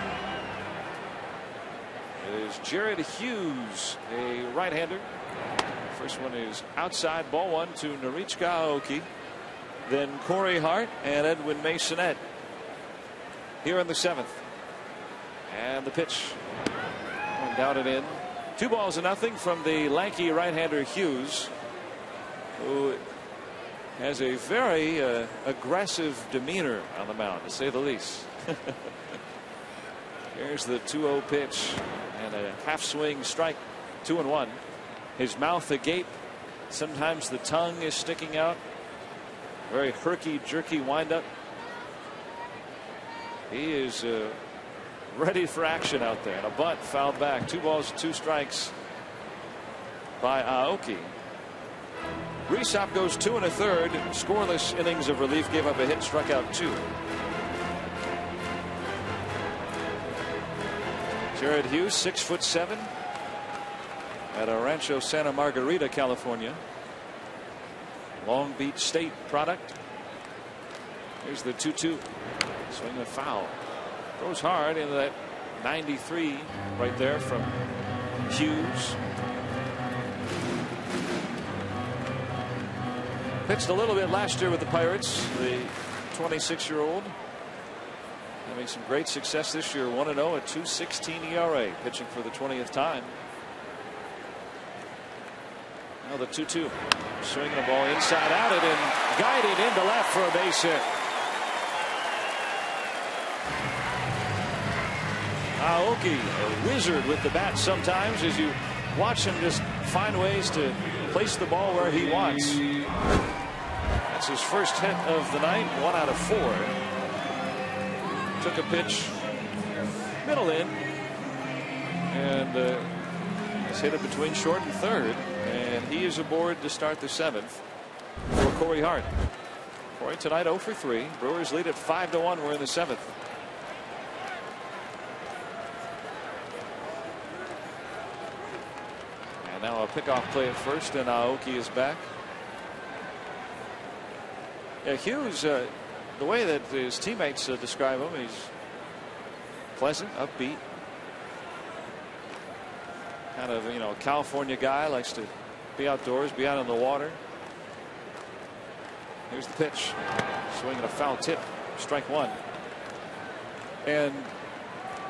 is Jared Hughes, a right-hander. First one is outside, ball 1 to Norichika Aoki. Then Corey Hart and Edwin Masonette here in the 7th. And the pitch down and in. 2-0 from the lanky right-hander Hughes, who has a very aggressive demeanor on the mound, to say the least. Here's the 2-0 pitch and a half swing strike. 2-1. His mouth agape. Sometimes the tongue is sticking out. Very herky jerky windup. He is ready for action out there. And a bunt fouled back. 2 balls, 2 strikes by Aoki. Rhysop goes 2 1/3. Scoreless innings of relief. Gave up a hit, struck out 2. Jared Hughes, 6'7", at a Rancho Santa Margarita, California. Long Beach State product. Here's the 2-2. Swing and foul. Throws hard into that 93 right there from Hughes. Pitched a little bit last year with the Pirates. The 26-year-old having some great success this year. 1-0 at 2.16 ERA. Pitching for the 20th time. Now the 2-2. Swinging a ball inside out it and guided into left for a base hit. Aoki, a wizard with the bat sometimes, as you watch him just find ways to place the ball where he wants. That's his first hit of the night, 1 out of 4. Took a pitch middle in and has hit it between short and third, and he is aboard to start the 7th for Corey Hart. Corey tonight 0 for 3. Brewers lead at 5-1. We're in the 7th. And now a pickoff play at first, and Aoki is back. Yeah, Hughes, the way that his teammates describe him, he's pleasant, upbeat, kind of, a California guy, likes to be outdoors, be out in the water. Here's the pitch. Swinging a foul tip. Strike one. And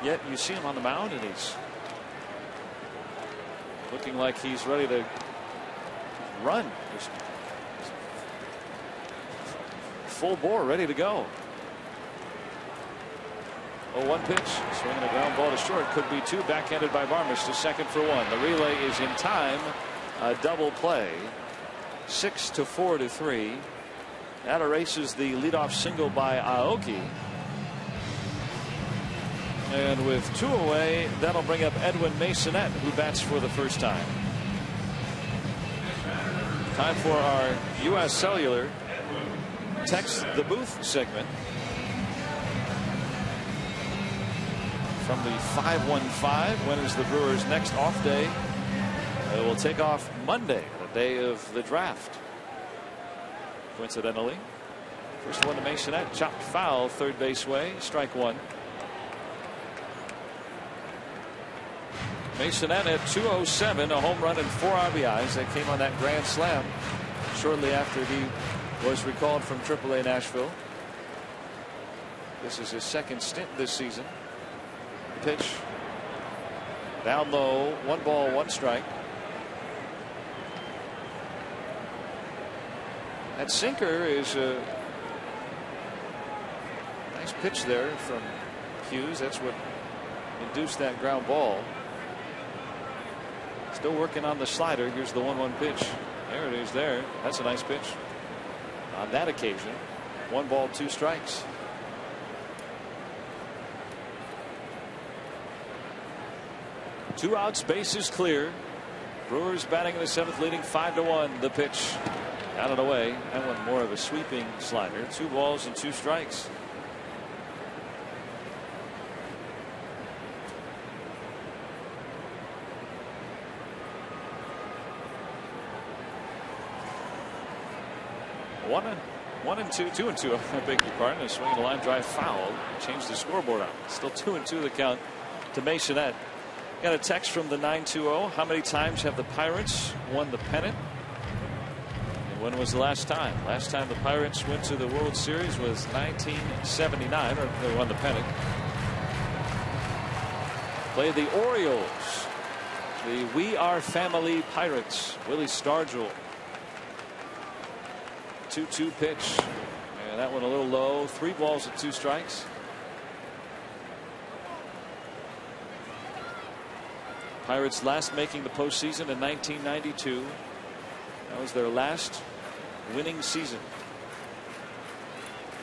yet you see him on the mound and he's looking like he's ready to run. Just full bore, ready to go. 0-1 pitch. Swinging a ground ball to short. Could be two. Backhanded by Barmish to second for one. The relay is in time. A double play. 6-4-3. That erases the leadoff single by Aoki. And with two away, that'll bring up Edwin Masonette, who bats for the first time. Time for our U.S. Cellular Text the Booth segment. From the 515, when is the Brewers' next off day? It will take off Monday, the day of the draft. Coincidentally, first one to Masonette, chopped foul, third base way, strike one. Masonette at 207, a home run and 4 RBIs. That came on that grand slam shortly after he was recalled from AAA Nashville. This is his second stint this season. Pitch down low, 1 ball, 1 strike. That sinker is a nice pitch there from Hughes. That's what induced that ground ball. Still working on the slider. Here's the 1-1 pitch. There it is there. That's a nice pitch. On that occasion, 1 ball, 2 strikes. Two outs, bases clear. Brewers batting in the 7th, leading 5-1. The pitch out and away. That one more of a sweeping slider. 2 balls and 2 strikes. One and two, 2 and 2. I beg your pardon. A swing and a line drive foul. Changed the scoreboard out. Still 2-2 the count to Masonette. Got a text from the 920. How many times have the Pirates won the pennant? And when was the last time? Last time the Pirates went to the World Series was 1979, or they won the pennant. Played the Orioles. The We Are Family Pirates. Willie Stargell. 2-2 pitch. And that one a little low. 3 balls and 2 strikes. Pirates last making the postseason in 1992. That was their last winning season.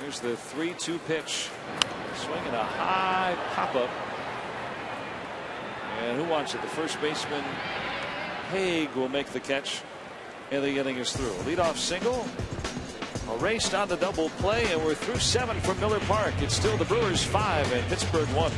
Here's the 3-2 pitch. Swinging a high pop up. And who wants it? The first baseman Haig will make the catch. And the inning is through. Leadoff single. Erased on the double play, and we're through 7 from Miller Park. It's still the Brewers 5 and Pittsburgh 1.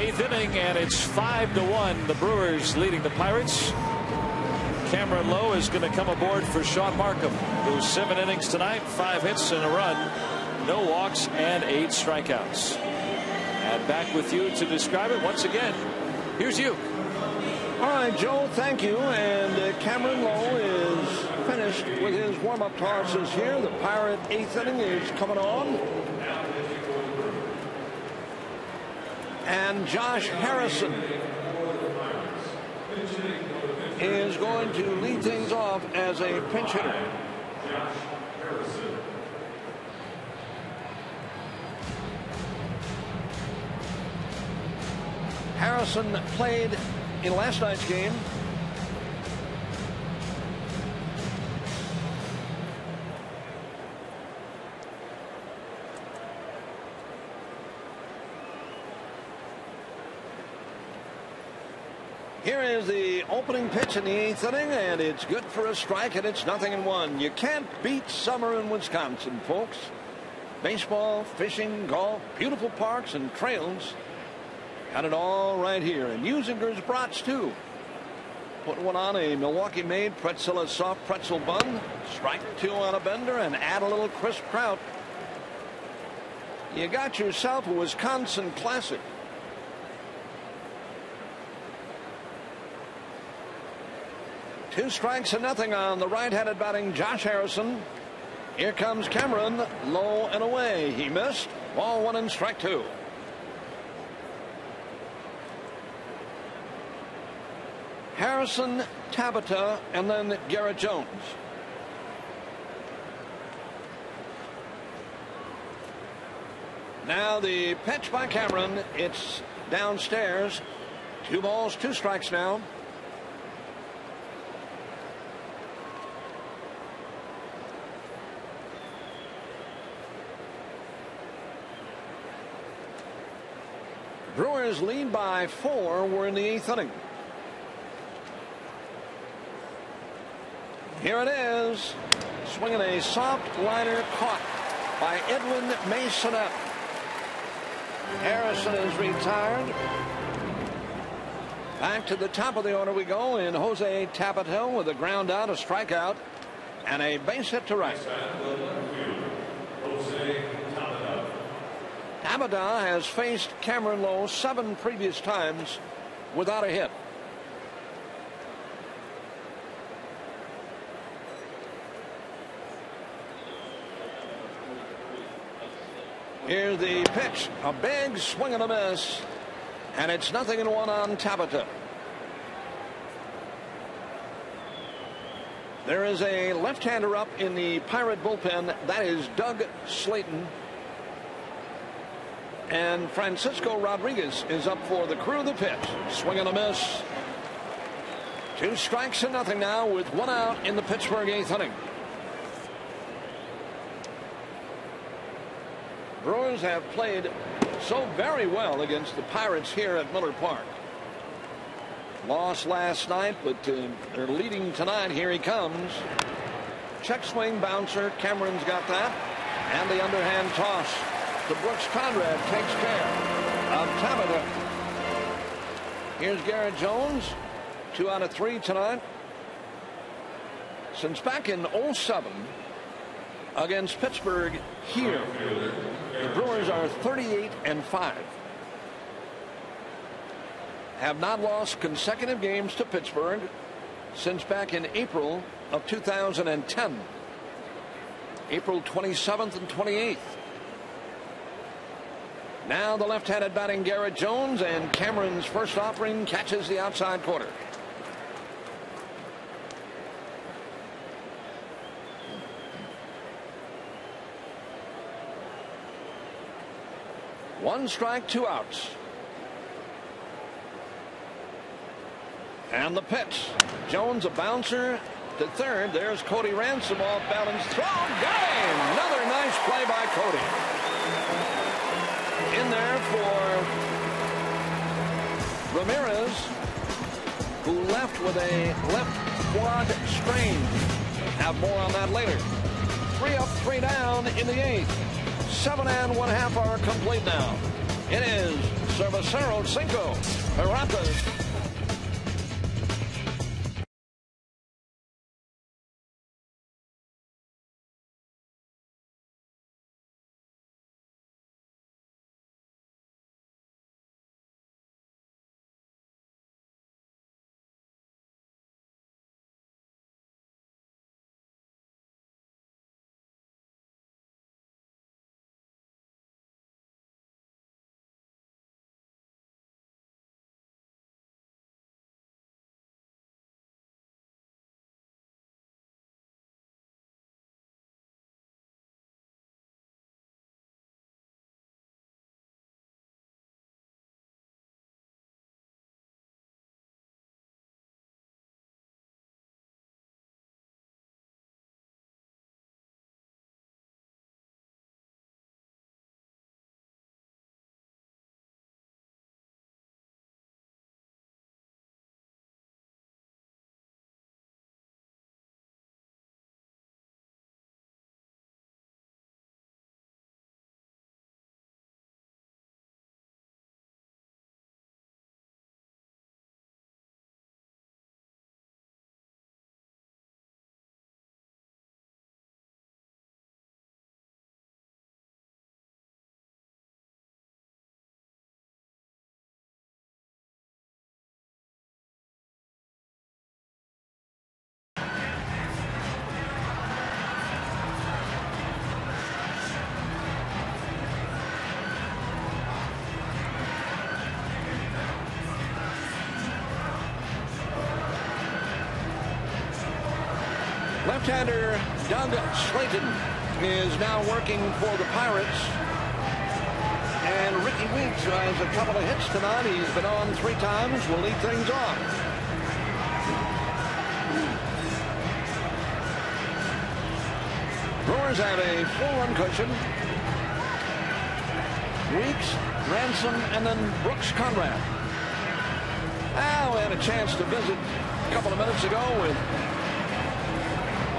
8th inning, and it's 5-1. The Brewers leading the Pirates. Cameron Lowe is going to come aboard for Sean Markham, who's 7 innings tonight, 5 hits and a run, no walks, and 8 strikeouts. And back with you to describe it once again. Here's you. All right, Joe, thank you. And Cameron Lowe is finished with his warm-up tosses here. The Pirate 8th inning is coming on. And Josh Harrison is going to lead things off as a pinch hitter. Harrison played in last night's game. Here is the opening pitch in the 8th inning, and it's good for a strike, and it's 0-1. You can't beat summer in Wisconsin, folks. Baseball, fishing, golf, beautiful parks and trails. Got it all right here. And Usinger's brats, too. Put one on a Milwaukee-made Pretzilla soft pretzel bun. Strike 2 on a bender and add a little crisp kraut. You got yourself a Wisconsin classic. Two strikes and nothing on the right-handed batting Josh Harrison. Here comes Cameron, low and away. He missed. Ball 1 and strike 2. Harrison, Tabata, and then Garrett Jones. Now the pitch by Cameron. It's downstairs. 2 balls, 2 strikes now. Brewers lead by 4. We're in the 8th inning. Here it is. Swinging a soft liner caught by Edwin Masonette. Harrison is retired. Back to the top of the order we go in Jose Tabata with a ground out, a strikeout, and a base hit to right. Tabata has faced Cameron Lowe 7 previous times without a hit. Here's the pitch. A big swing and a miss. And it's 0-1 on Tabata. There is a left-hander up in the Pirate bullpen. That is Doug Slayton. And Francisco Rodriguez is up for the crew. The pitch. Swing and a miss. 2 strikes and nothing now with 1 out in the Pittsburgh 8th inning. Brewers have played so very well against the Pirates here at Miller Park. Lost last night, but they're leading tonight. Here he comes. Check swing bouncer. Cameron's got that. And the underhand toss to Brooks Conrad takes care of Tabata. Here's Garrett Jones. 2 out of 3 tonight. Since back in 2007 against Pittsburgh here, the Brewers are 38-5. Have not lost consecutive games to Pittsburgh since back in April of 2010. April 27th and 28th. Now the left-handed batting Garrett Jones, and Cameron's first offering catches the outside corner. One strike, 2 outs. And the pitch. Jones a bouncer to third. There's Cody Ransom off balance. Throw. Got him. Another nice play by Cody. In there for Ramirez, who left with a left quad strain. Have more on that later. 3 up, 3 down in the 8th. 7 1/2 are complete now. It is Cervecero 5. Piratas. Left-hander Doug Slayton is now working for the Pirates. And Ricky Weeks, who has a couple of hits tonight, he's been on 3 times, will lead things off. Brewers have a 4-run cushion. Weeks, Ransom, and then Brooks Conrad. We had a chance to visit a couple of minutes ago with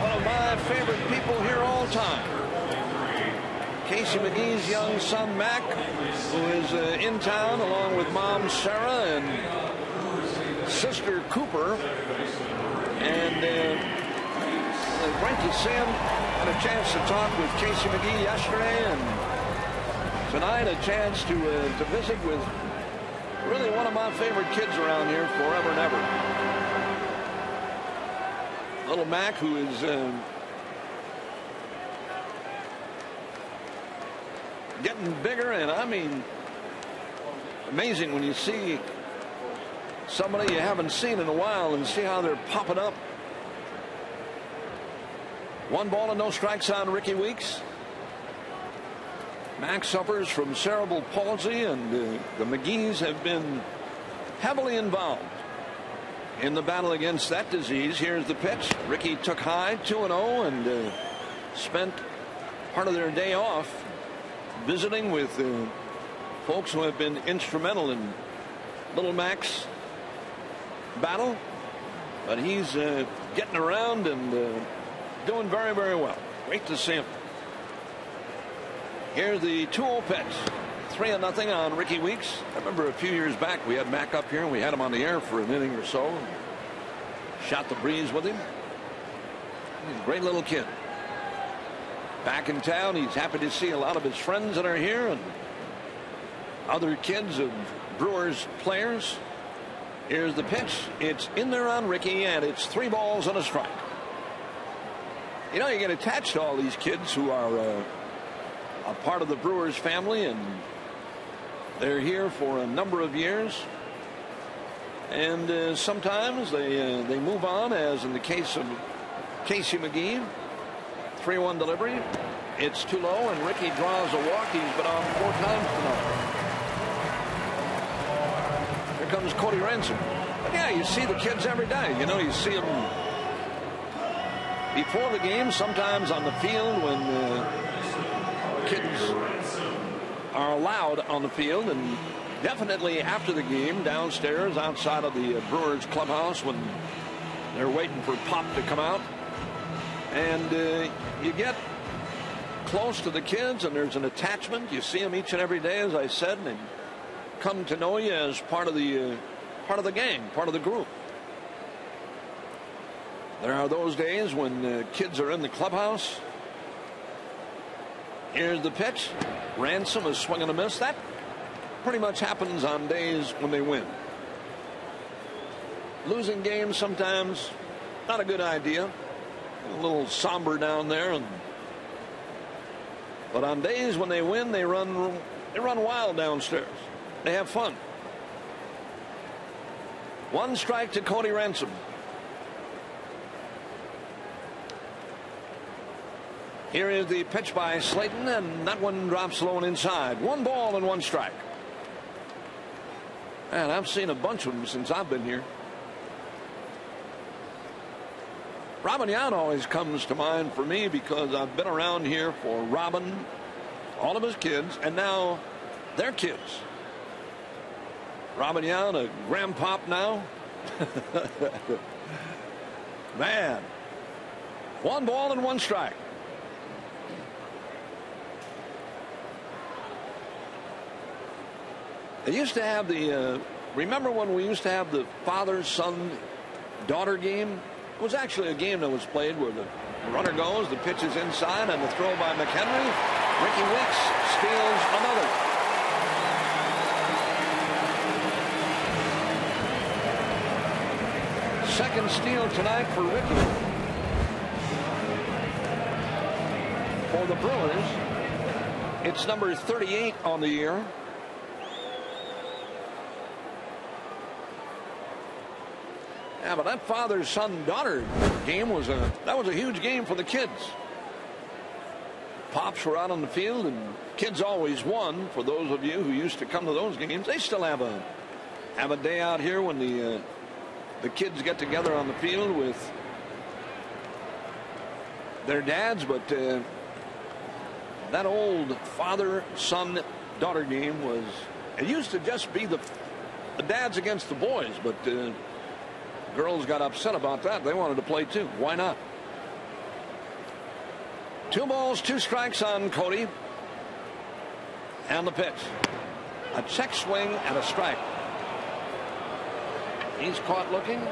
one of my favorite people here all time. Casey McGee's young son, Mac, who is in town along with mom, Sarah, and sister, Cooper. And great to see him. Had a chance to talk with Casey McGee yesterday, and tonight a chance to visit with really one of my favorite kids around here forever and ever. Little Mac, who is getting bigger, and I mean, amazing when you see somebody you haven't seen in a while and see how they're popping up. 1 ball and no strikes on Ricky Weeks. Mac suffers from cerebral palsy, and the McGees have been heavily involved in the battle against that disease. Here's the pitch. Ricky took high, 2-0, and spent part of their day off visiting with folks who have been instrumental in little Mac's battle. But he's getting around and doing very, very well. Great to see him. Here's the 2-0 pitch. 3-0 on Ricky Weeks. I remember a few years back we had Mac up here and we had him on the air for an inning or so. Shot the breeze with him. He's a great little kid. Back in town, he's happy to see a lot of his friends that are here and other kids of Brewers players. Here's the pitch. It's in there on Ricky, and it's 3 balls and a strike. You know, you get attached to all these kids who are a part of the Brewers family, and they're here for a number of years. And sometimes they move on, as in the case of Casey McGee. 3-1 delivery. It's too low, and Ricky draws a walk. He's been on 4 times tonight. Here comes Cody Ransom. But yeah, you see the kids every day. You know, you see them before the game, sometimes on the field when kids are allowed on the field, and definitely after the game downstairs outside of the Brewers clubhouse when they're waiting for Pop to come out. And you get close to the kids, and there's an attachment. You see them each and every day, as I said, and come to know you as part of the gang, part of the group. There are those days when kids are in the clubhouse. Here's the pitch. Ransom is swinging a miss. That pretty much happens on days when they win. Losing games sometimes not a good idea. A little somber down there, but on days when they win, they run wild downstairs. They have fun. 1 strike to Cody Ransom. Here is the pitch by Slayton, and that one drops low and inside. 1 ball and 1 strike. Man, I've seen a bunch of them since I've been here. Robin Yount always comes to mind for me because I've been around here for Robin, all of his kids, and now their kids. Robin Yount, a grandpop now. Man. 1 ball and 1 strike. They used to have remember when we used to have the father-son-daughter game? It was actually a game that was played where the runner goes, the pitch is inside, and the throw by McHenry. Ricky Wicks steals another. Second steal tonight for Ricky. For the Brewers, it's number 38 on the year. Yeah, but that father-son-daughter game was a huge game for the kids. Pops were out on the field, and kids always won. For those of you who used to come to those games, they still have a day out here when the kids get together on the field with their dads. But that old father-son-daughter game it used to just be the dads against the boys, but girls got upset about that. They wanted to play too. Why not? 2 balls, 2 strikes on Cody. And the pitch. A check swing and a strike. He's caught looking.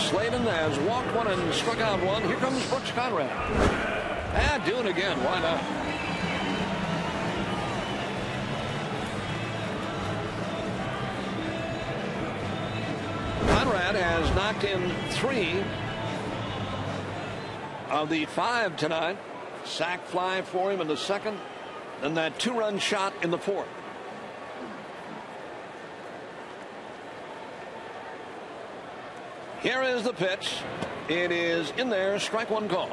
Slayton has walked 1 and struck out 1. Here comes Brooks Conrad. Do it again. Why not? Conrad has knocked in 3 of the 5 tonight. Sac fly for him in the second, and that 2-run shot in the 4th. Here is the pitch. It is in there. Strike 1 call.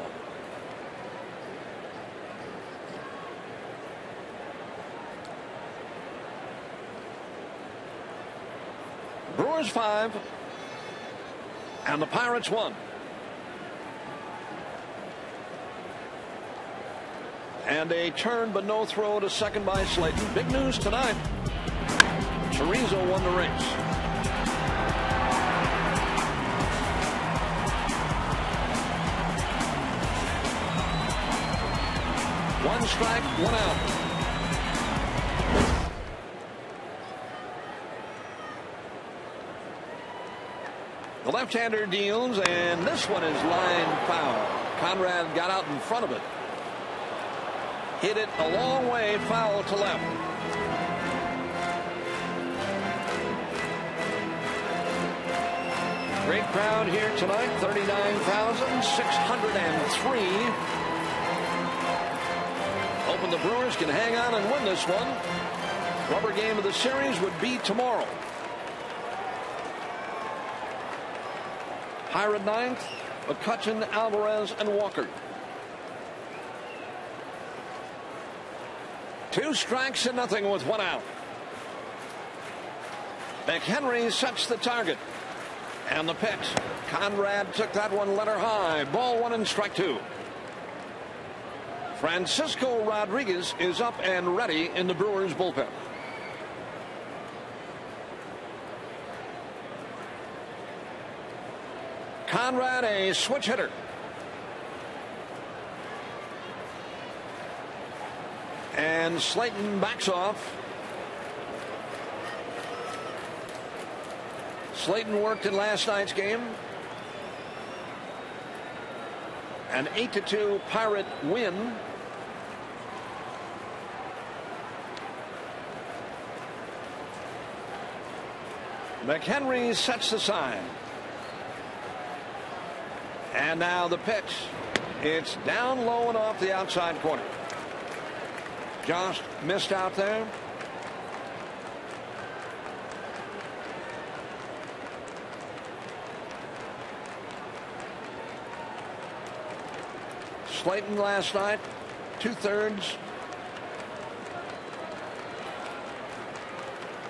Brewers 5 and the Pirates 1. And a turn but no throw to second by Slayton. Big news tonight. Chorizo won the race. One strike, 1 out. The left-hander deals, and this one is line foul. Conrad got out in front of it. Hit it a long way foul to left. Great crowd here tonight, 39,603. Hoping the Brewers can hang on and win this one. Rubber game of the series would be tomorrow. Pirate 9th, McCutchen, Alvarez, and Walker. 2 strikes and nothing with 1 out. McHenry sets the target. And the pitch. Conrad took that one letter high. Ball 1 and strike 2. Francisco Rodriguez is up and ready in the Brewers bullpen. Conrad, a switch hitter. And Slayton backs off. Slayton worked in last night's game. An 8-2 Pirate win. McHenry sets the sign. And now the pitch. It's down low and off the outside corner. Just missed out there. Slayton last night, 2/3.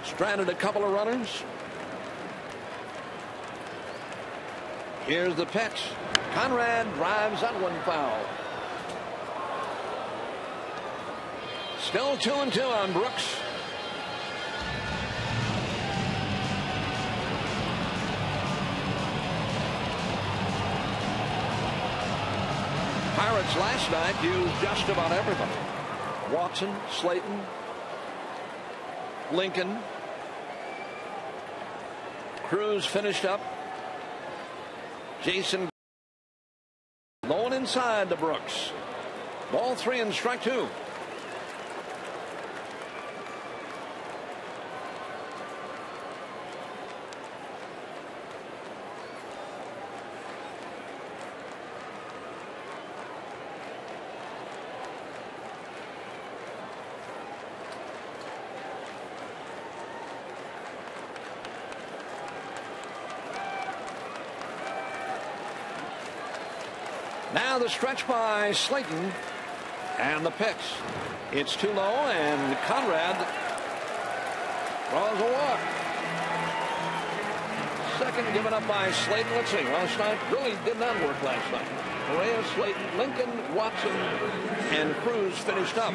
Stranded a couple of runners. Here's the pitch. Conrad drives that one foul. Still 2-2 on Brooks. Pirates last night used just about everybody. Watson, Slayton, Lincoln. Cruz finished up. Jason low and inside to Brooks. Ball 3 and strike 2. Now the stretch by Slayton and the pitch. It's too low and Conrad draws a walk. Second given up by Slayton. Let's see. Last night really did not work last night. Correa, Slayton, Lincoln, Watson, and Cruz finished up.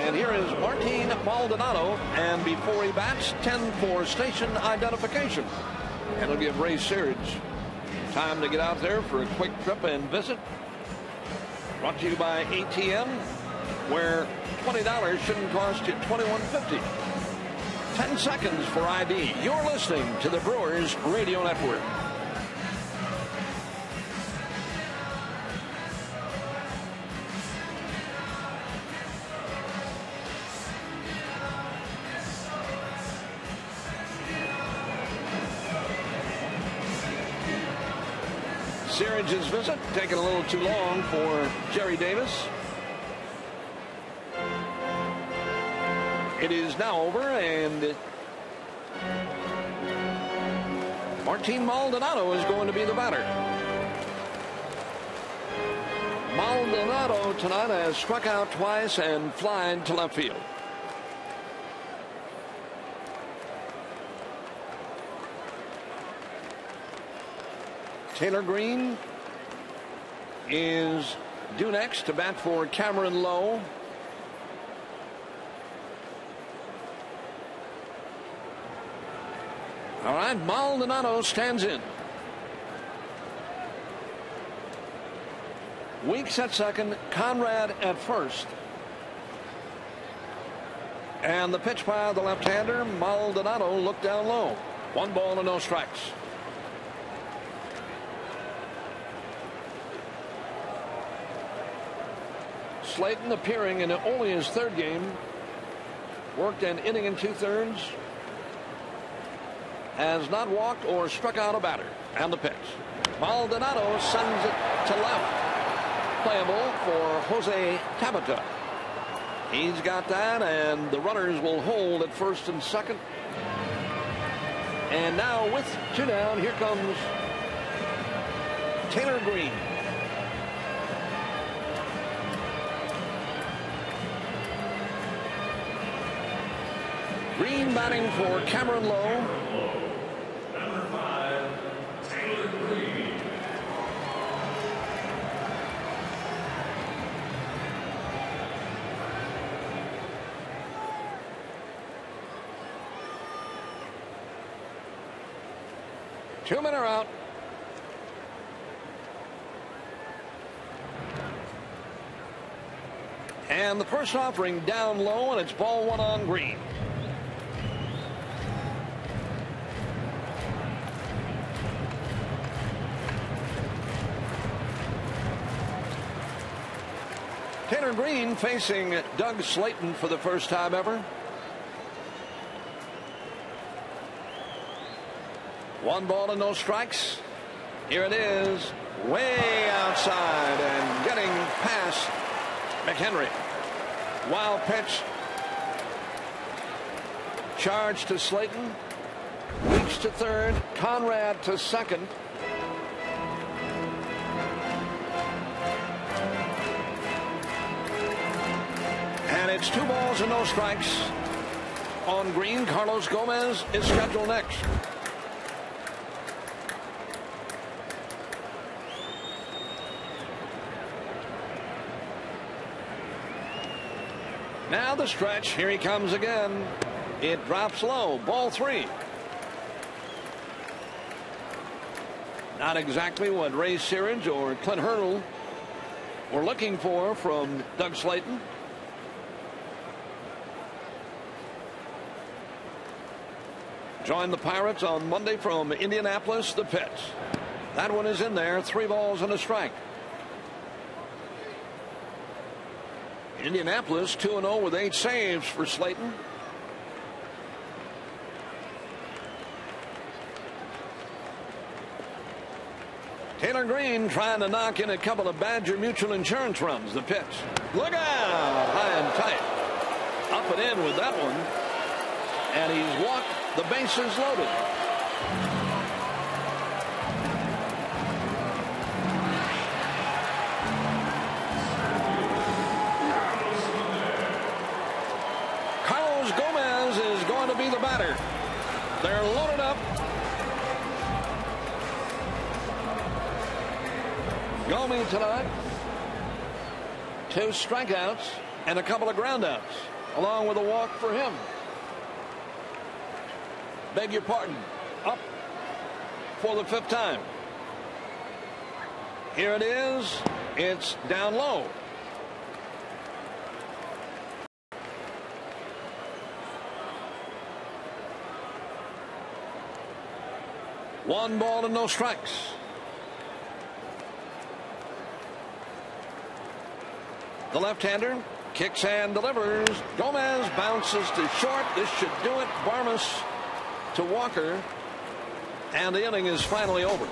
And here is Martin Maldonado, and before he bats, 10 for station identification. And it'll give Ray Searage time to get out there for a quick trip and visit. Brought to you by ATM, where $20 shouldn't cost you $21.50. 10 seconds for ID. You're listening to the Brewers Radio Network. Searage's visit taking a little too long for Jerry Davis. It is now over, and Martin Maldonado is going to be the batter. Maldonado tonight has struck out twice and flied to left field. Taylor Green is due next to bat for Cameron Lowe. All right, Maldonado stands in. Weeks at second, Conrad at first. And the pitch by the left-hander, Maldonado looked down low. 1 ball and no strikes. Slayton appearing in only his 3rd game. Worked an inning and 2/3. Has not walked or struck out a batter. And the pitch. Maldonado sends it to left. Playable for Jose Tabata. He's got that, and the runners will hold at first and second. And now with 2 down, here comes Taylor Green. Green batting for Cameron Lowe. Number 5, Taylor Green. Two men are out. And the first offering down low, and it's ball one on Green. Taylor Green facing Doug Slayton for the first time ever. One ball and no strikes. Here it is, way outside and getting past McHenry. Wild pitch. Charge to Slayton. Reach to third. Conrad to second. And it's 2 balls and no strikes on Green. Carlos Gomez is scheduled next. Now the stretch. Here he comes again. It drops low. Ball 3. Not exactly what Ray Searage or Clint Hurdle were looking for from Doug Slayton. Joined the Pirates on Monday from Indianapolis. The pitch. That one is in there. 3 balls and a strike. Indianapolis 2-0 with 8 saves for Slayton. Taylor Green trying to knock in a couple of Badger Mutual Insurance runs. The pitch. Look out. High and tight. Up and in with that one. And he's walked. The bases loaded. Carlos Gomez is going to be the batter. They're loaded up. Gomez tonight. 2 strikeouts and a couple of groundouts, along with a walk for him. Beg your pardon. Up for the 5th time. Here it is. It's down low. One ball and no strikes. The left-hander kicks and delivers. Gomez bounces to short. This should do it. Barmes to Walker, and the inning is finally over.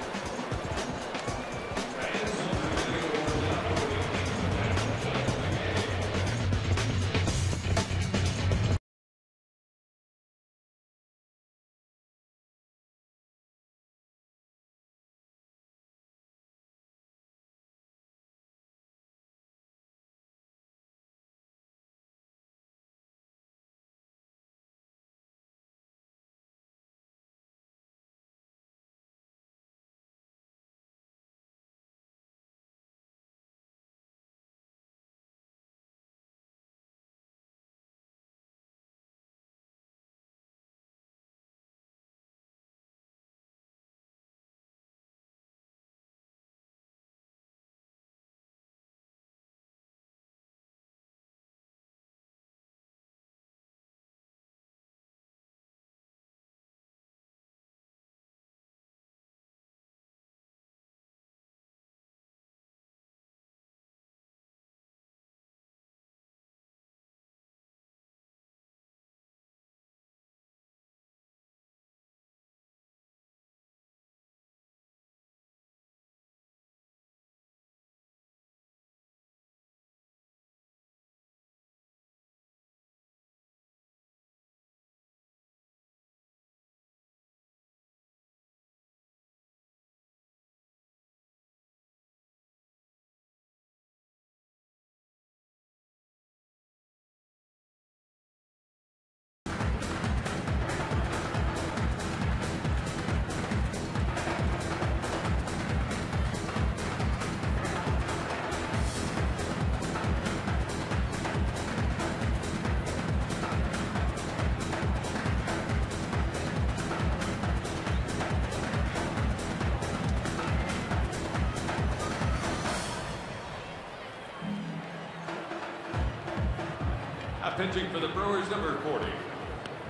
pitching for the Brewers, number 40,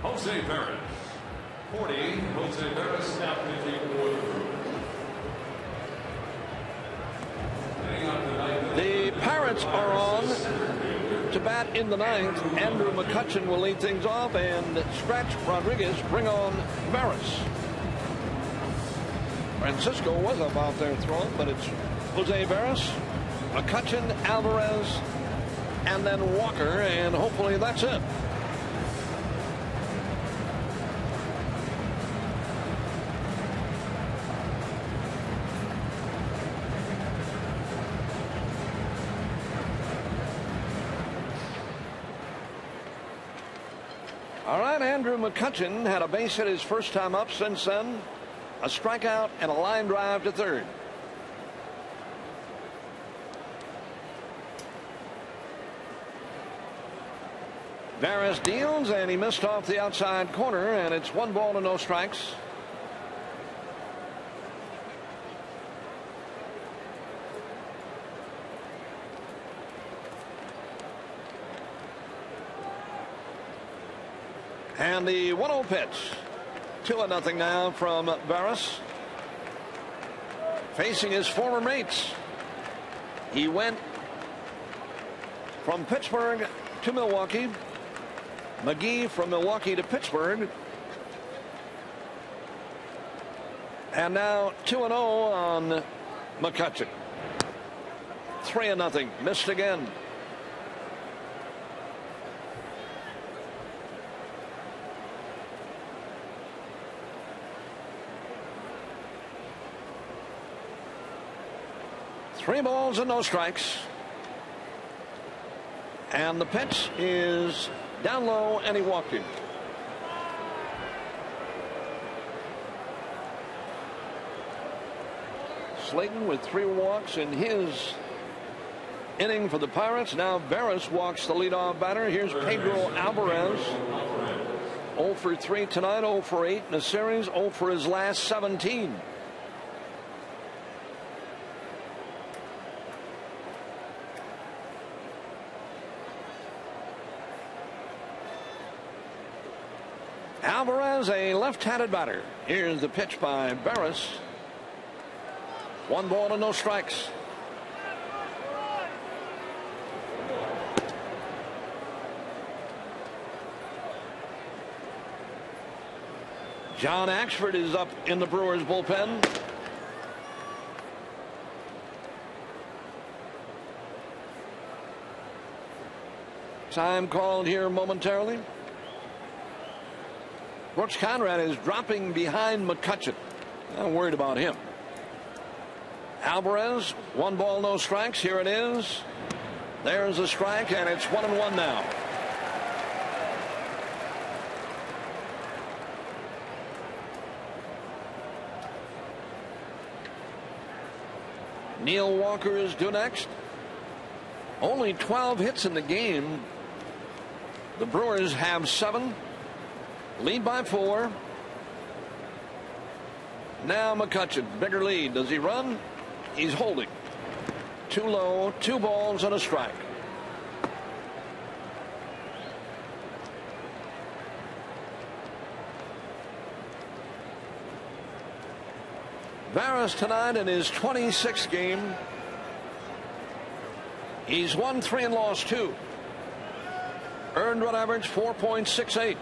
Jose Perez. 40, Jose Perez, now pitching for the Brewers. The Pirates are on to bat in the ninth. Andrew McCutchen will lead things off, and Scratch Rodriguez bring on Veras. Francisco was up out there throwing, but it's Jose Veras, McCutchen, Alvarez, and then Walker, and hopefully that's it. All right, Andrew McCutchen had a base hit his first time up. Since then, a strikeout and a line drive to third. Veras deals, and he missed off the outside corner, and it's 1 ball and no strikes. And the 1-0 pitch. 2-0 now from Veras. Facing his former mates. He went from Pittsburgh to Milwaukee. McGee from Milwaukee to Pittsburgh. And now 2-0 on McCutchen. 3-0. Missed again. Three balls and no strikes. And the pitch is down low, and he walked him. Slayton with 3 walks in his inning for the Pirates. Now Veras walks the leadoff batter. Here's Pedro Alvarez. 0 for 3 tonight, 0 for 8 in the series, 0 for his last 17. Alvarez, a left-handed batter. Here's the pitch by Veras. 1 ball and no strikes. John Axford is up in the Brewers bullpen. Time called here momentarily. Brooks Conrad is dropping behind McCutchen. I'm worried about him. Alvarez, 1 ball, no strikes. Here it is. There's a strike, and it's 1-1 now. Neil Walker is due next. Only 12 hits in the game. The Brewers have 7. Lead by 4. Now McCutchen, bigger lead. Does he run? He's holding. Too low, 2 balls and a strike. Veras tonight in his 26th game. He's won 3 and lost 2. Earned run average 4.68.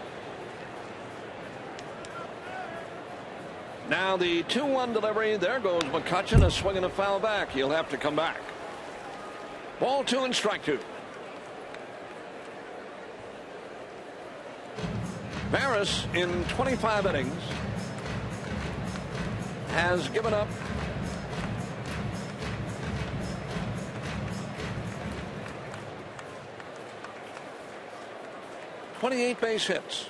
Now the 2-1 delivery. There goes McCutchen, a swing and a foul back. He'll have to come back. Ball 2 and strike 2. Veras in 25 innings has given up 28 base hits.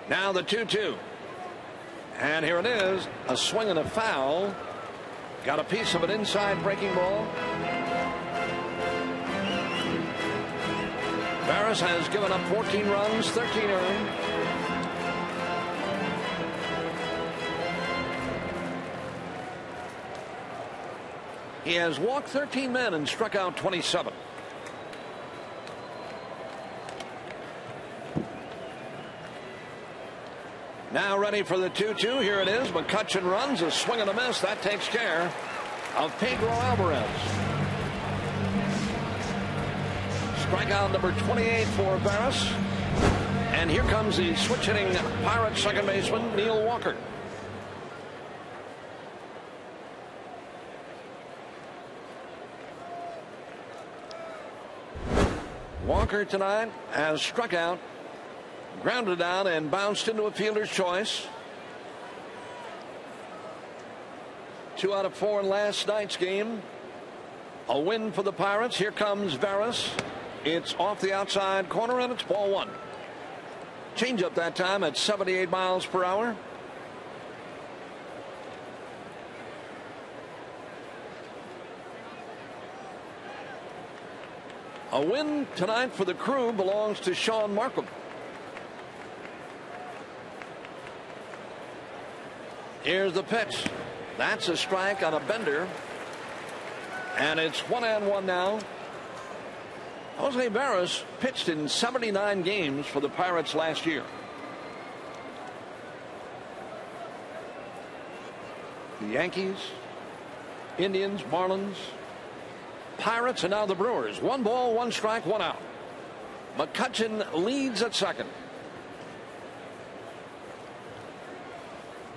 Now the 2-2. And here it is. A swing and a foul. Got a piece of an inside breaking ball. Veras has given up 14 runs, 13 earned. He has walked 13 men and struck out 27. Now ready for the 2-2. Here it is. McCutchen runs. A swing and a miss. That takes care of Pedro Alvarez. Strikeout number 28 for Barris. And here comes the switch hitting Pirates second baseman, Neil Walker. Walker tonight has struck out, grounded down, and bounced into a fielder's choice. 2 out of 4 in last night's game. A win for the Pirates. Here comes Barris. It's off the outside corner, and it's ball 1. Change up that time at 78 miles per hour. A win tonight for the Crew belongs to Sean Markham. Here's the pitch. That's a strike on a bender. And it's 1-1 now. Jose Barris pitched in 79 games for the Pirates last year. The Yankees, Indians, Marlins, Pirates, and now the Brewers. 1 ball, 1 strike, 1 out. McCutchen leads at second.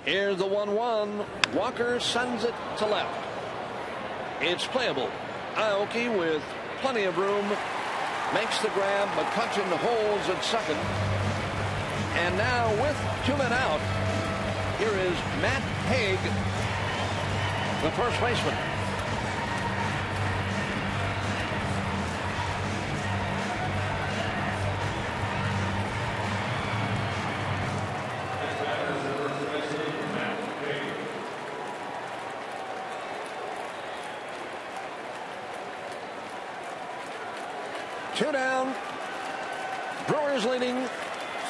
Here's the 1-1. Walker sends it to left. It's playable. Aoki with plenty of room makes the grab. McCutchen holds at second. And now with 2 men out, here is Matt Haig, the first baseman. Two down. Brewers leading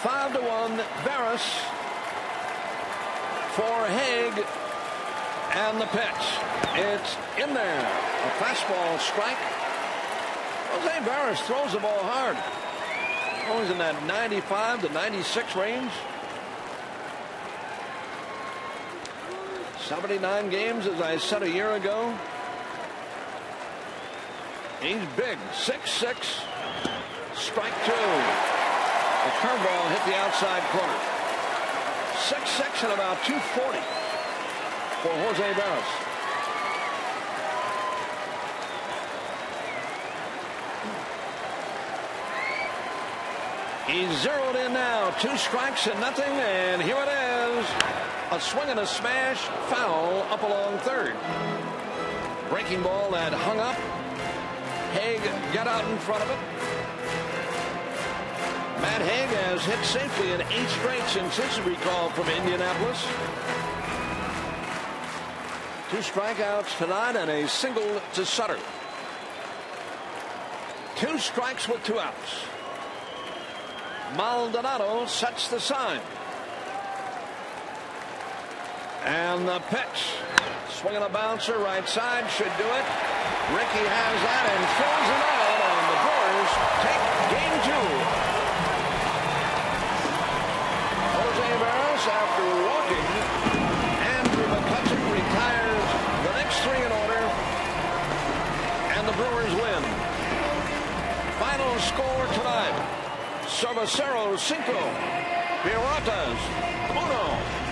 5-1. Barris for Haig, and the pitch. It's in there. A fastball strike. Jose Barris throws the ball hard. Always in that 95 to 96 range. 79 games, as I said a year ago. He's big. 6'6". Strike 2. The curveball hit the outside corner. 6'6" and about 240 for Jose Barris. He's zeroed in now. 2 strikes and nothing, and here it is. A swing and a smash, foul up along third. Breaking ball that hung up. Haig got out in front of it. Matt Haig has hit safely in 8 straight since his recall from Indianapolis. 2 strikeouts tonight and a single to Sutter. 2 strikes with 2 outs. Maldonado sets the sign. And the pitch. Swinging a bouncer right side, should do it. Ricky has that and throws it out, and the Brewers take game 2. Jose Barris, after walking, Andrew McCutchen retires the next 3 in order, and the Brewers win. Final score tonight: Cerveceros 5, Piratas 1.